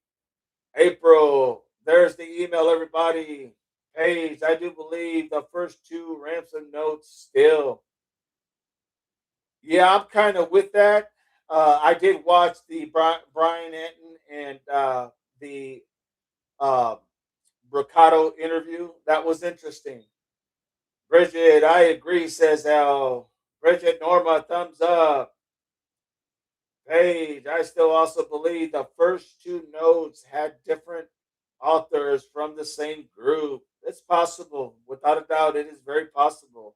April, there's the email, everybody. Paige, I do believe the first two ransom notes still. Yeah, I'm kind of with that. I did watch the Brian Anton and the uh, Bricado interview. That was interesting. Bridget, I agree, says Al. Bridget Norma, thumbs up. Page, I still also believe the first two notes had different authors from the same group. It's possible. Without a doubt, it is very possible.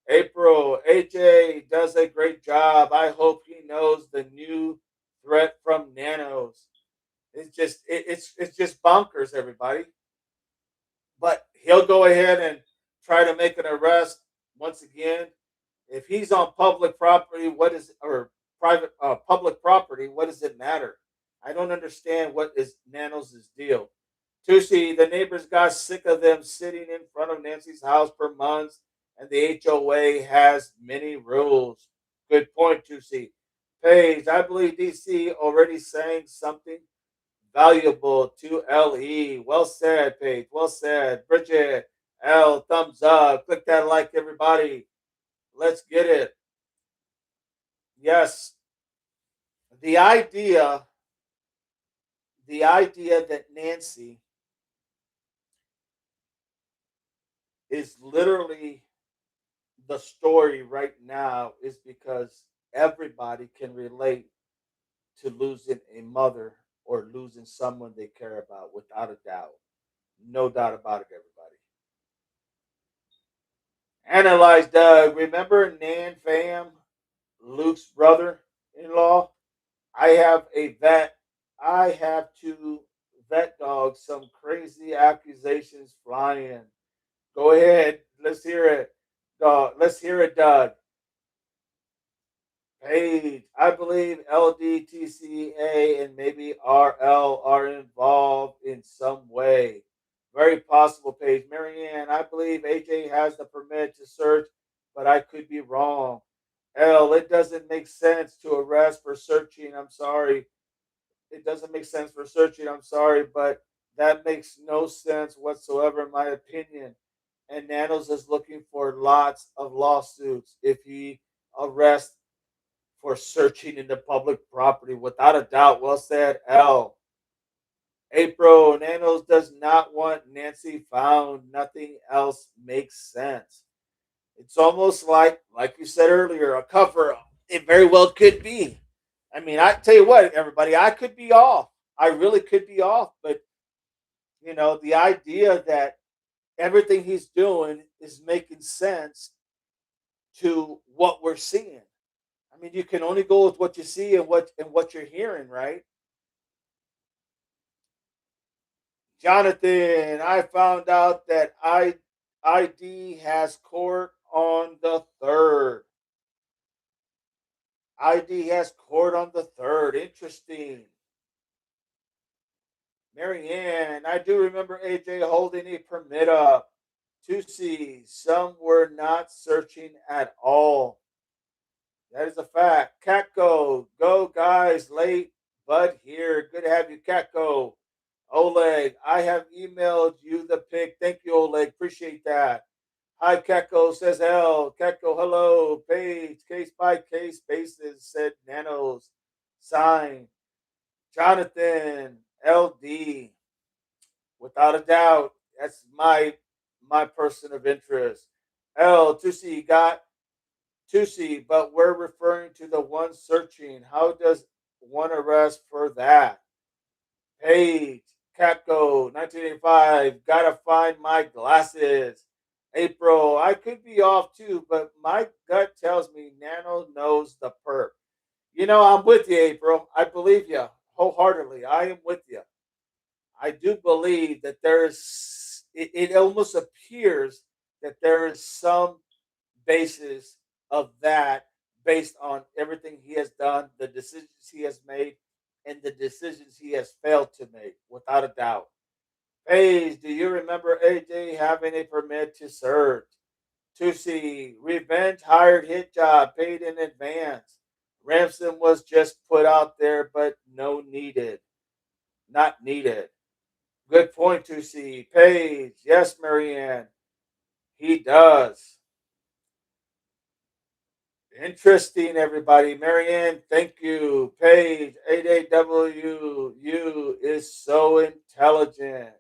April, AJ does a great job. I hope he knows the new threat from nanos. It's just bonkers, everybody. But he'll go ahead and try to make an arrest once again. If he's on public property, what is or private public property? What does it matter? I don't understand what is Nanos' deal. Tusi, the neighbors got sick of them sitting in front of Nancy's house for months, and the HOA has many rules. Good point, Tusi. Paige, I believe DC already saying something valuable to LE. Well said, Paige. Well said. Bridget, L, thumbs up. Click that like, everybody. Let's get it. Yes, the idea, the idea that Nancy is literally the story right now is because everybody can relate to losing a mother or losing someone they care about without a doubt. No doubt about it, everybody. Analyze Doug. Remember Nan Fam, Luke's brother in law? I have a vet. I have two vet dogs. Some crazy accusations flying. Go ahead. Let's hear it. Let's hear it, Doug. Paige, I believe LDTCA and maybe RL are involved in some way. Very possible, Paige. Marianne, I believe AJ has the permit to search, but I could be wrong. L, it doesn't make sense to arrest for searching. I'm sorry. It doesn't make sense for searching. I'm sorry, but that makes no sense whatsoever, in my opinion. And Nanos is looking for lots of lawsuits if he arrests for searching in the public property. Without a doubt, well said, L. April, Nanos does not want Nancy found. Nothing else makes sense. It's almost like you said earlier, a cover up. It very well could be. I mean, I tell you what, everybody, I could be off. I really could be off, but the idea that everything he's doing is making sense to what we're seeing. I mean, you can only go with what you see and what you're hearing, right? Jonathan, I found out that ID has court on the third. ID has court on the third. Interesting. Marianne, I do remember AJ holding a permit up to see. Some were not searching at all. That is a fact. Catco, go guys, late but here. Good to have you, Catco. Oleg, I have emailed you the pic. Thank you, Oleg. Appreciate that. Hi, Catco, says L. Catco, hello. Page, case by case basis, said Nanos. Sign. Jonathan, LD. Without a doubt, that's my person of interest. L, Tusi got Tusi, but we're referring to the one searching. How does one arrest for that? Page, Catco, 1985. Gotta find my glasses. April, I could be off too, but my gut tells me Nano knows the perp. I'm with you, April. I believe you wholeheartedly. I am with you. I do believe that it almost appears that there is some basis of that based on everything he has done, the decisions he has made, and the decisions he has failed to make, without a doubt. Hayes, do you remember AJ having a permit to search? To see revenge hired hit job paid in advance. Ransom was just put out there, but no needed. Not needed. Good point, to see. Paige, yes, Marianne, he does. Interesting, everybody. Marianne, thank you. Paige, 8AW, you is so intelligent.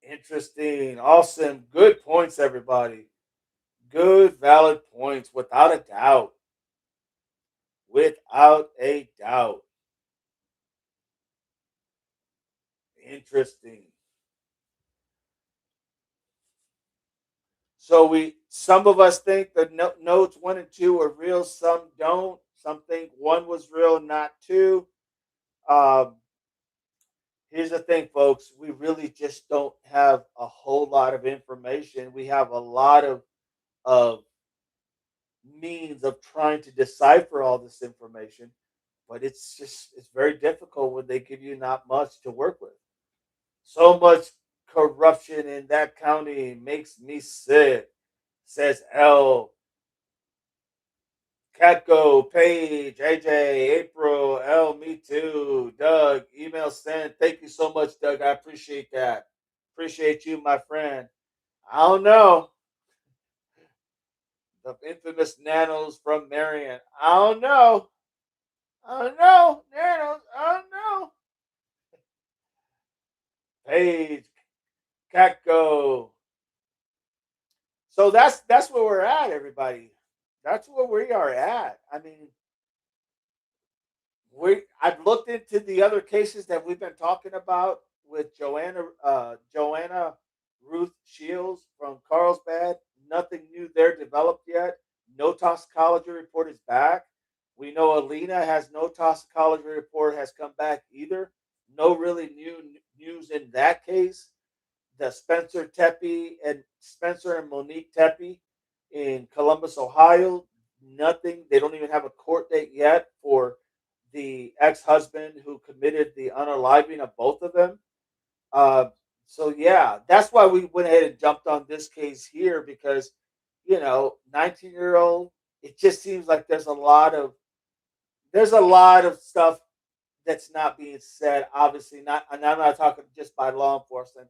Interesting. Awesome. Good points, everybody. Good, valid points, without a doubt. Without a doubt. Interesting. So some of us think the notes 1 and 2 are real, some don't. Some think one was real, not two. Um, Here's the thing, folks. We really just don't have a whole lot of information. We have a lot of means of trying to decipher all this information, but it's very difficult when they give you not much to work with. So much corruption in that county makes me sick, says L. Catco, Paige, AJ, April, L, me too, Doug, email sent. Thank you so much, Doug. I appreciate that. Appreciate you, my friend. I don't know. The infamous nanos from Marion. I don't know. I don't know. Nanos. I don't know. Paige, Catco. So that's where we're at, everybody. That's where we are at. I mean, I've looked into the other cases that we've been talking about with Joanna Ruth Shields from Carlsbad. Nothing new there developed yet. No toxicology report is back. We know Alina has no toxicology report has come back either. No really new news in that case. The Spencer and Monique Tepe in Columbus, Ohio. Nothing. They don't even have a court date yet for the ex-husband who committed the unaliving of both of them. Uh, so yeah, that's why we went ahead and jumped on this case here because 19-year-old. It just seems like there's a lot of stuff that's not being said. Obviously, not, and I'm not talking just by law enforcement.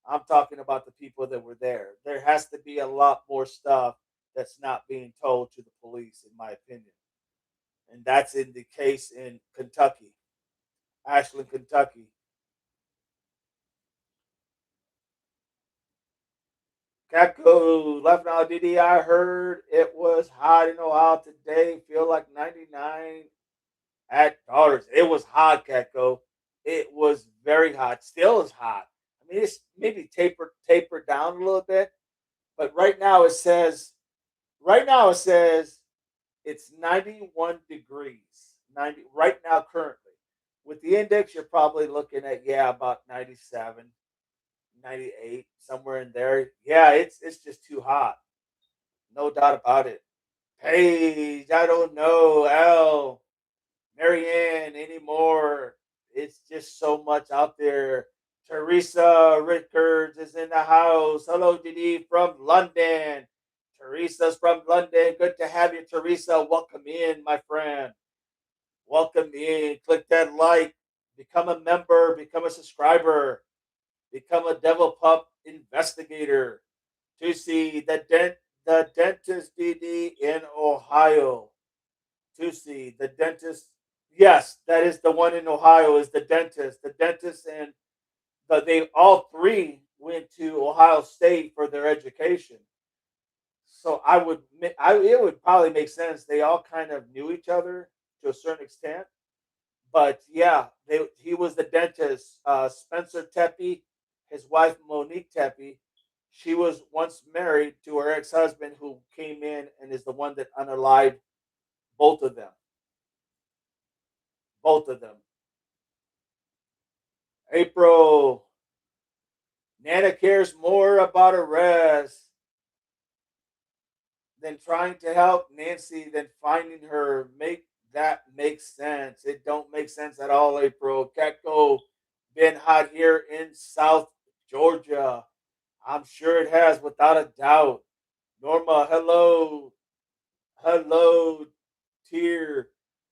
I'm talking about the people that were there. There has to be a lot more stuff that's not being told to the police, in my opinion, and that's in the case in Kentucky, Ashland, Kentucky. Catco left now, Didi. I heard it was hot in Ohio today. Feel like 99 at Daughters. It was hot, Catco. It was very hot. Still is hot. I mean, it's maybe tapered down a little bit, but right now it says it's 91 degrees. 90 right now currently. With the index, you're probably looking at about 97, 98, somewhere in there. Yeah, it's just too hot. No doubt about it. Paige, I don't know. L, Marianne anymore. It's just so much out there. Teresa Rickards is in the house. Hello, Didi from London. Teresa's from London. Good to have you, Teresa. Welcome in, my friend. Welcome in. Click that like. Become a member. Become a subscriber. Become a Devil Pup investigator to see the dentist DD in Ohio. To see the dentist. Yes, that is the one in Ohio. Is the dentist? The dentist and they all three went to Ohio State for their education. So it would probably make sense. They all kind of knew each other to a certain extent. But yeah, he was the dentist. Spencer Tepe, his wife Monique Tepe, she was once married to her ex-husband who came in and is the one that unalived both of them. Both of them. April, Nana cares more about arrest than trying to help Nancy than finding her. Make that make sense. It don't make sense at all, April. Catco been hot here in South Georgia. I'm sure it has, without a doubt. Norma, hello. Hello, Tier.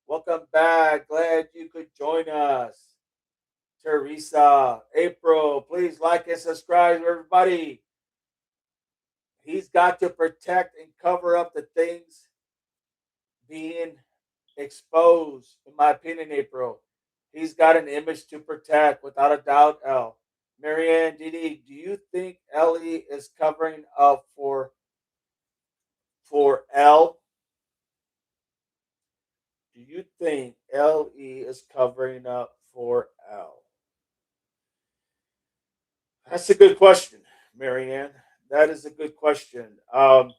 Welcome back. Glad you could join us. Teresa, April, please like and subscribe, everybody. He's got to protect and cover up the things being exposed, in my opinion, April. He's got an image to protect, without a doubt, L. Marianne, Didi, do you think Ellie is covering up for L? Do you think LE is covering up for L? That's a good question, Marianne. That is a good question. I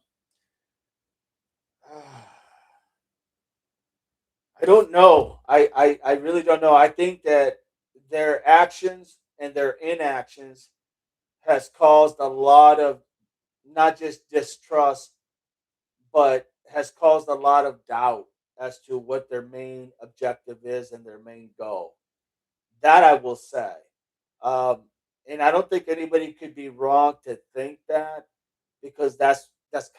don't know. I really don't know. I think that their actions and their inactions has caused a lot of not just distrust, but has caused a lot of doubt as to what their main objective is and their main goal. That I will say. Um, and I don't think anybody could be wrong to think that, because that's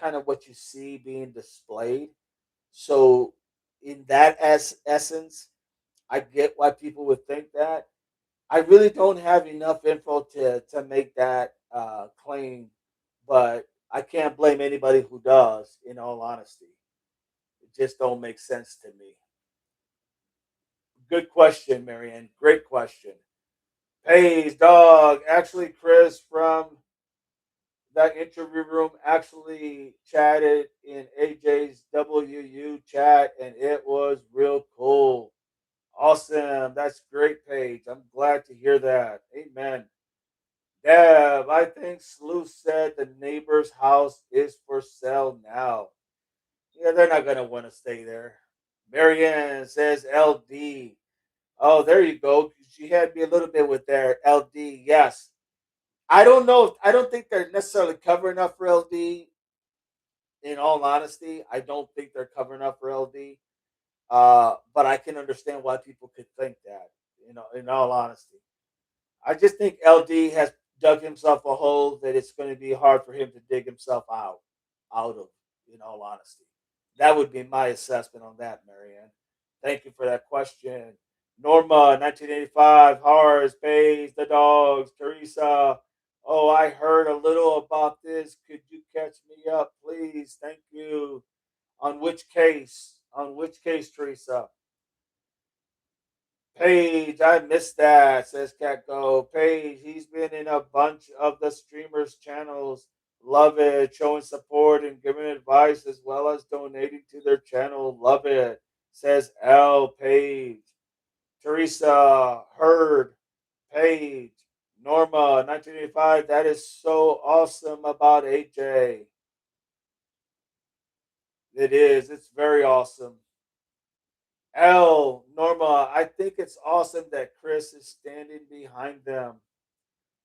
kind of what you see being displayed. So in that essence, I get why people would think that. I really don't have enough info to make that claim, but I can't blame anybody who does. In all honesty, it just don't make sense to me. Good question, Marianne. Great question. Hey, dog. Actually, Chris from that interview room actually chatted in AJ's WU chat, and it was real cool. Awesome. That's great, Paige. I'm glad to hear that. Amen. Deb, I think Sleuth said the neighbor's house is for sale now. Yeah, they're not going to want to stay there. Marianne says LD. Oh, there you go. She had me a little bit with their LD. Yes. I don't know. I don't think they're necessarily covering up for LD. In all honesty, I don't think they're covering up for LD. But I can understand why people could think that. In all honesty, I just think LD has dug himself a hole that it's going to be hard for him to dig himself out of. In all honesty, that would be my assessment on that, Marianne. Thank you for that question. Norma, 1985, Horace, Pays, the dogs, Teresa. Oh, I heard a little about this. Could you catch me up, please? Thank you. On which case? On which case, Teresa? Paige, I missed that, says Catgo. Paige, he's been in a bunch of the streamers' channels. Love it. Showing support and giving advice as well as donating to their channel. Love it. Says L. Paige. Teresa, Heard, Paige, Norma, 1985. That is so awesome about AJ. It is. It's very awesome. L, Norma, I think it's awesome that Chris is standing behind them.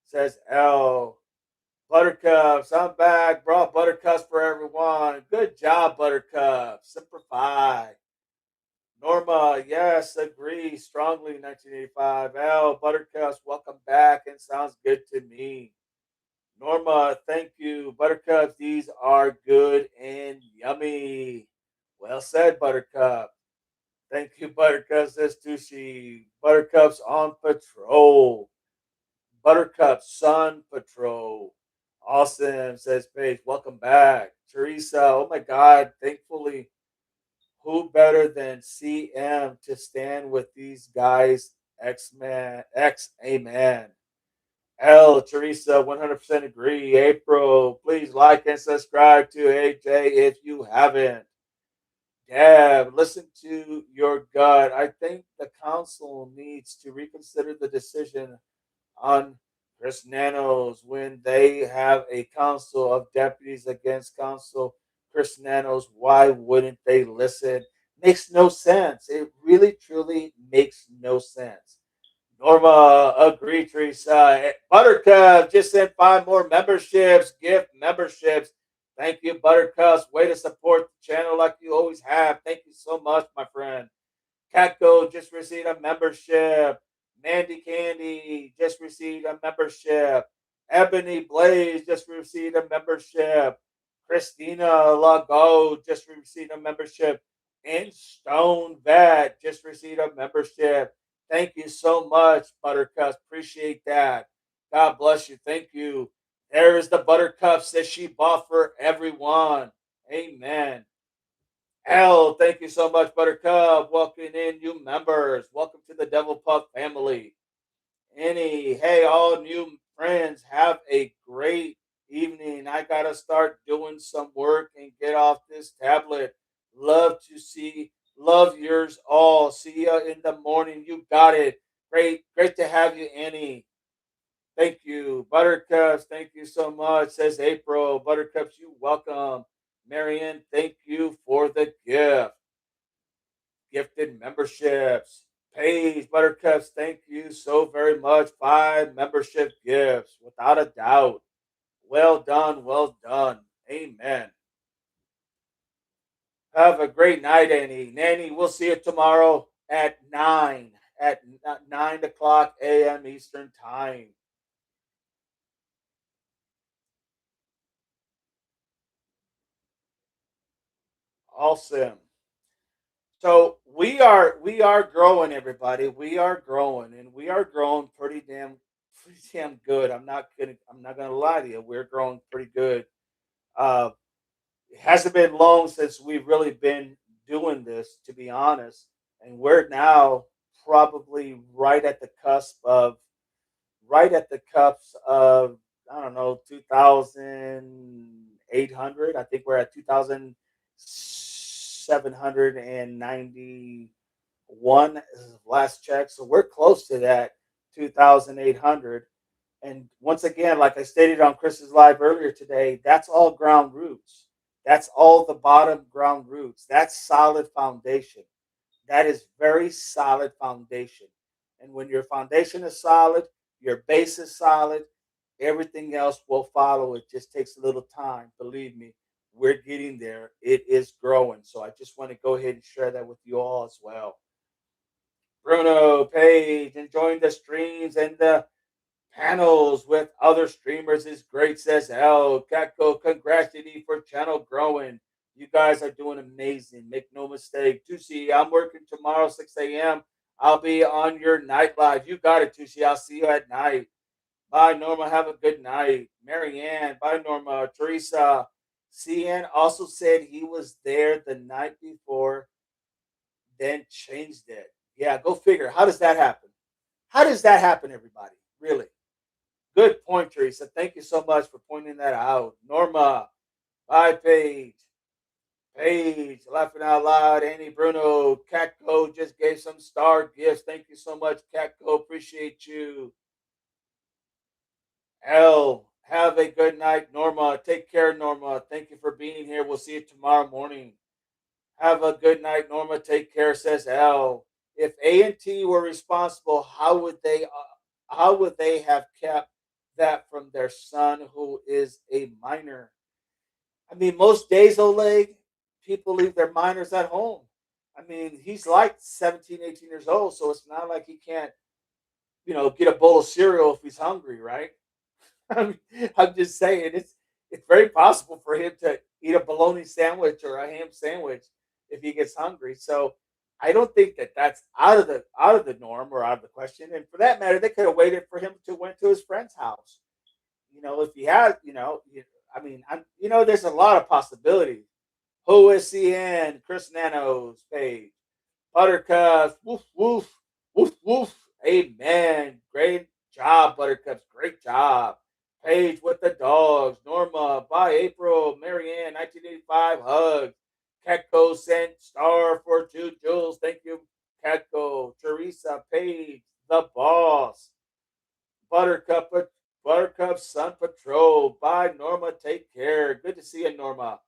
Says L. Buttercups, I'm back. Brought buttercups for everyone. Good job, Buttercup. Simplify. Norma, yes, agree strongly. 1985. L, Buttercups, welcome back, and sounds good to me. Norma, thank you. Buttercups, these are good and yummy. Well said, Buttercup. Thank you, Buttercup, says Tushi. Buttercup's on patrol. Buttercup Sun Patrol. Awesome, says Paige. Welcome back. Teresa, oh my God, thankfully, who better than CM to stand with these guys? X-Man, X-Amen. L, Teresa, 100% agree. April, please like and subscribe to AJ if you haven't. Deb, listen to your gut. I think the council needs to reconsider the decision on Chris Nanos when they have a council of deputies against council Chris Nanos. Why wouldn't they listen? Makes no sense. It really, truly makes no sense. Norma, agree, Teresa. Buttercup just sent 5 more memberships, gift memberships. Thank you, Buttercups. Way to support the channel like you always have. Thank you so much, my friend. Catco just received a membership. Mandy Candy just received a membership. Ebony Blaze just received a membership. Christina Lago just received a membership. And Stone Vet just received a membership. Thank you so much, Buttercup. Appreciate that. God bless you. Thank you. There is the buttercups that she bought for everyone. Amen. L, thank you so much, Buttercup. Welcome in, new members. Welcome to the Devil Puff family. Any, hey, all new friends, have a great evening. I gotta start doing some work and get off this tablet. Love yours all. See ya in the morning. You got it. Great to have you, Annie. Thank you, Buttercups. Thank you so much. Says April. Buttercups, you welcome. Marianne, thank you for the gift. Gifted memberships. Paige, Buttercups, thank you so very much. 5 membership gifts, without a doubt. Well done, well done. Amen. Have a great night, Annie. Nanny, we'll see you tomorrow at 9, at 9 o'clock a.m. Eastern Time. Awesome. So we are growing, everybody. We are growing, and we are growing pretty damn good. I'm not gonna lie to you. We're growing pretty good. Uh, it hasn't been long since we've really been doing this, to be honest, and we're now probably right at the cusp of I don't know 2,800. I think we're at 2,791 last check, so we're close to that 2,800. And once again, like I stated on Chris's live earlier today, that's all ground roots. That's all the bottom ground roots. That's solid foundation. That is very solid foundation. And when your foundation is solid, your base is solid, everything else will follow. It just takes a little time. Believe me, we're getting there. It is growing. So I just want to go ahead and share that with you all as well. Bruno, Paige, enjoying the streams and the panels with other streamers is great, says L. Catco, congrats to for channel growing. You guys are doing amazing. Make no mistake. Tusi, I'm working tomorrow, 6 a.m. I'll be on your night live. You got it, Tusi. I'll see you at night. Bye, Norma. Have a good night. Marianne. Bye, Norma. Teresa. CN also said he was there the night before, then changed it. Yeah, go figure. How does that happen? How does that happen, everybody? Really? Good point, Teresa. Thank you so much for pointing that out. Norma, bye, Paige. Paige, laughing out loud. Annie Bruno, Catco just gave some star gifts. Thank you so much, Catco. Appreciate you. L, have a good night, Norma. Take care, Norma. Thank you for being here. We'll see you tomorrow morning. Have a good night, Norma. Take care, says L. If A&T were responsible, how would they have kept that from their son who is a minor? I mean, most days, Oleg, people leave their minors at home. I mean, he's like 17, 18 years old, so it's not like he can't, get a bowl of cereal if he's hungry, right? I'm just saying it's very possible for him to eat a bologna sandwich or a ham sandwich if he gets hungry. So I don't think that that's out of the norm or out of the question. And for that matter, they could have waited for him to went to his friend's house. If he had, I mean, there's a lot of possibilities. Who is CN? Chris Nano's page. Buttercups, woof woof, woof woof. Amen. Great job, Buttercups. Great job. Paige with the dogs. Norma, bye April. Marianne, 1985, hugs. Catco sent star for 2 jewels. Thank you, Catco. Teresa, Paige, the boss. Buttercup, Buttercup, Sun Patrol. Bye, Norma. Take care. Good to see you, Norma.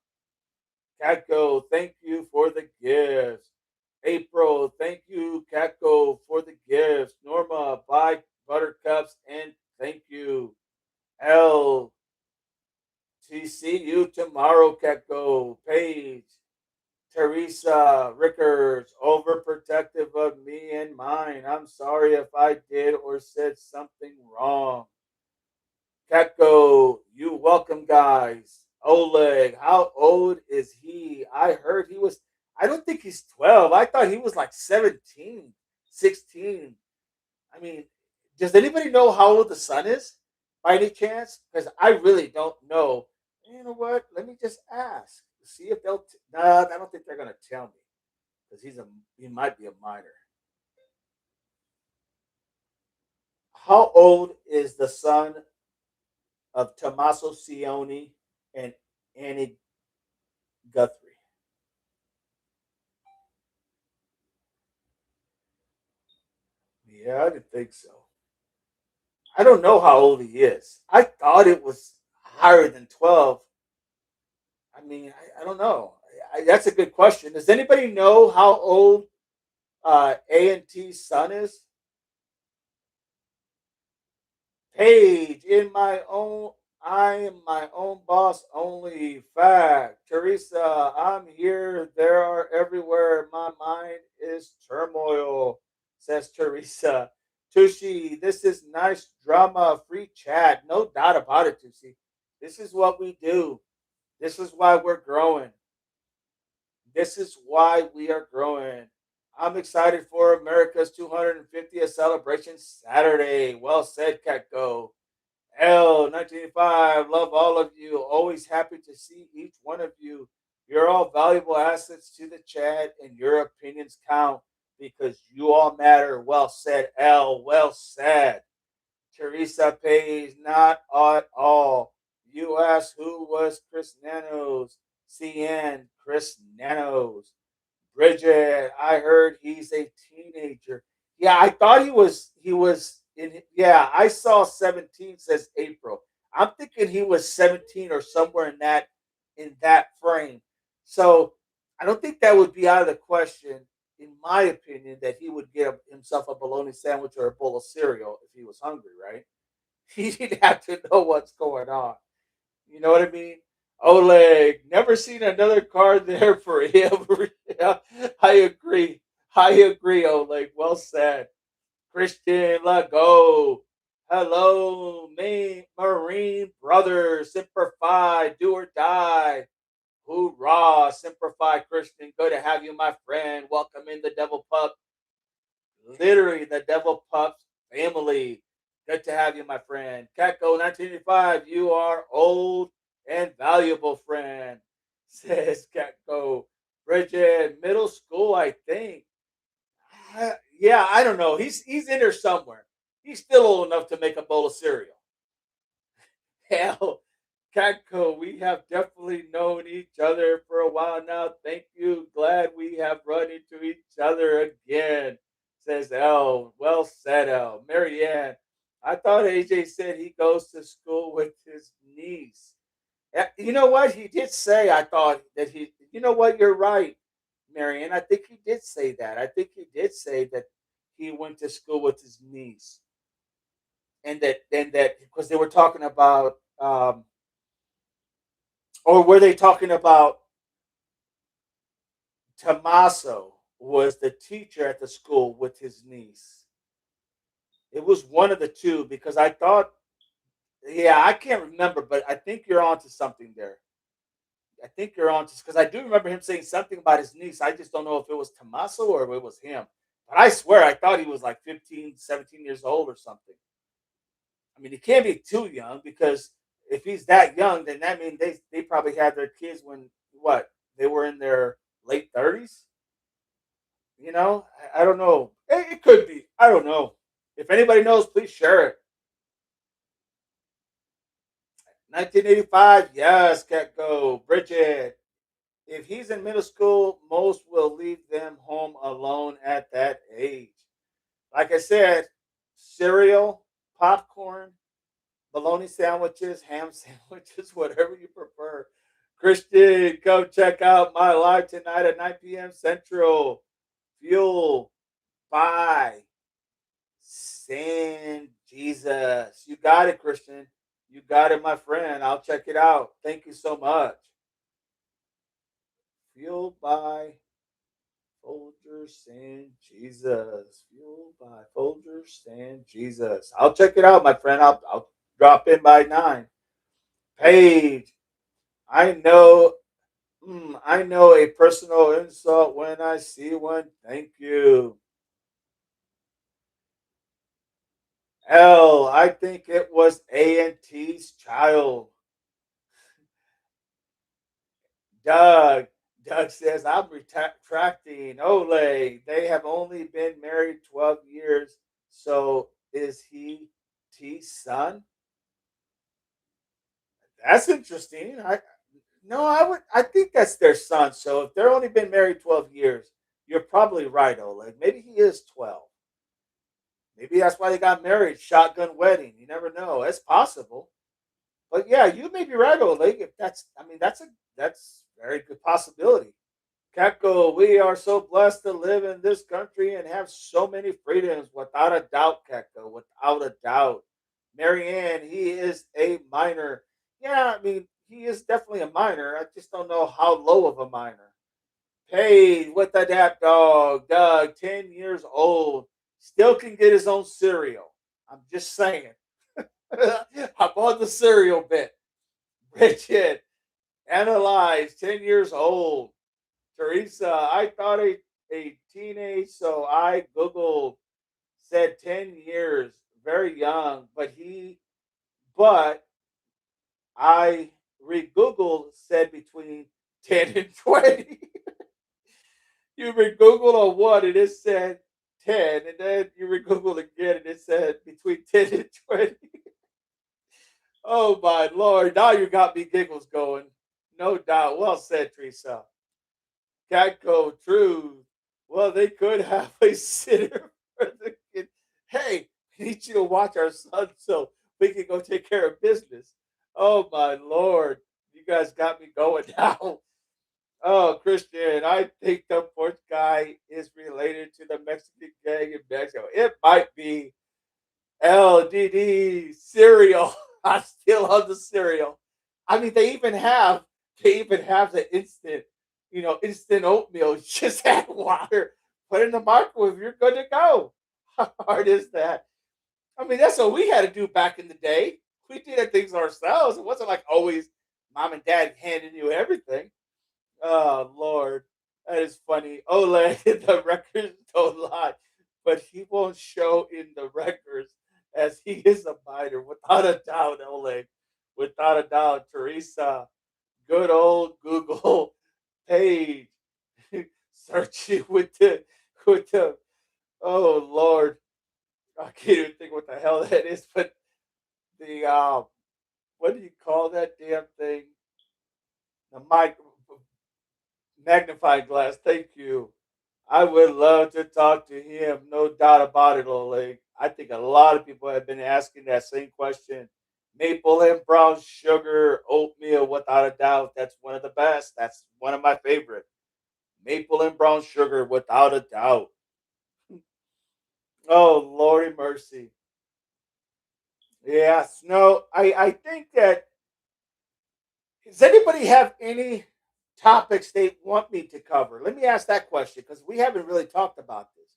Catco, thank you for the gifts. April, thank you, Catco, for the gifts. Norma, buy buttercups and thank you. L, to see you tomorrow, Catco. Paige, Teresa, Rickers, overprotective of me and mine. I'm sorry if I did or said something wrong. Catco, you welcome, guys. Oleg, how old is he? I heard he was, I don't think he's 12. I thought he was like 17, 16. I mean, does anybody know how old the son is? by any chance? Because I really don't know. You know what? Let me just ask. See if they'll. Nah, I don't think they're gonna tell me because he might be a minor. How old is the son of Tommaso Cioni and Annie Guthrie? Yeah, I didn't think so. I don't know how old he is. I thought it was higher than 12. I mean, I don't know. That's a good question. Does anybody know how old A&T's son is? Page in my own. I am my own boss only. Fact. Teresa, I'm here. There are everywhere. My mind is turmoil, says Teresa. Tushi, this is nice drama, free chat. No doubt about it, Tushi. This is what we do. This is why we're growing. This is why we are growing. I'm excited for America's 250th celebration Saturday. Well said, Catco. L 1985, love all of you. Always happy to see each one of you. You're all valuable assets to the chat, and your opinions count because you all matter. Well said, L. Well said. Teresa Page, not at all. You asked who was Chris Nanos. CN, Chris Nanos. Bridget, I heard he's a teenager. Yeah, I thought he was in yeah, I saw 17 says April. I'm thinking he was 17 or somewhere in that frame. So I don't think that would be out of the question, in my opinion, that he would get himself a bologna sandwich or a bowl of cereal if he was hungry, right? He'd have to know what's going on. You know what I mean? Oleg, never seen another card there for him. Yeah, I agree. I agree, Oleg. Well said. Christian, let go. Hello, main Marine brothers. Semper Fi, do or die. Hoorah, Semper Fi, Christian. Good to have you, my friend. Welcome in the Devil Pup. Literally, the Devil Pups family. Good to have you, my friend. Catco 1985, you are old and valuable friend, says Catco. Bridget, middle school, I think. Yeah, I don't know. He's in there somewhere. He's still old enough to make a bowl of cereal. Hell, Catco, we have definitely known each other for a while now. Thank you. Glad we have run into each other again, says L. Well said, L. Marianne, I thought AJ said he goes to school with his niece. You know what? He did say, I thought that you know what? You're right, Marianne. I think he did say that. I think he did say that he went to school with his niece. And that because they were talking about or were they talking about Tommaso was the teacher at the school with his niece? It was one of the two because I thought, yeah, I can't remember, but I think you're onto something there. I think you're onto because I do remember him saying something about his niece. I just don't know if it was Tommaso or if it was him. But I swear I thought he was like 15, 17 years old or something. I mean, he can't be too young because if he's that young, then that means they probably had their kids when what they were in their late 30s. You know, I don't know. It could be. I don't know. If anybody knows, please share it. 1985, yes, Catco. Bridget, if he's in middle school, most will leave them home alone at that age. Like I said, cereal, popcorn, bologna sandwiches, ham sandwiches, whatever you prefer. Christian, come check out my live tonight at 9 p.m. Central. Fuel by San Jesus. You got it, Christian. You got it, my friend. I'll check it out. Thank you so much. Fueled by Folgers and Jesus. Fueled by Folgers and Jesus. I'll check it out, my friend. I'll drop in by 9. Paige, I know. I know a personal insult when I see one. Thank you. L, I think it was A and T's child. Doug. Doug says, I'm retracting. Ole, they have only been married 12 years. So is he T's son? That's interesting. I think that's their son. So if they're only been married 12 years, you're probably right, Oleg. Maybe he is 12. Maybe that's why they got married. Shotgun wedding. You never know. It's possible. But yeah, you may be right, Oleg. If that's I mean that's very good possibility. Keko, we are so blessed to live in this country and have so many freedoms. Without a doubt, Keko, without a doubt. Marianne, he is a minor. Yeah, I mean, he is definitely a minor. I just don't know how low of a minor. Hey, what the that dog? Doug, 10 years old, still can get his own cereal. I'm just saying. I'm on the cereal bit. Bridget, analyze, 10 years old. Teresa, I thought a teenage, so I Googled, said 10 years, very young, but I re Googled, said between 10 and 20. You re Googled on one and it said 10, and then you re Googled again and it said between 10 and 20. Oh my Lord, now you got me giggles going. No doubt. Well said, Teresa. Catco Truth. Well, they could have a sitter for the kid. Hey, we need you to watch our son so we can go take care of business. Oh my Lord. You guys got me going now. Oh, Christian, I think the fourth guy is related to the Mexican gang in Mexico. It might be LDD cereal. I still love the cereal. I mean, they even have the instant oatmeal. You just add water, put it in the microwave, you're good to go. How hard is that? I mean, that's what we had to do back in the day. We did the things ourselves. It wasn't like always mom and dad handing you everything. Oh Lord, that is funny. Oleg, the records don't lie, but he won't show in the records as he is a minor, without a doubt. Oleg, without a doubt. Teresa, good old Google page, searching with the. Oh Lord, I can't even think what the hell that is. But the what do you call that damn thing? The mic magnifying glass. Thank you. I would love to talk to him, no doubt about it, Oleg. I think a lot of people have been asking that same question. Maple and brown sugar oatmeal, without a doubt. That's one of the best. That's one of my favorite. Maple and brown sugar, without a doubt. Oh, Lordy mercy. Yes. No, I think that. Does anybody have any topics they want me to cover? Let me ask that question because we haven't really talked about this.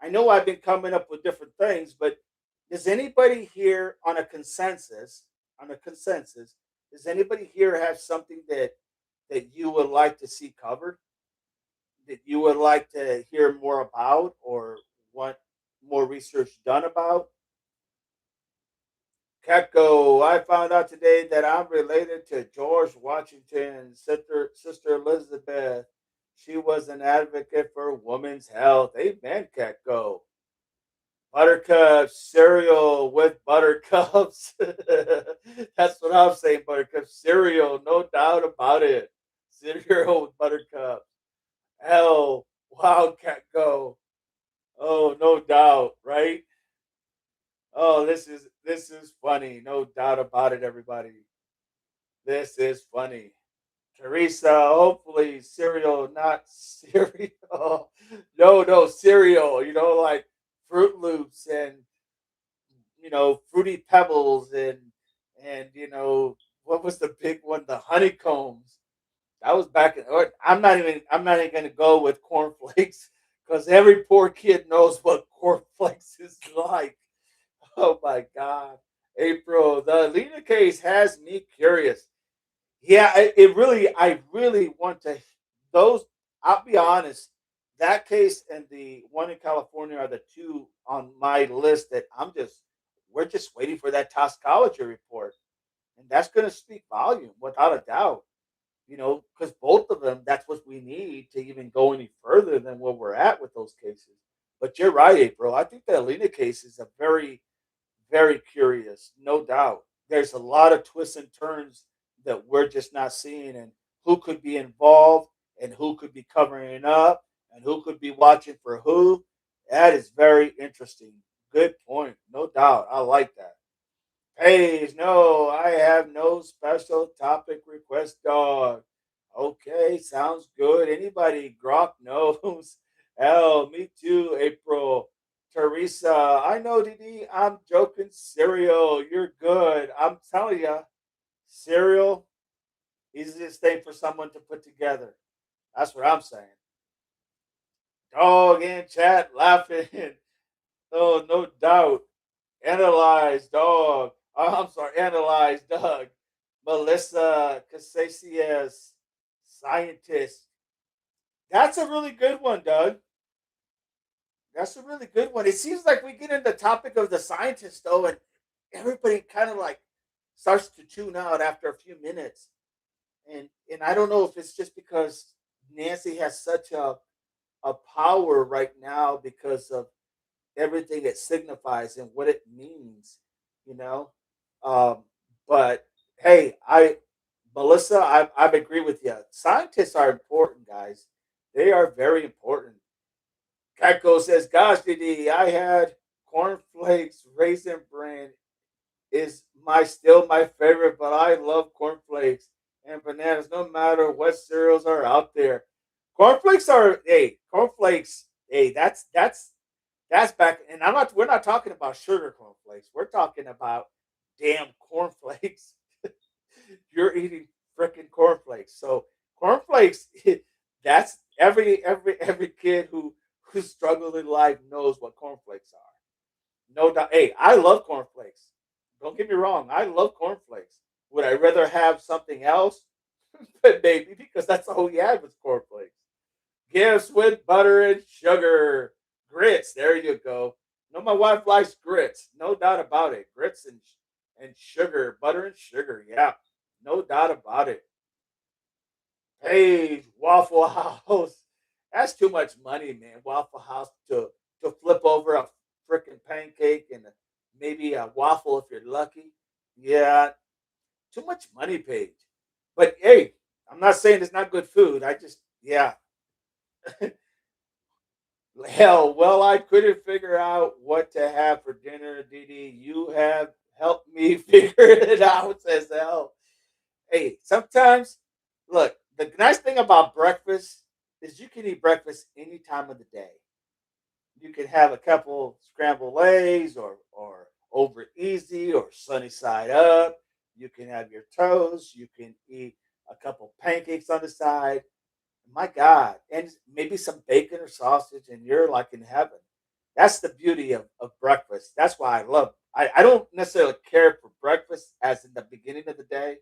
I know I've been coming up with different things, but does anybody here on a consensus? On a consensus, does anybody here have something that you would like to see covered? That you would like to hear more about, or want more research done about? Ketko, I found out today that I'm related to George Washington's sister Elizabeth. She was an advocate for women's health. Amen, Ketko. Buttercup cereal with buttercups. That's what I'm saying, buttercup cereal, no doubt about it. Cereal with buttercups. Hell, wow, Ketko. Oh, no doubt, right? Oh, this is funny, no doubt about it, everybody. This is funny. Teresa, hopefully cereal, not cereal. No, no, cereal, like Fruit Loops and Fruity Pebbles and what was the big one? The honeycombs. That was back in or I'm not even gonna go with cornflakes because every poor kid knows what cornflakes is like. Oh my God. April, the Lena case has me curious. Yeah, I really want to those. I'll be honest. That case and the one in California are the two on my list that I'm just we're just waiting for that toxicology report, and that's going to speak volume without a doubt. Because both of them, that's what we need to even go any further than where we're at with those cases. But you're right, April. I think the Alina case is a very, very curious, no doubt. There's a lot of twists and turns that we're just not seeing, and who could be involved, and who could be covering it up, and who could be watching for who. That is very interesting. Good point, no doubt. I like that. Hey, no, I have no special topic request, dog. Okay, sounds good. Anybody? Grok knows. Hell, me too, April. Teresa, I know, Didi. I'm joking. Cereal, you're good. I'm telling you, cereal, easiest thing for someone to put together. That's what I'm saying. Dog in chat laughing. Oh, no doubt. Analyze, dog. Oh, I'm sorry, analyze, Doug. Melissa Casacias, scientist. That's a really good one, Doug. That's a really good one. It seems like we get in the topic of the scientist, though, and everybody kind of like starts to tune out after a few minutes. And I don't know if it's just because Nancy has such a power right now because of everything it signifies and what it means, you know. Um, but hey, Melissa, I agree with you. Scientists are important, guys. They are very important. Geico says, "Gosh, Didi, I had cornflakes, raisin bran is my still my favorite, but I love cornflakes and bananas no matter what cereals are out there. Cornflakes, hey, that's back, and we're not talking about sugar cornflakes. We're talking about damn cornflakes. You're eating freaking cornflakes. So cornflakes, that's every kid who struggled in life knows what cornflakes are. No doubt. Hey, I love cornflakes. Don't get me wrong. I love cornflakes. Would I rather have something else? Maybe because that's all we had was cornflakes. Gifts with butter and sugar. Grits. There you go. No, my wife likes grits. No doubt about it. Grits and sugar, butter and sugar. Yeah, no doubt about it. Hey, Waffle House. That's too much money, man. Waffle House to flip over a freaking pancake and maybe a waffle if you're lucky. Yeah, too much money paid. But hey, I'm not saying it's not good food. I just yeah. Hell, well, I couldn't figure out what to have for dinner, Didi. You have helped me figure it out, says hell. Hey, sometimes, look, the nice thing about breakfast is you can eat breakfast any time of the day. You can have a couple scrambled eggs or over easy or sunny side up. You can have your toast. You can eat a couple pancakes on the side. My God, and maybe some bacon or sausage, and you're like in heaven. That's the beauty of breakfast. That's why I love. I don't necessarily care for breakfast as in the beginning of the day,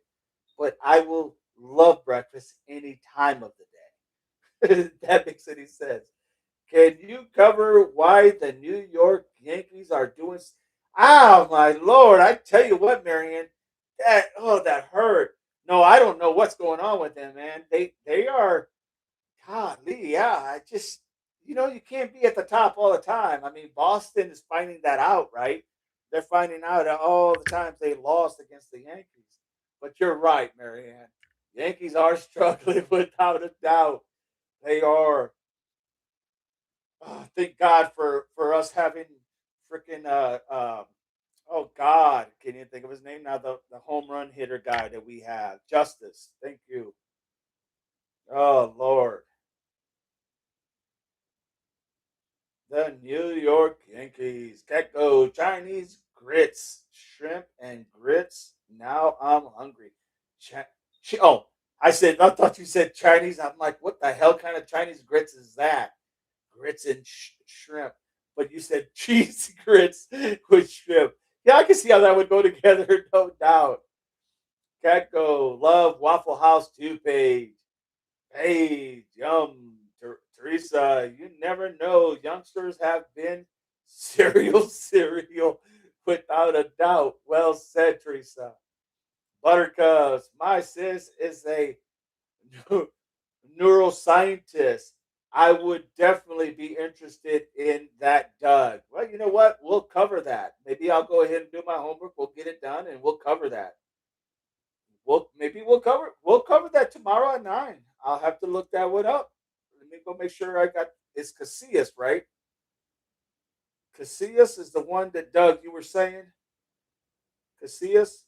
but I will love breakfast any time of the day. If that makes any sense. Can you cover why the New York Yankees are doing? Oh my lord! I tell you what, Marion, that hurt. No, I don't know what's going on with them, man. They are golly, yeah. I just, you can't be at the top all the time. I mean, Boston is finding that out, right? They're finding out all the times they lost against the Yankees. But you're right, Marianne. Yankees are struggling without a doubt. They are. Thank God for us having freaking oh God, can you think of his name now? The home run hitter guy that we have, Justice. Thank you. Oh Lord. The New York Yankees. Gecko, Chinese grits, shrimp and grits. Now I'm hungry. Oh, I thought you said Chinese. I'm like, what the hell kind of Chinese grits is that? Grits and shrimp. But you said cheese grits with shrimp. Yeah, I can see how that would go together, no doubt. Gecko, love Waffle House 2 page. Hey, Teresa, you never know. Youngsters have been cereal. Without a doubt. Well said, Teresa. Buttercups. My sis is a neuroscientist. I would definitely be interested in that, Doug. Well, you know what? We'll cover that. Maybe I'll go ahead and do my homework. We'll get it done, and we'll cover that. We'll cover that tomorrow at 9. I'll have to look that one up. Let me go make sure I got it's Casillas, right? Casillas is the one that Doug you were saying. Casillas.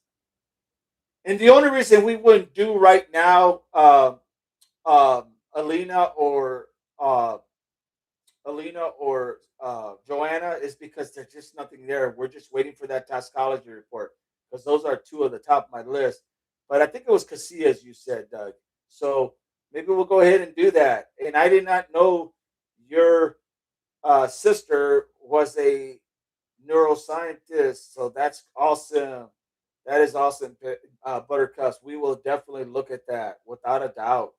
And the only reason we wouldn't do right now, Alina uh, or Joanna, is because there's just nothing there. We're just waiting for that toxicology report because those are two of the top of my list. But I think it was Casillas you said, Doug. So maybe we'll go ahead and do that. And I did not know your sister was a neuroscientist, so that's awesome. That is awesome, Buttercups. We will definitely look at that without a doubt.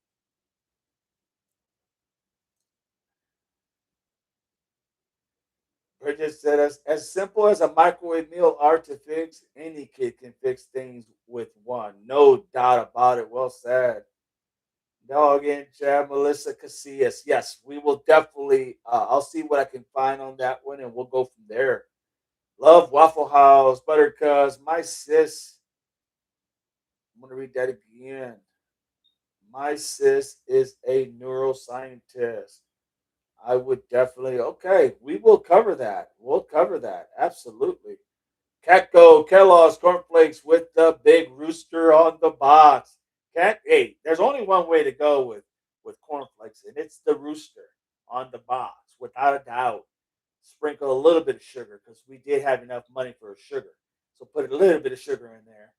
Bridget said, as simple as a microwave meal are to fix, any kid can fix things with one. No doubt about it. Well said. Dog in chat, Melissa Casillas. Yes, we will definitely. I'll see what I can find on that one, and we'll go from there. Love Waffle House, Buttercups. My sis. I'm gonna read that again. My sis is a neuroscientist. I would definitely. Okay, we will cover that. We'll cover that. Absolutely. Catco Kellogg's cornflakes with the big rooster on the box. Cat, hey, there's only one way to go with cornflakes, and it's the rooster on the box, without a doubt. Sprinkle a little bit of sugar because we did have enough money for sugar, so put a little bit of sugar in there.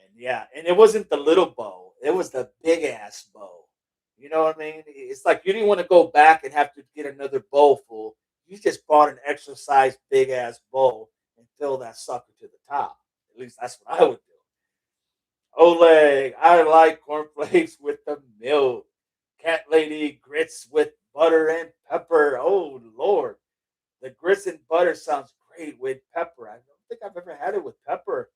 And yeah, and it wasn't the little bowl; it was the big ass bowl. You know what I mean? It's like you didn't want to go back and have to get another bowl full. You just bought an extra size big ass bowl and fill that sucker to the top. At least that's what I would do. Oleg, I like cornflakes with the milk. Cat lady grits with butter and pepper. Oh Lord, the grits and butter sounds great with pepper. I don't think I've ever had it with pepper.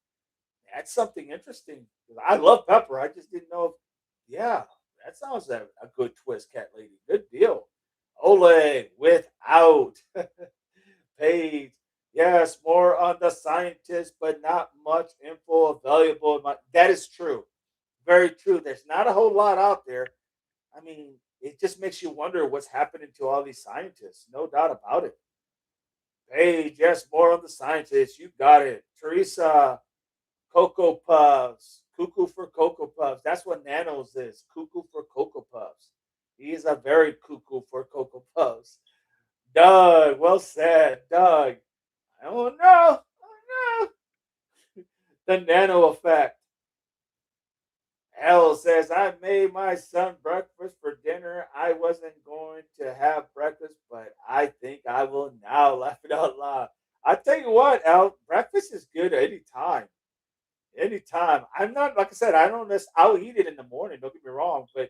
That's something interesting. I love pepper. I just didn't know. Yeah, that sounds a good twist, cat lady. Good deal. Ole without Page. Yes, more on the scientist, but not much info available. That is true. Very true. There's not a whole lot out there. I mean, it just makes you wonder what's happening to all these scientists. No doubt about it. Page, yes, more on the scientists. You got it. Teresa, Cocoa Puffs. Cuckoo for Cocoa Puffs. That's what Nanos is. Cuckoo for Cocoa Puffs. He is a very cuckoo for Cocoa Puffs. Doug, well said. Doug. Oh no. Oh no. The nano effect. Hell says, I made my son breakfast for dinner. I wasn't going to have breakfast, but I think I will now. Laugh it out loud. I tell you what, Al, breakfast is good anytime. Anytime. I'm not like I said. I don't. I'll eat it in the morning. Don't get me wrong, but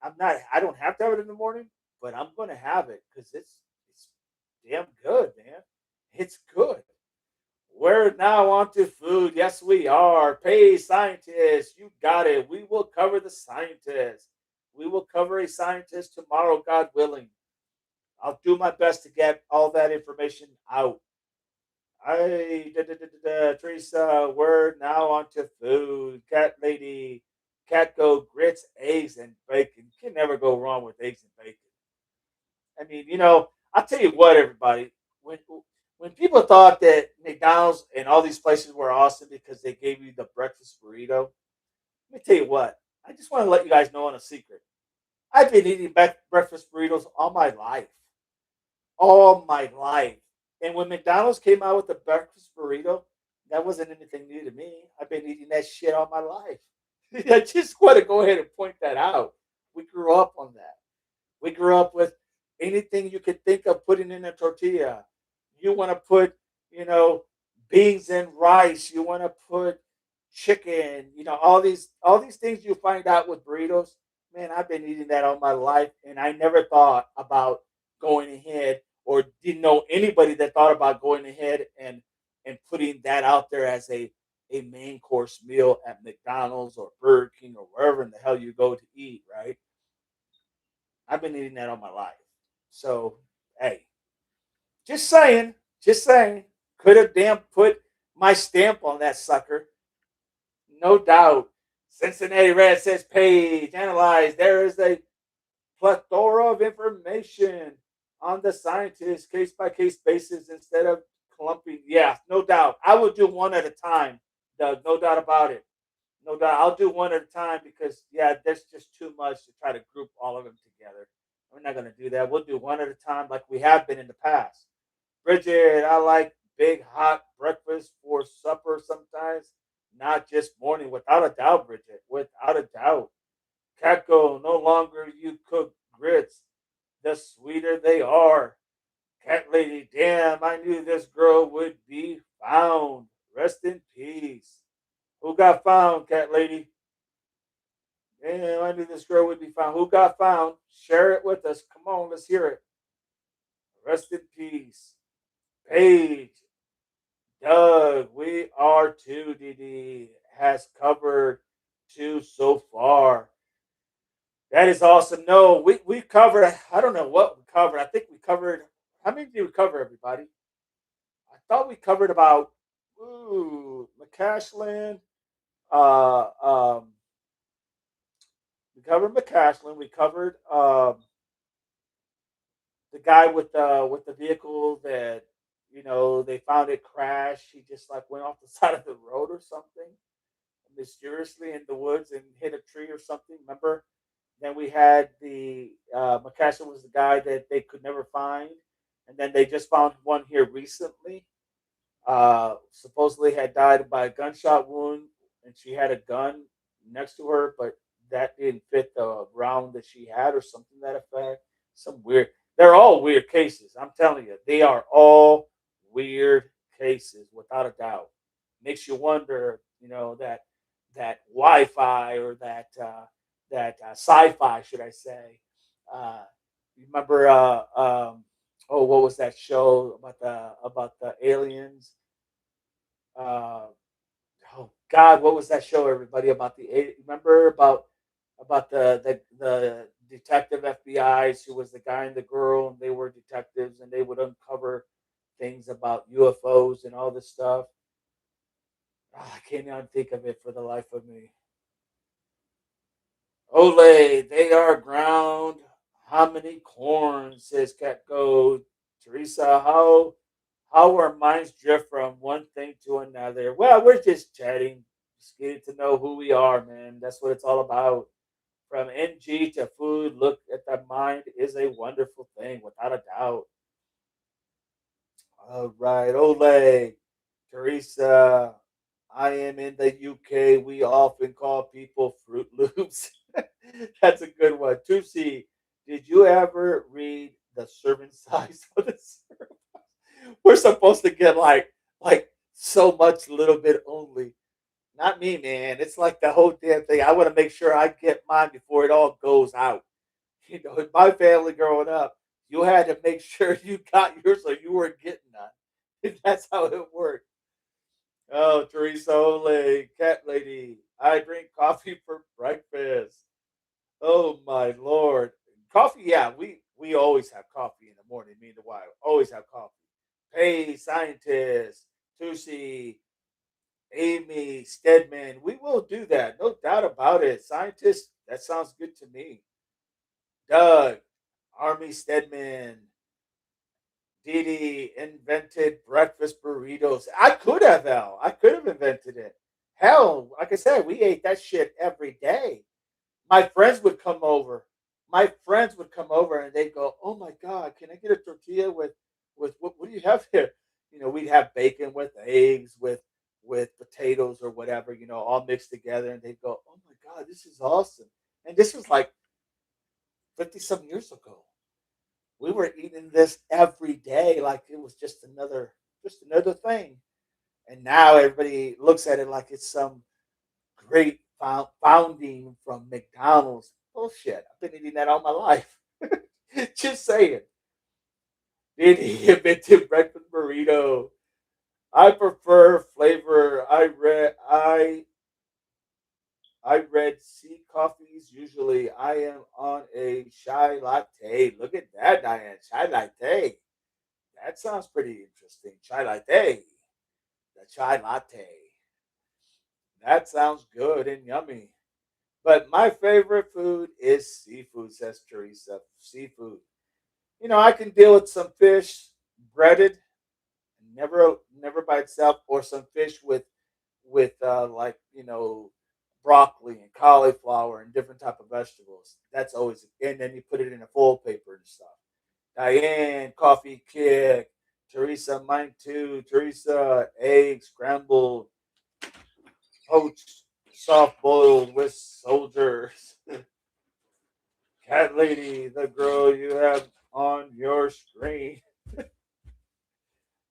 I'm not. I don't have to have it in the morning, but I'm going to have it because it's damn good, man. It's good. We're now on to food. Yes, we are. Pay scientists. You got it. We will cover the scientists. We will cover a scientist tomorrow, God willing. I'll do my best to get all that information out. Teresa, we're now on to food. Cat lady, cat go grits, eggs, and bacon. Can never go wrong with eggs and bacon. I mean, I'll tell you what, everybody. When people thought that McDonald's and all these places were awesome because they gave you the breakfast burrito, let me tell you what. I just want to let you guys know on a secret. I've been eating breakfast burritos all my life, all my life. And when McDonald's came out with the breakfast burrito, that wasn't anything new to me. I've been eating that shit all my life. I just want to go ahead and point that out. We grew up on that. We grew up with anything you could think of putting in a tortilla. You want to put, you know, beans and rice. You want to put chicken. All these things you find out with burritos. Man, I've been eating that all my life, and I never thought about going ahead or didn't know anybody that thought about going ahead and putting that out there as a main course meal at McDonald's or Burger King or wherever in the hell you go to eat, right? I've been eating that all my life. So, hey, just saying, could have damn put my stamp on that sucker. No doubt. Cincinnati Red says page, analyze. There is a plethora of information on the scientist case by case basis instead of clumping. Yeah, no doubt. I will do one at a time, Doug. No doubt about it. No doubt. I'll do one at a time because, yeah, there's just too much to try to group all of them together. We're not going to do that. We'll do one at a time like we have been in the past. Bridget, I like big hot breakfast for supper sometimes, not just morning. Without a doubt, Bridget. Without a doubt. Catco, no longer you cook grits, the sweeter they are. Cat lady, damn, I knew this girl would be found. Rest in peace. Who got found, cat lady? Damn, I knew this girl would be found. Who got found? Share it with us. Come on, let's hear it. Rest in peace. Paige, Doug, we are 2DD has covered two so far. That is awesome. No, we covered, I don't know what we covered. I think we covered, how many did we cover, everybody? I thought we covered about, McCashland. Uh, um, we covered McCashland. We covered the guy with the vehicle that, they found it crashed. He just like went off the side of the road or something mysteriously in the woods and hit a tree or something. Remember? Then we had the McCashel was the guy that they could never find, and then they just found one here recently. Supposedly had died by a gunshot wound, and she had a gun next to her, but that didn't fit the round that she had, or something to that effect. Some weird. They're all weird cases. I'm telling you, they are all weird cases, without a doubt. Makes you wonder, that Wi-Fi or that sci-fi, should I say? Uh, you remember? What was that show about the aliens? Uh, oh God, what was that show? Everybody about remember about the detective FBI's who was the guy and the girl, and they were detectives, and they would uncover things about UFOs and all this stuff. I can't even think of it for the life of me. Ole, they are ground. How many corns? Says Catco. Teresa, how our minds drift from one thing to another. Well, we're just chatting, just getting to know who we are, man. That's what it's all about. From NG to food, look at the mind is a wonderful thing, without a doubt. All right, Ole, Teresa. I am in the UK. We often call people Fruit Loops. That's a good one. Tusi, did you ever read the serving size of the syrup? We're supposed to get like so much, little bit only. Not me, man. It's like the whole damn thing. I want to make sure I get mine before it all goes out. In my family growing up, you had to make sure you got yours or you weren't getting none. That's how it worked. Oh, Teresa Ole, cat lady. I drink coffee for breakfast. Oh my lord. Coffee, yeah, we always have coffee in the morning, me and the wife. Always have coffee. Hey, scientist, Tusi, Amy, Stedman. We will do that. No doubt about it. Scientist, that sounds good to me. Doug, Army Stedman, Didi invented breakfast burritos. I could have, Al. I could have invented it. Hell, like I said, we ate that shit every day. My friends would come over. My friends would come over and they'd go, "Oh my god, can I get a tortilla with what do you have here?" We'd have bacon with eggs with potatoes or whatever, all mixed together, and they'd go, "Oh my god, this is awesome!" And this was like 50 some years ago. We were eating this every day, like it was just another thing. And now everybody looks at it like it's some great founding from McDonald's. Bullshit. I've been eating that all my life. Just saying. Did he invented breakfast burrito? I prefer flavor. I read sea coffees. Usually, I am on a chai latte. Look at that, Diane. Chai latte. That sounds pretty interesting. Chai latte. The chai latte. That sounds good and yummy. But my favorite food is seafood, says Teresa. Seafood. I can deal with some fish breaded, never by itself, or some fish with like broccoli and cauliflower and different type of vegetables. That's always, and then you put it in a foil paper and stuff. Diane, coffee kick. Teresa, mine too. Teresa, egg scrambled, poached, soft boiled with soldiers. Cat lady, the girl you have on your screen.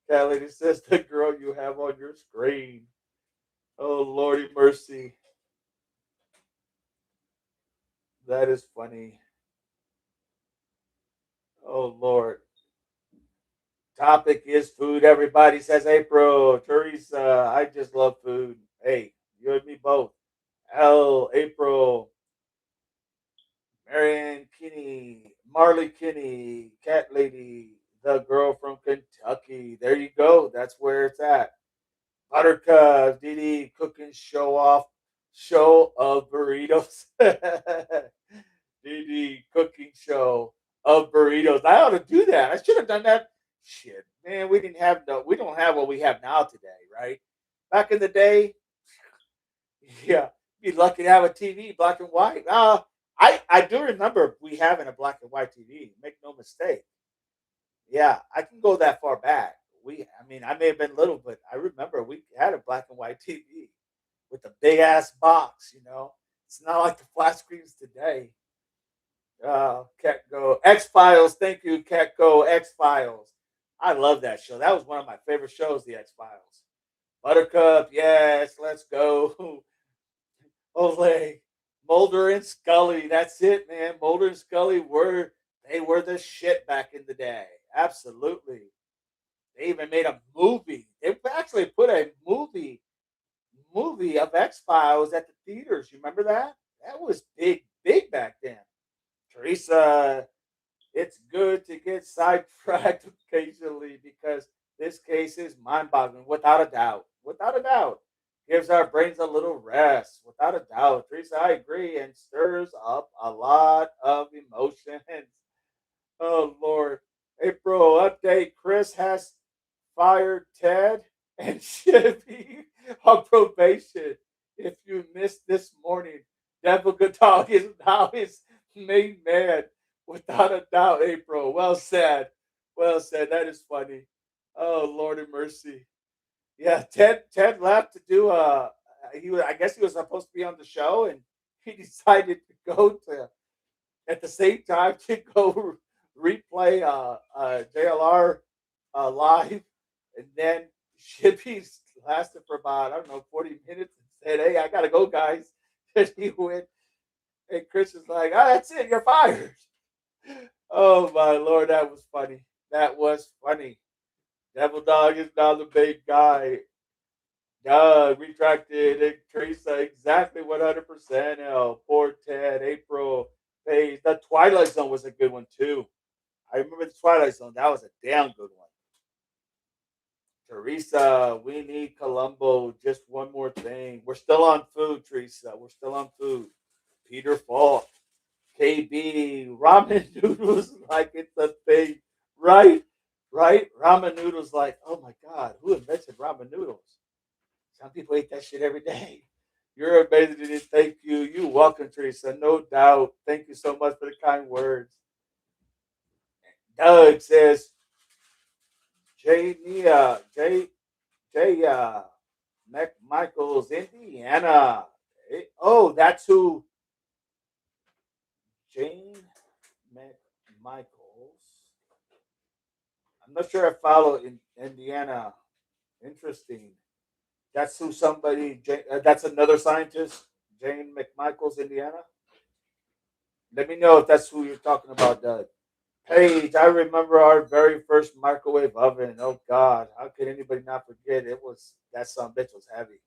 Cat lady says the girl you have on your screen. Oh Lordy mercy, that is funny. Oh Lord. Topic is food. Everybody says April, Teresa. I just love food. Hey, you and me both. L, April, Marianne Kinney, Marley Kinney, Cat Lady, the girl from Kentucky. There you go. That's where it's at. Buttercup, Didi, cooking show of burritos. Didi, cooking show of burritos. I ought to do that. I should have done that. Shit, man, we don't have what we have now today, right? Back in the day, yeah, be lucky to have a TV, black and white. I do remember we having a black and white TV. Make no mistake. Yeah, I can go that far back. I may have been little, but I remember we had a black and white TV with a big ass box. It's not like the flat screens today. Cat Go X Files. Thank you, Cat Go X Files. I love that show. That was one of my favorite shows, the X Files. Buttercup, yes, let's go. Ole, Mulder and Scully. That's it, man. Mulder and Scully were the shit back in the day. Absolutely. They even made a movie. They actually put a movie of X Files at the theaters. You remember that? That was big back then. Teresa, it's good to get sidetracked occasionally because this case is mind-boggling, without a doubt. Without a doubt, gives our brains a little rest. Without a doubt, Teresa, I agree, and stirs up a lot of emotions. Oh Lord. April update. Chris has fired Ted and should be on probation. If you missed this morning, Devil Good Dog is now his main man. Without a doubt, April. Well said. Well said. That is funny. Oh Lord of mercy. Yeah, Ted left to do I guess he was supposed to be on the show and he decided to go to at the same time to go replay JLR live, and then Shippy lasted for about, I don't know, 40 minutes and said, "Hey, I gotta go, guys." And he went, and Chris was like, "Oh, that's it, you're fired." Oh my Lord, that was funny. That was funny. Devil Dog is now the big guy. Doug retracted and Teresa exactly 100%. Poor Ted, April, Paige. The Twilight Zone was a good one too. I remember the Twilight Zone. That was a damn good one. Teresa, we need Columbo. Just one more thing. We're still on food, Teresa. We're still on food. Peter Falk, KB, ramen noodles like it's a thing. Right? Right? Ramen noodles like, oh my God, who invented ramen noodles? Some people eat that shit every day. You're amazing. Thank you. You're welcome, Teresa. No doubt. Thank you so much for the kind words. Doug says, J. McMichaels, Indiana. Oh, that's who Jane McMichaels. I'm not sure I follow in Indiana. Interesting. That's who somebody. That's another scientist, Jane McMichaels, Indiana. Let me know if that's who you're talking about, Doug. Paige, I remember our very first microwave oven. Oh God, how could anybody not forget? It was that son bitch was heavy.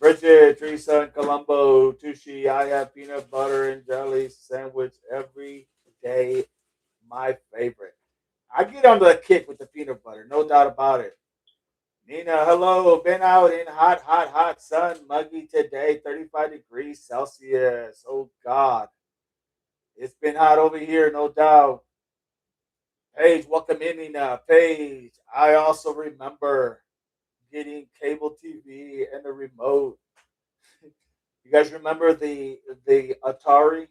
Bridget, Teresa, and Colombo, Tushi, I have peanut butter and jelly sandwich every day. My favorite. I get on the kick with the peanut butter, no doubt about it. Nina, hello. Been out in hot, hot, hot sun, muggy today, 35 degrees Celsius. Oh God, it's been hot over here, no doubt. Paige, welcome in, Nina. Paige, I also remember getting cable TV and the remote. You guys remember the Atari?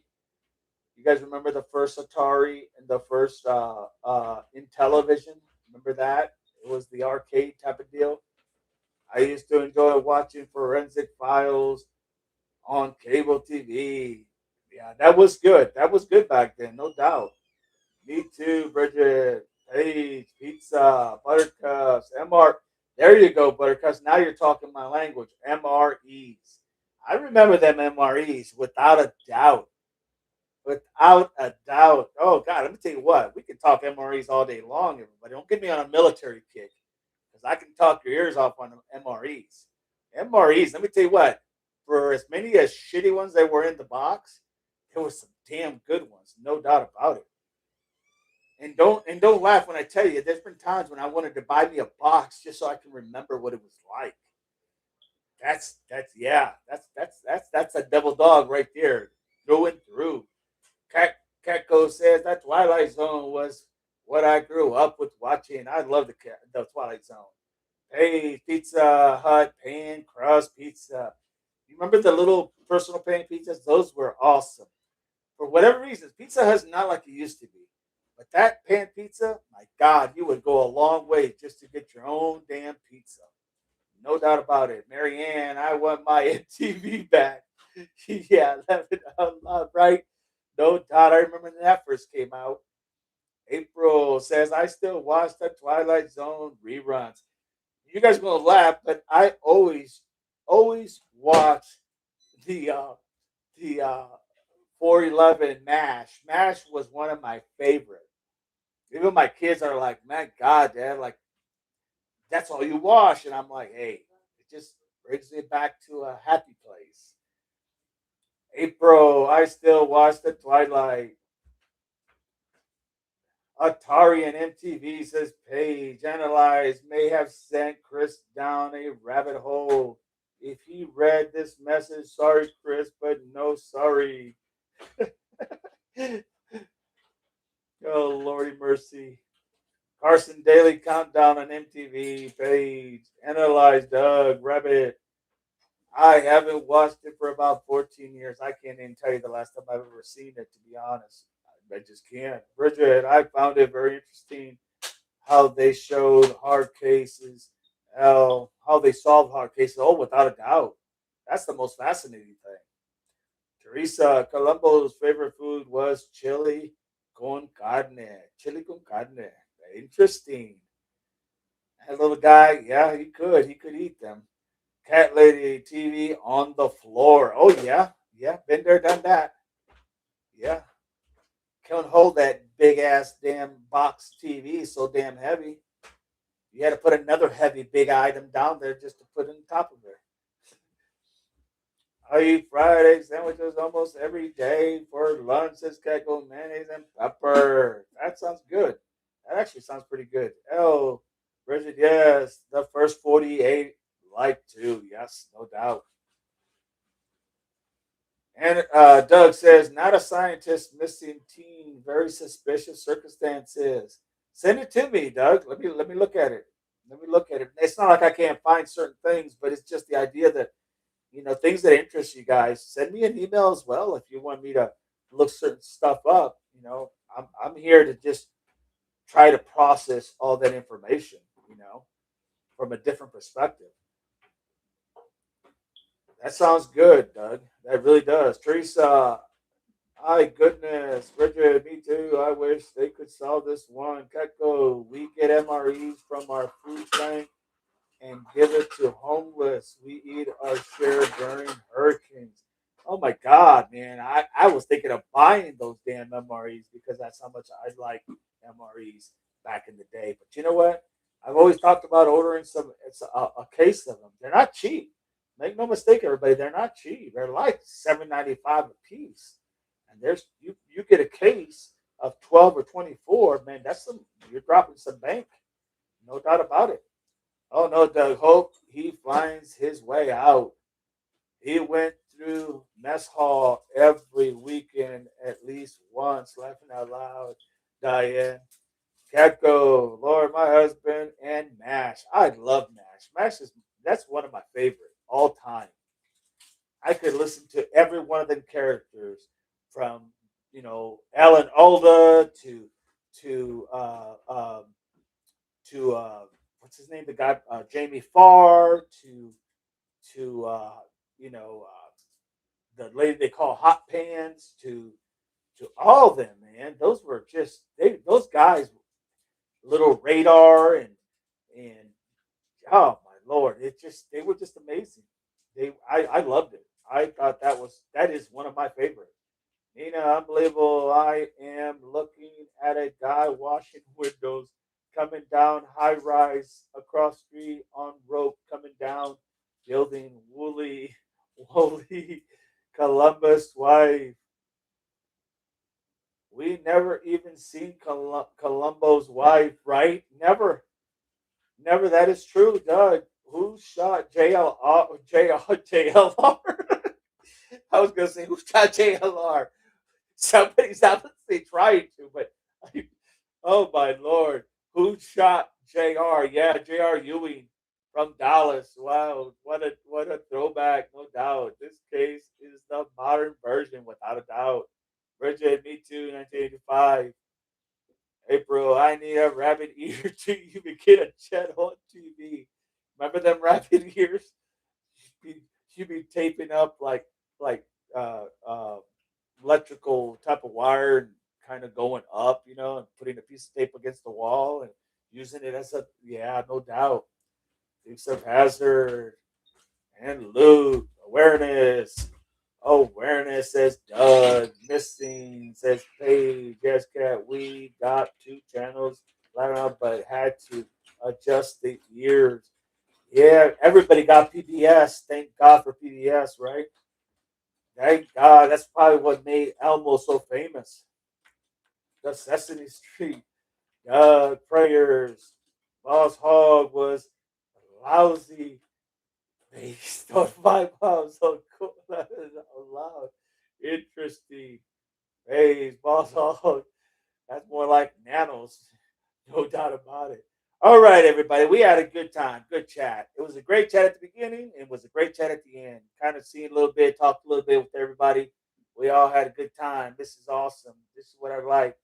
You guys remember the first Atari and the first in television? Remember that? It was the arcade type of deal. I used to enjoy watching Forensic Files on cable TV. Yeah, that was good. That was good back then, no doubt. Me too, Bridget. Paige, pizza, buttercups, MR. There you go, buttercups. Now you're talking my language. MREs. I remember them MREs without a doubt. Without a doubt. Oh God, let me tell you what. We can talk MREs all day long, everybody. Don't get me on a military kick because I can talk your ears off on MREs. MREs. Let me tell you what. For as many as shitty ones that were in the box, there were some damn good ones, no doubt about it. And don't laugh when I tell you. There's been times when I wanted to buy me a box just so I can remember what it was like. That's yeah. That's a double dog right there, through and through. Cat Catco says that Twilight Zone was what I grew up with watching. I love the Twilight Zone. Hey, Pizza Hut pan crust pizza. You remember the little personal pan pizzas? Those were awesome. For whatever reason, Pizza Hut's not like it used to be. But that pan pizza, my God, you would go a long way just to get your own damn pizza. No doubt about it. Marianne, I want my MTV back. Yeah, laugh it out loud, right? No doubt. I remember when that first came out. April says, I still watch the Twilight Zone reruns. You guys are going to laugh, but I always watch the, uh, the 411 MASH. MASH was one of my favorites. Even my kids are like, man, God, Dad, like, that's all you watch. And I'm like, hey, it just brings me back to a happy place. April, I still watch the Twilight. Atari and MTV says Page. Analyze may have sent Chris down a rabbit hole. If he read this message, sorry, Chris, but no sorry. Oh, Lordy mercy. Carson Daily Countdown on MTV page. Analyze Doug Rabbit. I haven't watched it for about 14 years. I can't even tell you the last time I've ever seen it, to be honest. I just can't. Bridget, I found it very interesting how they showed hard cases, how they solved hard cases. Oh, without a doubt. That's the most fascinating thing. Teresa, Colombo's favorite food was chili con carne. Chili con carne. Interesting. That little guy, yeah, he could. He could eat them. Cat lady TV on the floor. Oh yeah, yeah. Been there, done that. Yeah. Can't hold that big ass damn box TV so damn heavy. You had to put another heavy big item down there just to put on top of it. I eat fried egg sandwiches almost every day for lunch. Says Gecko, mayonnaise and pepper. That sounds good. That actually sounds pretty good. Oh, Bridget, yes. The first 48 like to. Yes, no doubt. And Doug says, not a scientist, missing teen, very suspicious circumstances. Send it to me, Doug. Let me look at it. Let me look at it. It's not like I can't find certain things, but it's just the idea that things that interest you guys. Send me an email as well if you want me to look certain stuff up. I'm here to just try to process all that information. From a different perspective. That sounds good, Doug. That really does. Teresa, my goodness, Richard, me too. I wish they could solve this one. Cutco, we get MREs from our food bank and give it to homeless. We eat our share during hurricanes. Oh my God, man. I was thinking of buying those damn MREs because that's how much I like MREs back in the day. But you know what? I've always talked about ordering some. It's a case of them. They're not cheap. Make no mistake, everybody. They're not cheap. They're like $7.95 a piece. And there's you get a case of 12 or 24. Man, that's some. You're dropping some bank. No doubt about it. Oh no, Doug. Hope he finds his way out. He went through mess hall every weekend at least once, laughing out loud. Diane, Catco, Lord, my husband, and Mash. I love Mash. Mash is that's one of my favorite all time. I could listen to every one of them characters, from Alan Alda to to what's his name, the guy Jamie Farr to you know the lady they call Hot Pants to all of them, man. Those were just those guys, little radar and oh my lord, it just they were just amazing. I loved it. I thought that is one of my favorites. Nina, unbelievable. I am looking at a guy washing windows coming down high rise across street on rope coming down building woolly Columbus wife. We never even seen Columbo's wife, right? Never, never. That is true, Doug. Who shot JLR? JLR? I was gonna say who shot JLR. Somebody's obviously trying to, but oh my lord, who shot JR? Yeah, JR Ewing from Dallas. Wow, what a throwback, no doubt. This case is the modern version, without a doubt. Bridget, me too, 1985. April, I need a rabbit ear to even get a chat on TV. Remember them rabbit ears? She'd be taping up like uh, uh, electrical type of wire and kind of going up, and putting a piece of tape against the wall and using it as a yeah, no doubt. Dukes of Hazard and Luke awareness. Awareness says Doug. Missing says Paige. Yes, cat. We got two channels, but had to adjust the years. Yeah, everybody got PBS. Thank God for PBS, right? Thank God. That's probably what made Elmo so famous. The Sesame Street. Prayers. Boss Hog was lousy. Based on 5 pounds so cool. That is allowed. Interesting. Hey, Boss Hog. That's more like nanos. No doubt about it. All right, everybody. We had a good time. Good chat. It was a great chat at the beginning. It was a great chat at the end. Kind of seen a little bit, talked a little bit with everybody. We all had a good time. This is awesome. This is what I like.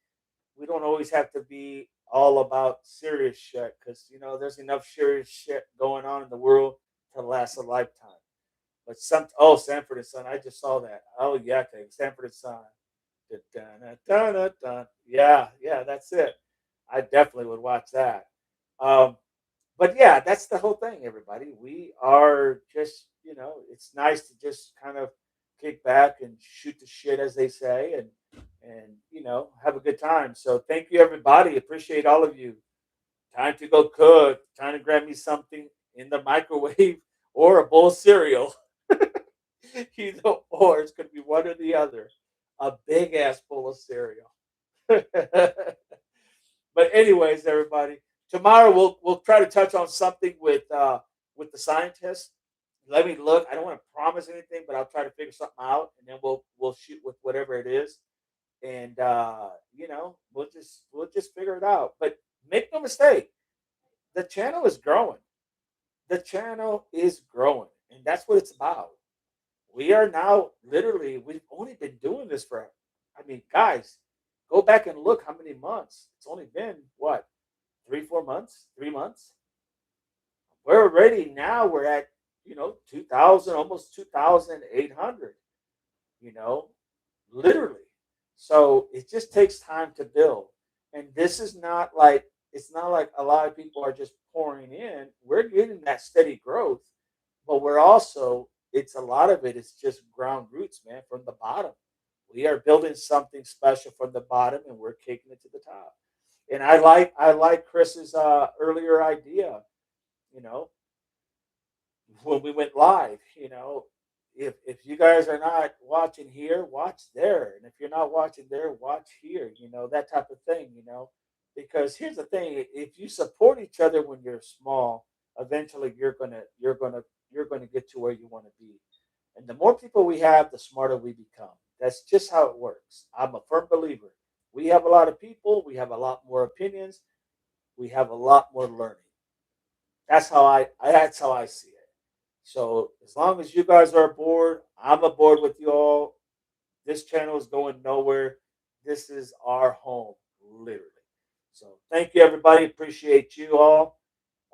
We don't always have to be all about serious shit because there's enough serious shit going on in the world to last a lifetime. But Sanford and Son, I just saw that. Oh yeah, okay, Sanford and Son. Dun. Yeah, yeah, that's it. I definitely would watch that. Um, but yeah, that's the whole thing, everybody. We are just, it's nice to just kind of kick back and shoot the shit, as they say, and have a good time. So thank you, everybody. Appreciate all of you. Time to go cook. Time to grab me something in the microwave or a bowl of cereal. Either or, it's going to be one or the other. A big ass bowl of cereal. But anyways, everybody, tomorrow we'll try to touch on something with the scientists. Let me look. I don't want to promise anything, but I'll try to figure something out, and then we'll shoot with whatever it is, and we'll just figure it out. But make no mistake, the channel is growing. The channel is growing, and that's what it's about. We are now literally. We've only been doing this for. I mean, guys, go back and look how many months. It's only been what 3 4 months, 3 months. We're already now. We're at 2,000, almost 2,800. You know, literally. So it just takes time to build. And this is not like it's not like a lot of people are just pouring in. We're getting that steady growth, but we're also it's a lot of it is just ground roots, man, from the bottom. We are building something special from the bottom, and we're taking it to the top. And I like Chris's earlier idea. You know, when we went live, if you guys are not watching here, watch there, and if you're not watching there, watch here. That type of thing. Because here's the thing: if you support each other when you're small, eventually you're gonna get to where you want to be. And the more people we have, the smarter we become. That's just how it works. I'm a firm believer. We have a lot of people. We have a lot more opinions. We have a lot more learning. That's how I see it. So as long as you guys are aboard, I'm aboard with you all. This channel is going nowhere. This is our home, literally. So thank you, everybody. Appreciate you all.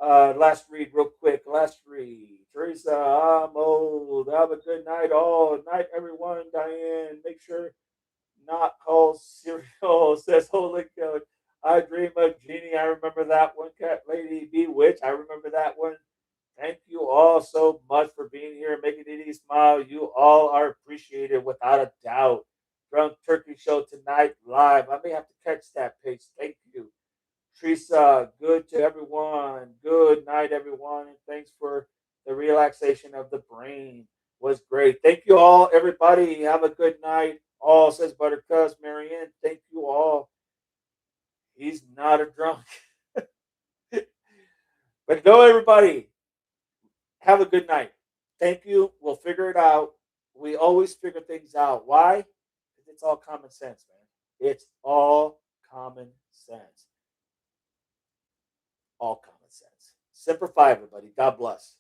Last read, real quick. Last read. Teresa, I'm old. Have a good night, all. Night, everyone. Diane, make sure not call cereal. Says Holy Kelly. I dream of Genie. I remember that one. Cat Lady Bewitch. I remember that one. Thank you all so much for being here and making Didi smile. You all are appreciated without a doubt. Drunk Turkey Show tonight live. I may have to catch that page. Thank you. Teresa, good to everyone. Good night, everyone. And thanks for the relaxation of the brain. Was great. Thank you all, everybody. Have a good night. All says Buttercups. Marianne, thank you all. He's not a drunk. But go, everybody. Have a good night. Thank you. We'll figure it out. We always figure things out. Why? Because it's all common sense, man. It's all common sense. All common sense. Simplify, everybody. God bless.